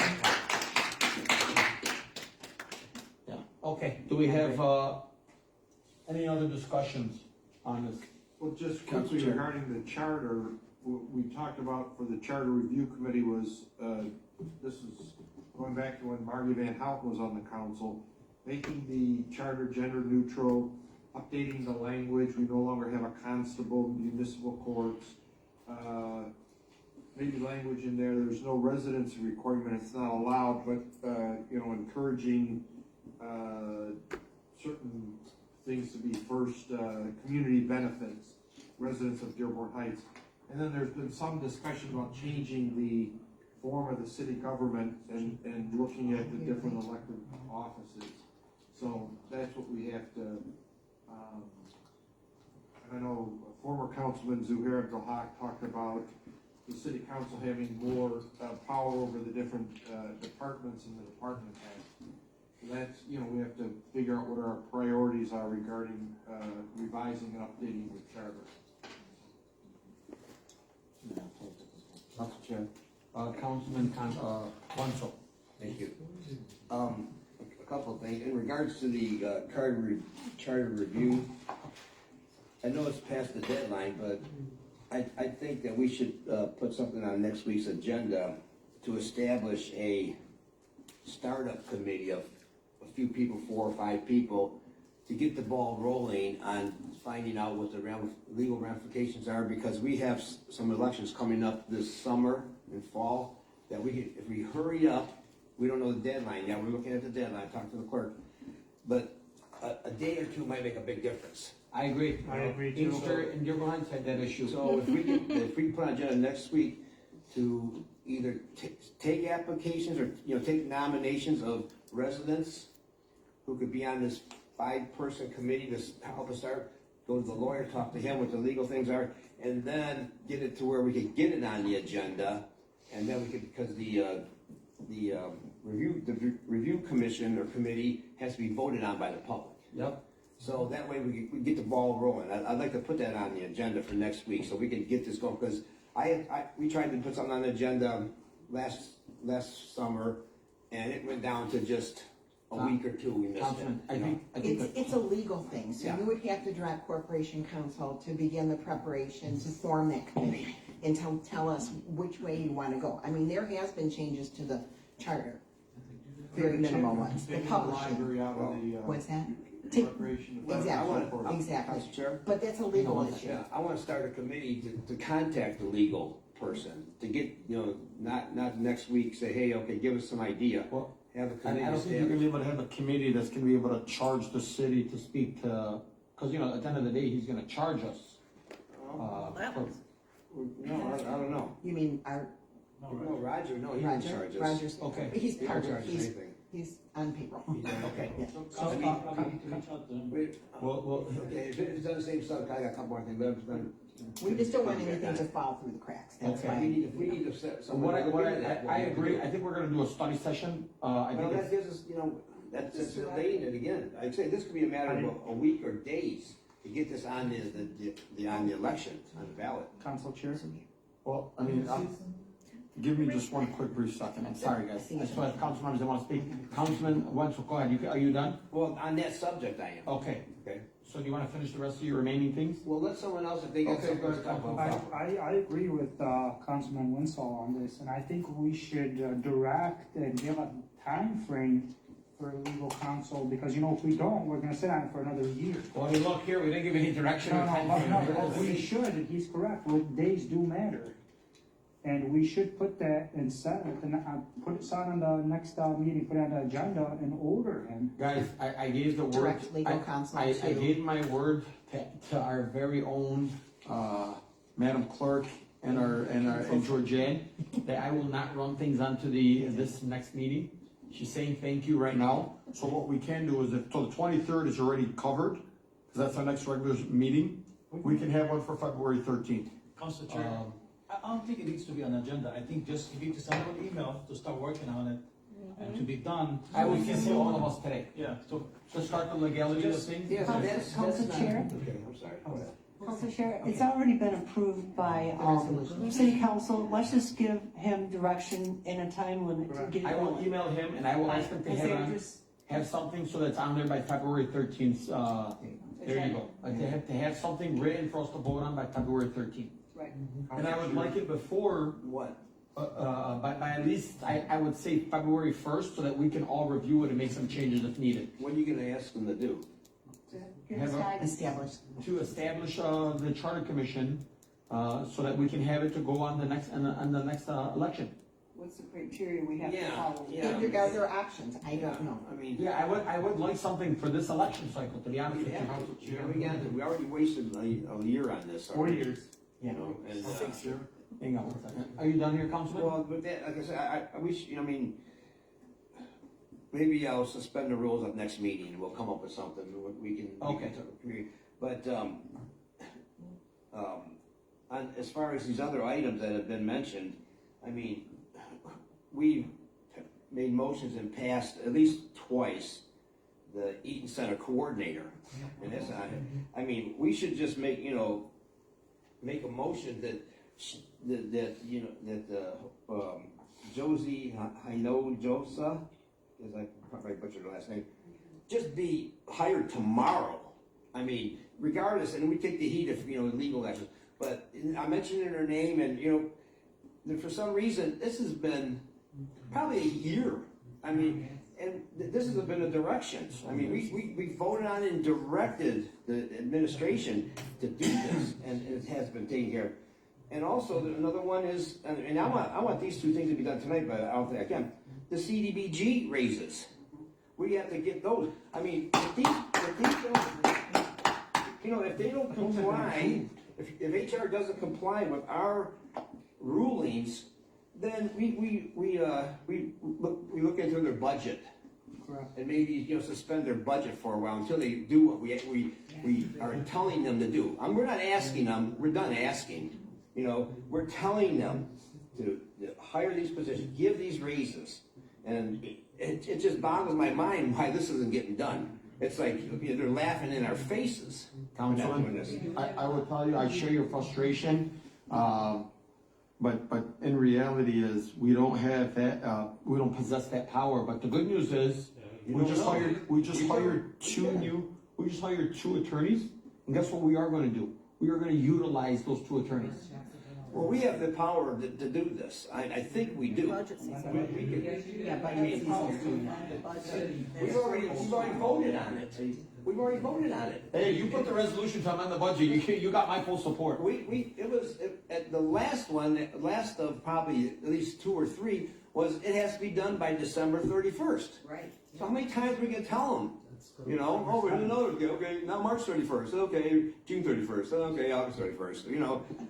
Speaker 2: Yeah, okay. Do we have, any other discussions on this?
Speaker 4: Well, just
Speaker 2: Council
Speaker 4: quickly
Speaker 2: Chair.
Speaker 4: regarding the charter, what we talked about for the charter review committee was, this is going back to when Margie Van Houten was on the council, making the charter gender neutral, updating the language, we no longer have a constable, municipal courts, maybe language in there, there's no residency requirement, it's not allowed, but, encouraging, certain things to be first, community benefits, residents of Dearborn Heights. And then there's been some discussion about changing the form of the city government and looking at the different elected offices. So that's what we have to, I know former Councilman Zuhair Abdul-Haq talked about the city council having more power over the different departments in the department head. So that's, we have to figure out what our priorities are regarding revising and updating the charter.
Speaker 2: Council Chair. Councilman Wenzel.
Speaker 12: Thank you. A couple of things, in regards to the charter review, I know it's past the deadline, but I think that we should put something on next week's agenda to establish a startup committee of a few people, 4 or 5 people, to get the ball rolling on finding out what the legal ramifications are, because we have some elections coming up this summer and fall, that we could, if we hurry up, we don't know the deadline yet, we're looking at the deadline, talk to the clerk, but a day or two might make a big difference.
Speaker 2: I agree.
Speaker 11: I agree too.
Speaker 2: Inkster and Dearborn Heights had that issue.
Speaker 12: So if we put on agenda next week to either take applications or, take nominations of residents who could be on this 5-person committee to help us start, go to the lawyer, talk to him what the legal things are, and then get it to where we could get it on the agenda, and then we could, because the review commission or committee has to be voted on by the public.
Speaker 2: Yep.
Speaker 12: So that way we get the ball rolling. I'd like to put that on the agenda for next week so we can get this going, because we tried to put something on the agenda last summer, and it went down to just a week or two. We missed
Speaker 2: Councilman,
Speaker 12: it.
Speaker 3: It's a legal thing, so you would have to direct Corporation Council to begin the preparation to form that committee and tell us which way you want to go. I mean, there has been changes to the charter, very minimal ones, the publishing. What's that? Exactly. But that's a legal issue.
Speaker 12: Yeah, I want to start a committee to contact the legal person, to get, not next week say, hey, okay, give us some idea.
Speaker 2: Well,
Speaker 12: have a
Speaker 2: I
Speaker 12: committee.
Speaker 2: don't think you're gonna be able to have a committee that's gonna be able to charge the city to speak to, because, at the end of the day, he's gonna charge us.
Speaker 12: No, I don't know.
Speaker 3: You mean our
Speaker 12: No, Roger, no, he's in
Speaker 3: Roger,
Speaker 12: charge of.
Speaker 3: Roger's,
Speaker 2: Okay.
Speaker 3: he's
Speaker 12: He's in
Speaker 3: part of,
Speaker 12: charge of anything.
Speaker 3: he's on payroll.
Speaker 2: Okay.
Speaker 10: So,
Speaker 12: So we-
Speaker 10: I need to reach out to him.
Speaker 12: Wait,
Speaker 2: Well,
Speaker 12: okay, if it's on the same subject, I got a couple more things, but then.
Speaker 3: We just don't want anything to fall through the cracks, that's
Speaker 2: Okay.
Speaker 3: why.
Speaker 12: We need to set
Speaker 2: so what
Speaker 12: something.
Speaker 2: I agree, I think we're gonna do a study session, I
Speaker 12: Well,
Speaker 2: think
Speaker 12: that
Speaker 2: it's,
Speaker 12: gives us, that's delaying it again. I'd say this could be a matter of a week or days to get this on on the election, on the ballot.
Speaker 11: Council Chair?
Speaker 2: well, I mean, give me just one quick brief second, I'm sorry, guys. I still have council members that wanna speak. Councilman Wenzel, go ahead, are you done?
Speaker 12: Well, on that subject, I am.
Speaker 2: Okay,
Speaker 12: Okay.
Speaker 2: so do you wanna finish the rest of your remaining things?
Speaker 12: Well, let someone else, if they got
Speaker 2: Okay,
Speaker 12: something
Speaker 2: go
Speaker 12: to
Speaker 2: ahead,
Speaker 12: talk
Speaker 2: Councilman.
Speaker 12: about.
Speaker 11: I agree with Councilman Winslow on this, and I think we should direct and give a time frame for legal counsel, because if we don't, we're gonna sit on it for another year.
Speaker 2: Well, you look here, we didn't give any direction or time.
Speaker 11: No, we should, and he's correct, days do matter. And we should put that and set it, and put it on the next meeting, put it on the agenda and order him.
Speaker 2: Guys, I gave the word.
Speaker 3: Direct legal counsel
Speaker 2: I
Speaker 3: to-
Speaker 2: gave my word to our very own, Madam Clerk and and Georgianne, that I will not run things onto this next meeting. She's saying thank you right now, so what we can do is so the 23rd is already covered, because that's our next regular meeting, we can have one for February 13th.
Speaker 10: Council Chair, I don't think it needs to be on agenda. I think just you need to send an email to start working on it and to be done.
Speaker 2: I will see all of us today.
Speaker 10: Yeah, so.
Speaker 2: To start the legality of things.
Speaker 12: Yes, that's
Speaker 18: Council
Speaker 12: not-
Speaker 18: Chair?
Speaker 12: Okay, I'm sorry.
Speaker 18: Council Chair, it's already been approved by, city council, let's just give him direction in a time when to get it
Speaker 2: I will
Speaker 18: going.
Speaker 2: email him and I will ask him to
Speaker 18: Because they're
Speaker 2: have
Speaker 18: just-
Speaker 2: have something so that's on there by February 13th, there you go. To have something written for us to vote on by February 13th.
Speaker 18: Right.
Speaker 2: And I would like it before,
Speaker 12: What?
Speaker 2: by at least, I would say February 1st, so that we can all review it and make some changes if needed.
Speaker 12: What are you gonna ask them to do?
Speaker 2: Have a-
Speaker 3: Established.
Speaker 2: To establish, the charter commission, so that we can have it to go on the next, on the next, election.
Speaker 17: What's the criteria we have to
Speaker 12: Yeah,
Speaker 17: follow?
Speaker 12: yeah.
Speaker 3: Are there options? I don't know.
Speaker 12: I mean.
Speaker 2: Yeah, I would like something for this election cycle, to be honest with you.
Speaker 12: We already wasted a year on this.
Speaker 11: 4 years.
Speaker 12: And,
Speaker 2: Hang on one second. Are you done here, Councilman?
Speaker 12: well, but that, like I said, I wish, maybe I'll suspend the rules at next meeting, and we'll come up with something, we can.
Speaker 2: Okay.
Speaker 12: But, as far as these other items that have been mentioned, we made motions and passed at least twice the Eaton Center coordinator. And that's not, we should just make a motion that Josie Hinojosa, as I probably butchered her last name, just be hired tomorrow. Regardless, and we take the heat if, legal action. But I mentioned her name, and, for some reason, this has been probably a year. And this has been a direction. We voted on it and directed the administration to do this, and it has been taken care of. And also, another one is, and I want these two things to be done tonight, but I don't think I can. The CDBG raises. We have to get those. If they don't comply, if HR doesn't comply with our rulings, then we look into their budget.
Speaker 11: Correct.
Speaker 12: And maybe, suspend their budget for a while until they do what we are telling them to do. We're not asking them, we're done asking. We're telling them to hire these positions, give these raises. And it just boggles my mind why this isn't getting done. It's like, they're laughing in our faces.
Speaker 2: Councilman, I would tell you, I share your frustration, but in reality is, we don't have that, we don't possess that power, but the good news is, we just hired two attorneys, and guess what we are gonna do? We are gonna utilize those two attorneys.
Speaker 12: Well, we have the power to do this. I think we do. We've already voted on it. We've already voted on it.
Speaker 2: Hey, you put the resolution to amend the budget, you got my full support.
Speaker 12: It was, at the last one, last of probably at least 2 or 3, was it has to be done by December 31st.
Speaker 3: Right.
Speaker 12: So how many times are we gonna tell them? We're doing another, okay, not March 31st, okay, June 31st, okay, August 31st,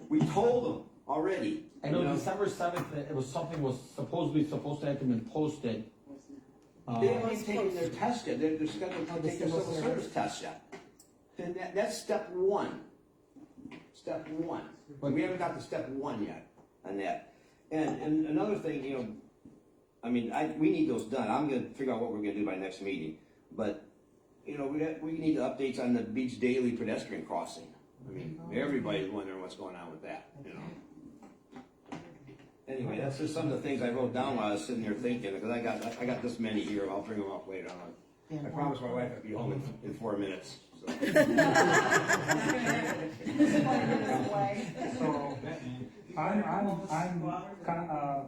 Speaker 12: we told them, already.
Speaker 2: I know
Speaker 12: you
Speaker 2: December 7th, it was something was supposedly supposed to have been posted.
Speaker 12: They haven't even taken their test yet, they're scheduled to take their civil service test yet. And that's step one. Step one. But we haven't got to step one yet on that. And another thing, you know, I mean, we need those done. I'm gonna figure out what we're gonna do by next meeting. But, you know, we need updates on the Beach Daily pedestrian crossing. I mean, everybody's wondering what's going on with that, you know? Anyway, that's just some of the things I wrote down while I was sitting here thinking, because I got this many here, I'll bring them up later on. I promised my wife I'd be home in 4 minutes, so.
Speaker 11: So,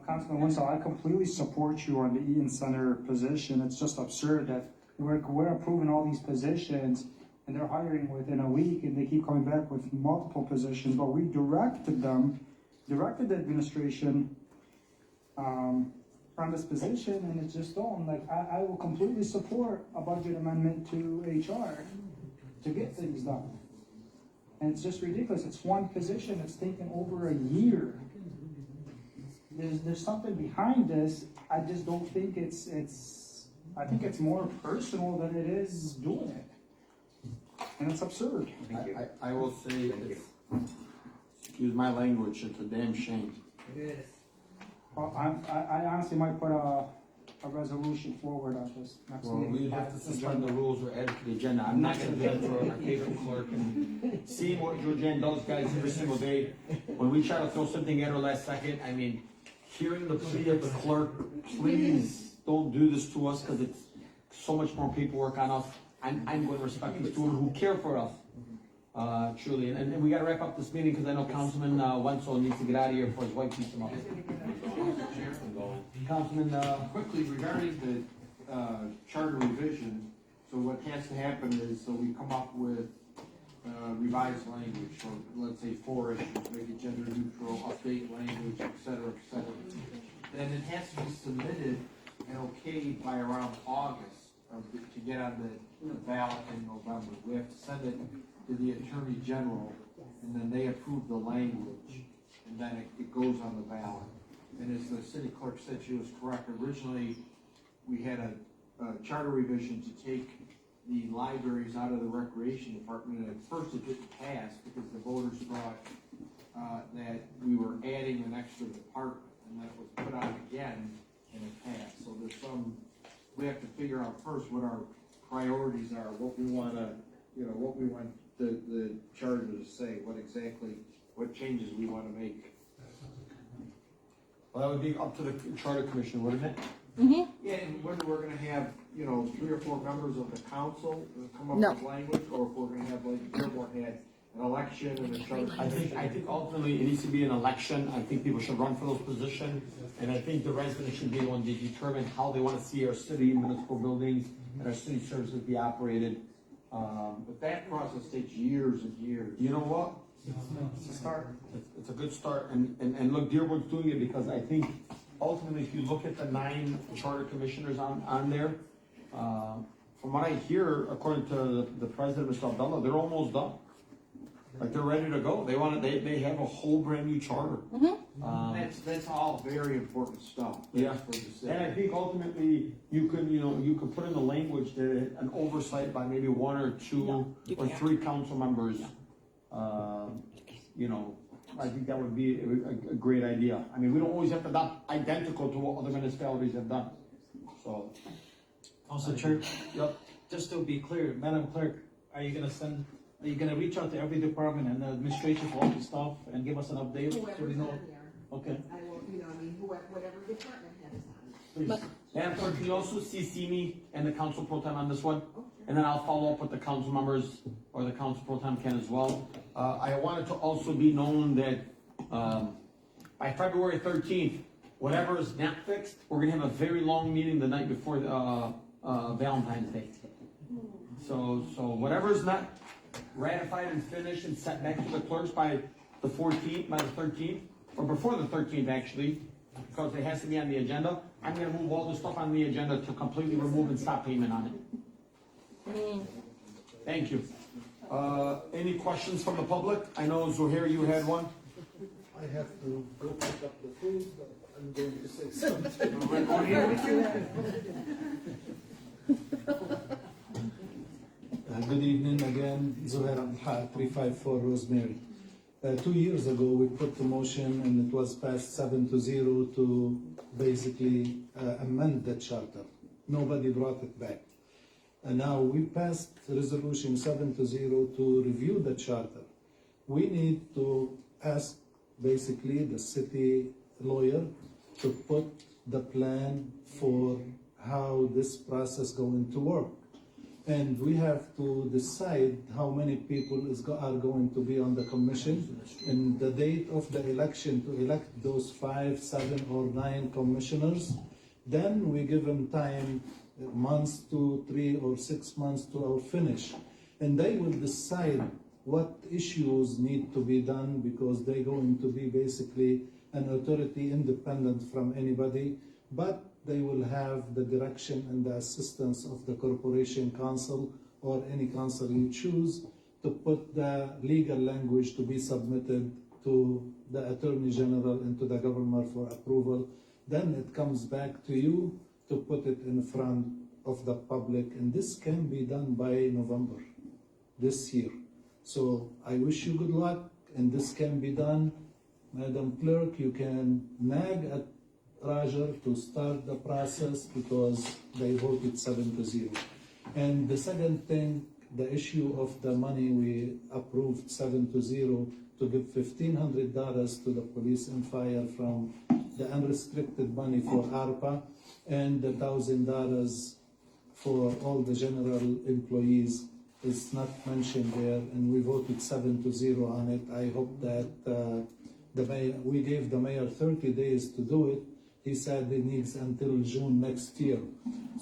Speaker 11: Councilman Winslow, I completely support you on the Eaton Center position. It's just absurd that we're approving all these positions and they're hiring within a week and they keep coming back with multiple positions, but we directed the administration from this position, and it's just don't. Like, I will completely support a budget amendment to HR to get things done. And it's just ridiculous. It's one position. It's taken over a year. There's something behind this. I just don't think I think it's more personal than it is doing it. And it's absurd.
Speaker 2: I will say, excuse my language, it's a damn shame.
Speaker 1: It is.
Speaker 11: Well, I honestly might put a resolution forward on this next
Speaker 2: Well,
Speaker 11: meeting.
Speaker 2: we have to suspend the rules or add it to the agenda. I'm not gonna do that for our cable clerk. And seeing what Georgianne does, guys, every single day, when we try to throw something at her last second, I mean, hearing the plea of the clerk, please don't do this to us, because it's so much more paperwork on us. I'm going to respect these two who care for us, truly. And we gotta wrap up this meeting, because I know Councilman Wenzel needs to get out of here before his wife beats him up. Councilman,
Speaker 4: Quickly, regarding the charter revision, so what has to happen is, so we come up with revised language, so let's say 4 issues, make it gender neutral, update language, et cetera, et cetera. Then it has to be submitted and okayed by around August to get on the ballot in November. We have to send it to the Attorney General, and then they approve the language, and then it goes on the ballot. And as the city clerk said, she was correct, originally, we had a charter revision to take the libraries out of the recreation department, and at first it didn't pass, because the voters thought that we were adding an extra department, and then it was put on again, and it passed. So there's we have to figure out first what our priorities are, what we wanna, what we want the charter to say, what changes we wanna make.
Speaker 2: well, that would be up to the charter commission, wouldn't it?
Speaker 4: Yeah, and whether we're gonna have, 3 or 4 members of the council come up with language, or if we're gonna have, like, Dearborn had an election and a charter.
Speaker 2: I think ultimately it needs to be an election. I think people should run for those positions. And I think the residents should be the one to determine how they want to see our city municipal buildings and our city services be operated.
Speaker 4: But that process takes years and years.
Speaker 2: You know what?
Speaker 11: It's a start.
Speaker 2: It's a good start. And look, Dearborn's doing it because I think ultimately if you look at the 9 charter commissioners on there, from what I hear, according to the president, Mr. Abdullah, they're almost done. Like, they're ready to go. They have a whole brand new charter.
Speaker 4: That's all very important stuff.
Speaker 2: Yeah, and I think ultimately you could put in the language that an oversight by maybe 1 or 2 or 3 council members. I think that would be a great idea. I mean, we don't always have to adopt identical to what other municipalities have done. So,
Speaker 10: Council Chair,
Speaker 2: yep.
Speaker 10: just to be clear, Madam Clerk, are you gonna reach out to every department and the administration for all this stuff and give us an update so we know? Okay.
Speaker 3: I will, whatever department head is on.
Speaker 2: Please. Madam Clerk, can you also CC me and the council pro tem on this one? And then I'll follow up with the council members, or the council pro tem can as well. I want it to also be known that by February 13th, whatever is not fixed, we're gonna have a very long meeting the night before Valentine's Day. So whatever is not ratified and finished and sent back to the clerks by the 13th, or before the 13th actually, because it has to be on the agenda, I'm gonna move all the stuff on the agenda to completely remove and stop payment on it. Thank you. Any questions from the public? I know, Zuhair, you had one?
Speaker 16: I have to go pick up the food, but I'm going to say something. Good evening again, Zuhair Abdulhaq, 354 Rosemary. 2 years ago, we put the motion and it was passed 7-0 to basically amend the charter. Nobody brought it back. And now we passed resolution 7-0 to review the charter. We need to ask basically the city lawyer to put the plan for how this process going to work. And we have to decide how many people are going to be on the commission and the date of the election to elect those 5, 7, or 9 commissioners. Then we give them time, months to 3 or 6 months to our finish. And they will decide what issues need to be done because they're going to be basically an authority independent from anybody, but they will have the direction and the assistance of the corporation council or any council you choose to put the legal language to be submitted to the Attorney General and to the governor for approval. Then it comes back to you to put it in front of the public, and this can be done by November this year. So I wish you good luck, and this can be done. Madam Clerk, you can nag at Roger to start the process because they voted 7-0. And the second thing, the issue of the money, we approved 7-0 to give $1,500 to the police and fire from the unrestricted money for ARPA and the $1,000 for all the general employees. It's not mentioned there, and we voted 7-0 on it. I hope that the mayor, we gave the mayor 30 days to do it. He said it needs until June next year.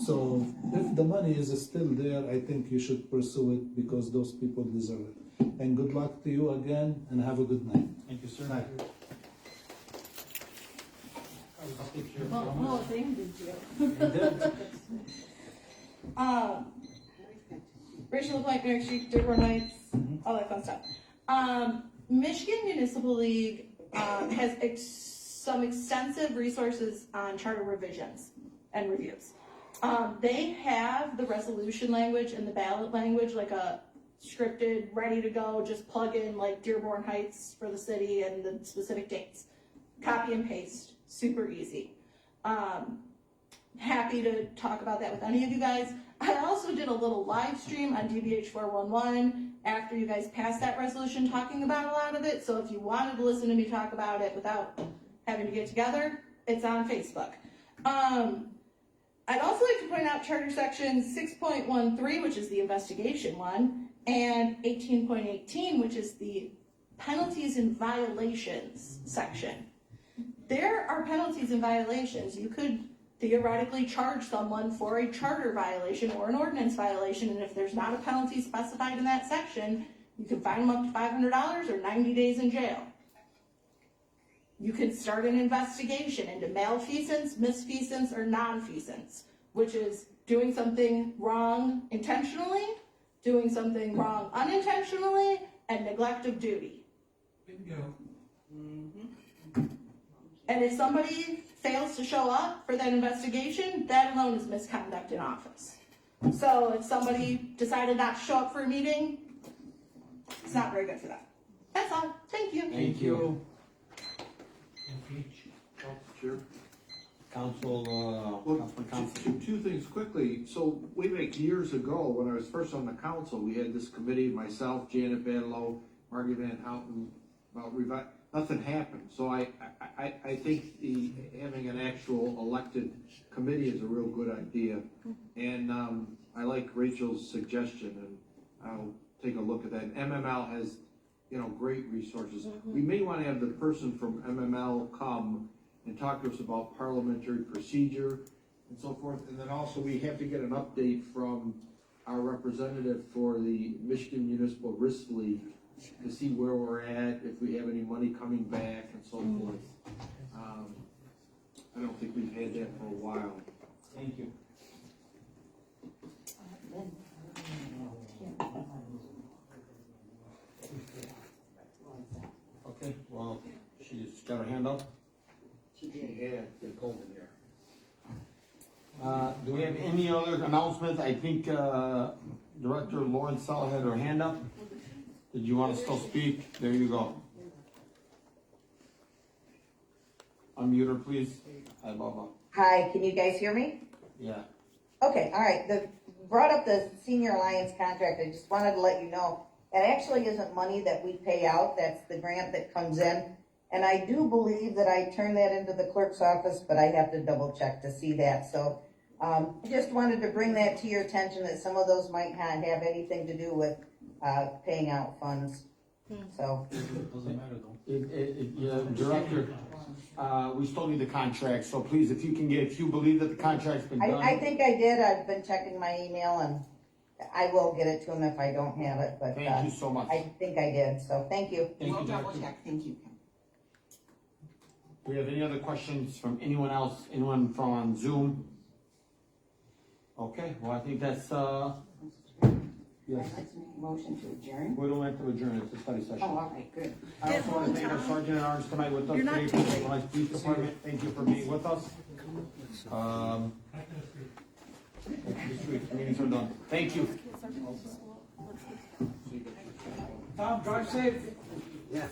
Speaker 16: So if the money is still there, I think you should pursue it because those people deserve it. And good luck to you again, and have a good night.
Speaker 10: Thank you, sir.
Speaker 16: Night.
Speaker 6: Oh, thank you. Rachel LaPointe, New York Street, Dearborn Heights, all that fun stuff. Michigan Municipal League has some extensive resources on charter revisions and reviews. They have the resolution language and the ballot language, like a scripted, ready to go, just plug in like Dearborn Heights for the city and the specific dates. Copy and paste, super easy. Happy to talk about that with any of you guys. I also did a little live stream on DBH 411 after you guys passed that resolution talking about a lot of it. So if you wanted to listen to me talk about it without having to get together, it's on Facebook. I'd also like to point out Charter Section 6.13, which is the investigation one, and 18.18, which is the penalties and violations section. There are penalties and violations. You could theoretically charge someone for a charter violation or an ordinance violation, and if there's not a penalty specified in that section, you can fine them up to $500 or 90 days in jail. You can start an investigation into malfeasance, misfeasance, or nonfeasance, which is doing something wrong intentionally, doing something wrong unintentionally, and neglect of duty.
Speaker 14: Bingo.
Speaker 6: And if somebody fails to show up for that investigation, that alone is misconduct in office. So if somebody decided not to show up for a meeting, it's not very good for them. That's all. Thank you.
Speaker 2: Thank you.
Speaker 4: Sure.
Speaker 2: Council,
Speaker 4: Well, two things quickly. So way back years ago, when I was first on the council, we had this committee, myself, Janet Badlow, Margie Van Houten, about nothing happened. So I think having an actual elected committee is a real good idea. And I like Rachel's suggestion, and I'll take a look at that. MML has, great resources. We may want to have the person from MML come and talk to us about parliamentary procedure and so forth. And then also we have to get an update from our representative for the Michigan Municipal Risk League to see where we're at, if we have any money coming back and so forth. I don't think we've had that for a while.
Speaker 2: Thank you. Okay, well, she's Got her hand up? Do we have any other announcements? I think, Director Lauren Sell had her hand up. Did you want to still speak? There you go. Unmute her, please. Hi, Baba.
Speaker 19: Hi, can you guys hear me?
Speaker 2: Yeah.
Speaker 19: Okay, all right, brought up the Senior Alliance contract, I just wanted to let you know, it actually isn't money that we pay out, that's the grant that comes in. And I do believe that I turned that into the clerk's office, but I have to double check to see that, so. I just wanted to bring that to your attention, that some of those might not have anything to do with, paying out funds, so.
Speaker 10: Doesn't matter though.
Speaker 2: Yeah, Director, we still need the contract, so please, if you believe that the contract's been done.
Speaker 19: I think I did, I've been checking my email, and I will get it to him if I don't have it, but.
Speaker 2: Thank you so much.
Speaker 19: I think I did, so thank you.
Speaker 2: Thank
Speaker 3: We'll
Speaker 2: you,
Speaker 3: double
Speaker 2: Director.
Speaker 3: check, thank you.
Speaker 2: Do we have any other questions from anyone else, anyone from Zoom? Okay, well, I think that's, yes.
Speaker 3: Motion to adjourn?
Speaker 2: We don't have to adjourn, it's a study session.
Speaker 3: Oh, all right, good.
Speaker 2: I also want to thank our Sergeant at Arms tonight with us today, from the Lawrence Police Department, thank you for being with us. This week, meetings are done, thank you.
Speaker 14: Tom, drive safe.
Speaker 12: Yeah.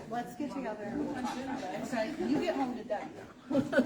Speaker 6: Let's get together and we'll talk about it. Okay, you get home to Doug.